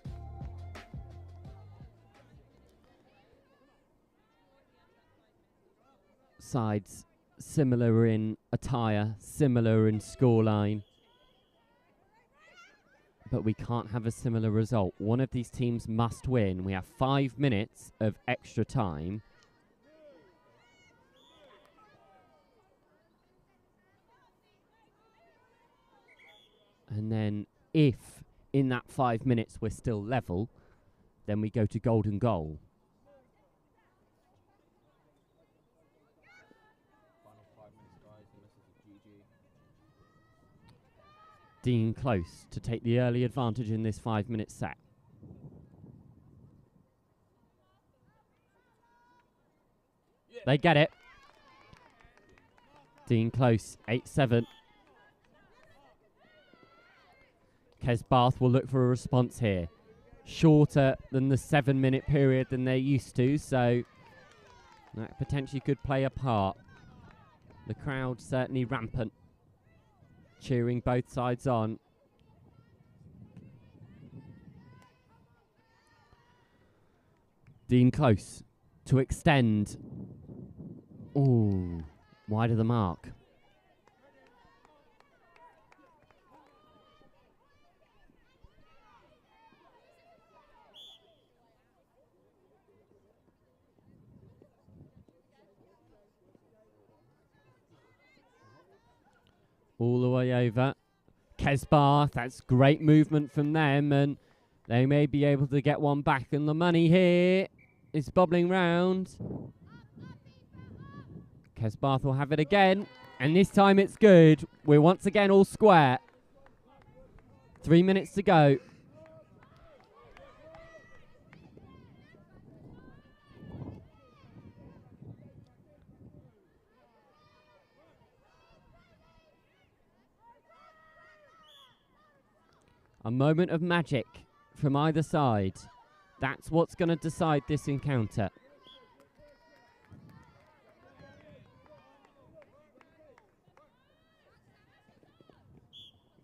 Sides similar in attire, similar in scoreline, but we can't have a similar result. One of these teams must win. We have 5 minutes of extra time. And then if in that 5 minutes we're still level, then we go to golden goal. Dean Close to take the early advantage in this 5-minute set. They get it. Dean Close, 8-7. Kesbarth will look for a response here. Shorter than the 7-minute period than they're used to, so that potentially could play a part. The crowd certainly rampant, cheering both sides on. Dean Close to extend. Ooh, wide of the mark. All the way over. Kesbarth, that's great movement from them, and they may be able to get one back. And the money here is bobbling round. Kesbarth will have it again, and this time it's good. We're once again all square. 3 minutes to go. A moment of magic from either side. That's what's going to decide this encounter.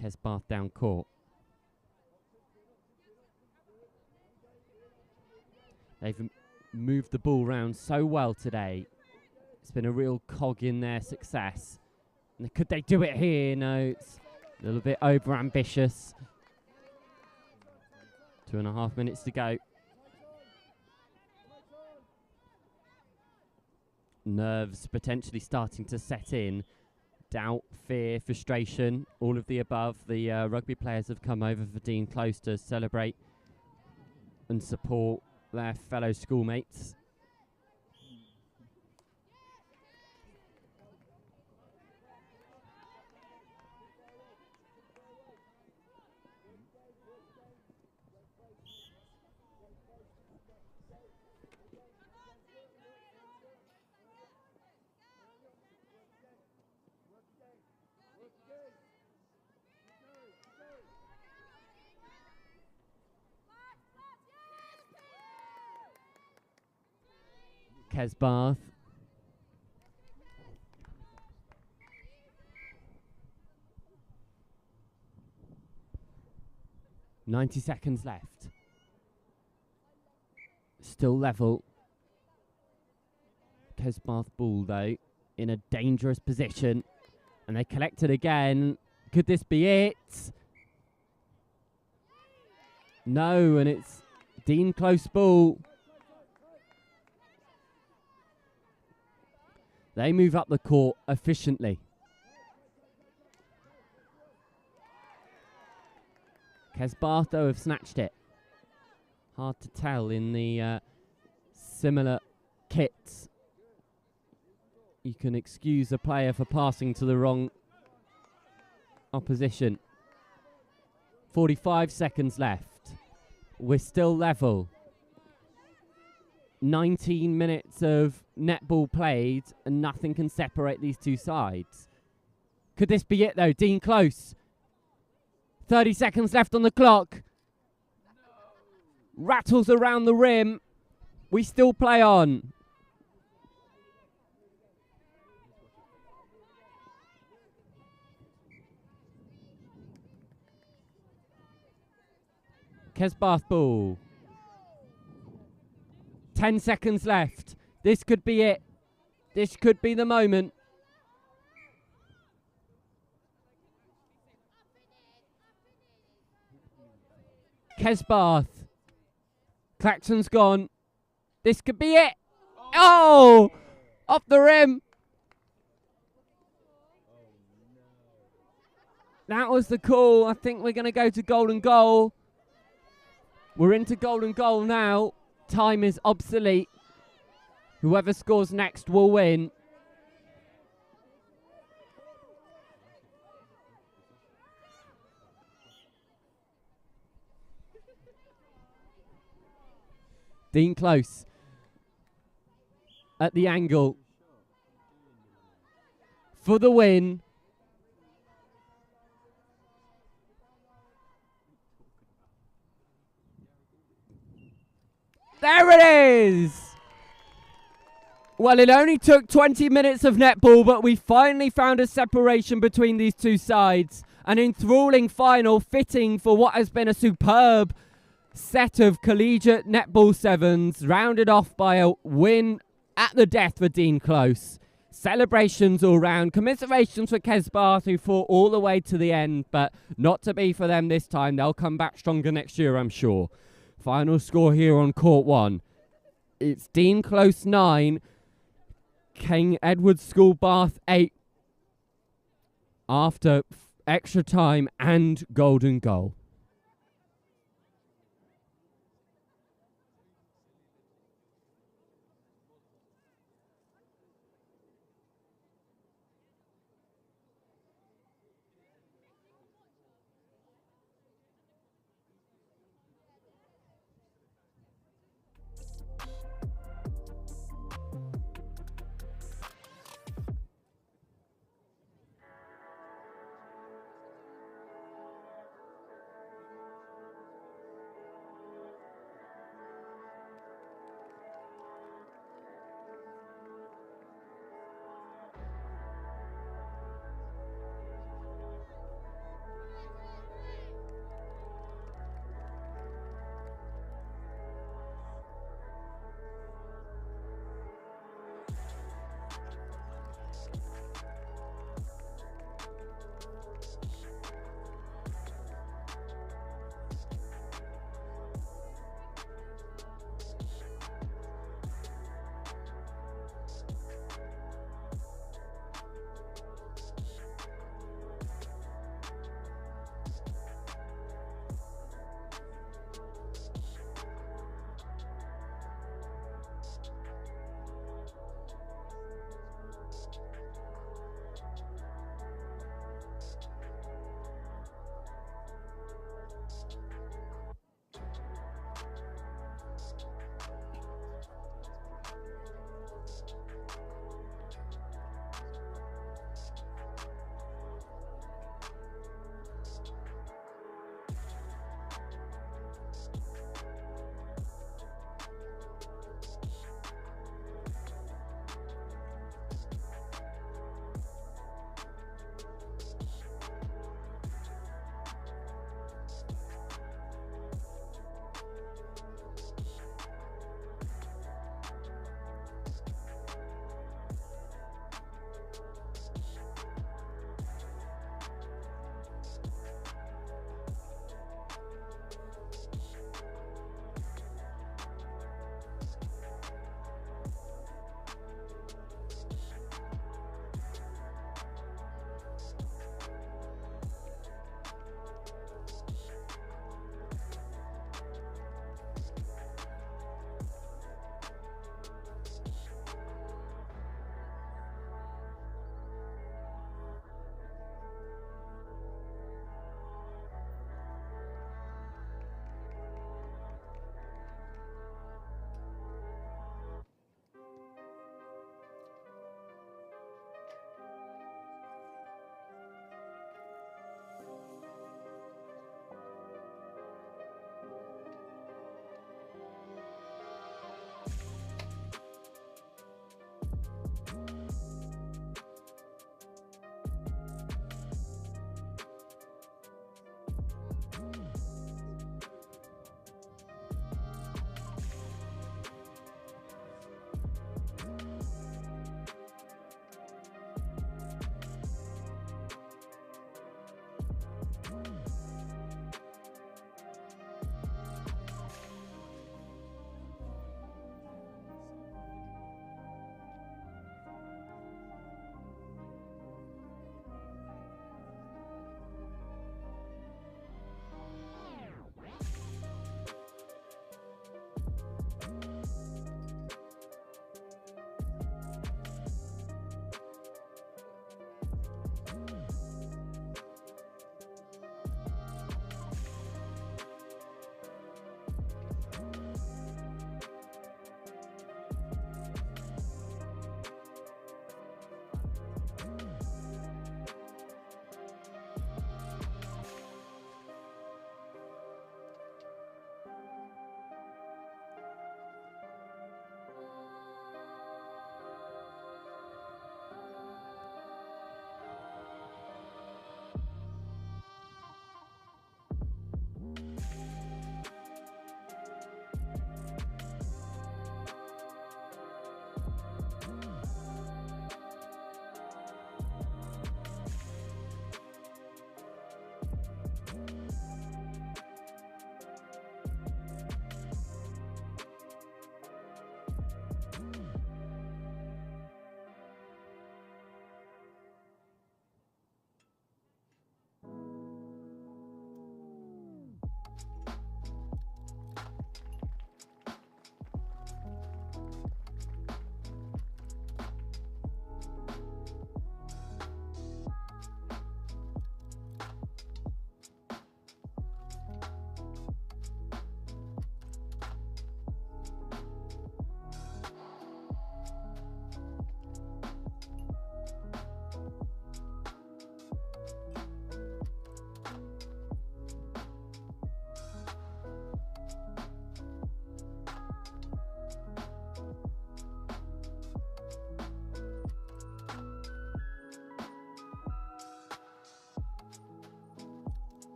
Kesbarth down court. They've moved the ball round so well today. It's been a real cog in their success. And could they do it here? No, it's a little bit over-ambitious. 2.5 minutes to go. Nerves potentially starting to set in. Doubt, fear, frustration, all of the above. The rugby players have come over for Dean Close to celebrate and support their fellow schoolmates. Kesbarth. "90 seconds left. Still level. Kesbarth ball, though, in a dangerous position. And they collect it again. Could this be it? No, and it's Dean Close ball. They move up the court efficiently. Kesbarth, though, have snatched it. Hard to tell in the similar kits. You can excuse a player for passing to the wrong opposition. 45 seconds left. We're still level. 19 minutes of netball played, and nothing can separate these two sides. Could this be it, though? Dean Close. 30 seconds left on the clock. Rattles around the rim. We still play on. Kesbarth ball. 10 seconds left. This could be it. This could be the moment. Kesbarth. Claxon's gone. This could be it. Oh! Off the rim. That was the call. I think we're going to go to golden goal. We're into golden goal now. Time is obsolete. Whoever scores next will win. Dean Close at the angle for the win. There it is! Well, it only took 20 minutes of netball, but we finally found a separation between these two sides. An enthralling final fitting for what has been a superb set of collegiate netball sevens, rounded off by a win at the death for Dean Close. Celebrations all round. Commiserations for Kesbarth, who fought all the way to the end, but not to be for them this time. They'll come back stronger next year, I'm sure. Final score here on court 1. It's Dean Close 9, King Edward School Bath 8 after extra time and golden goal.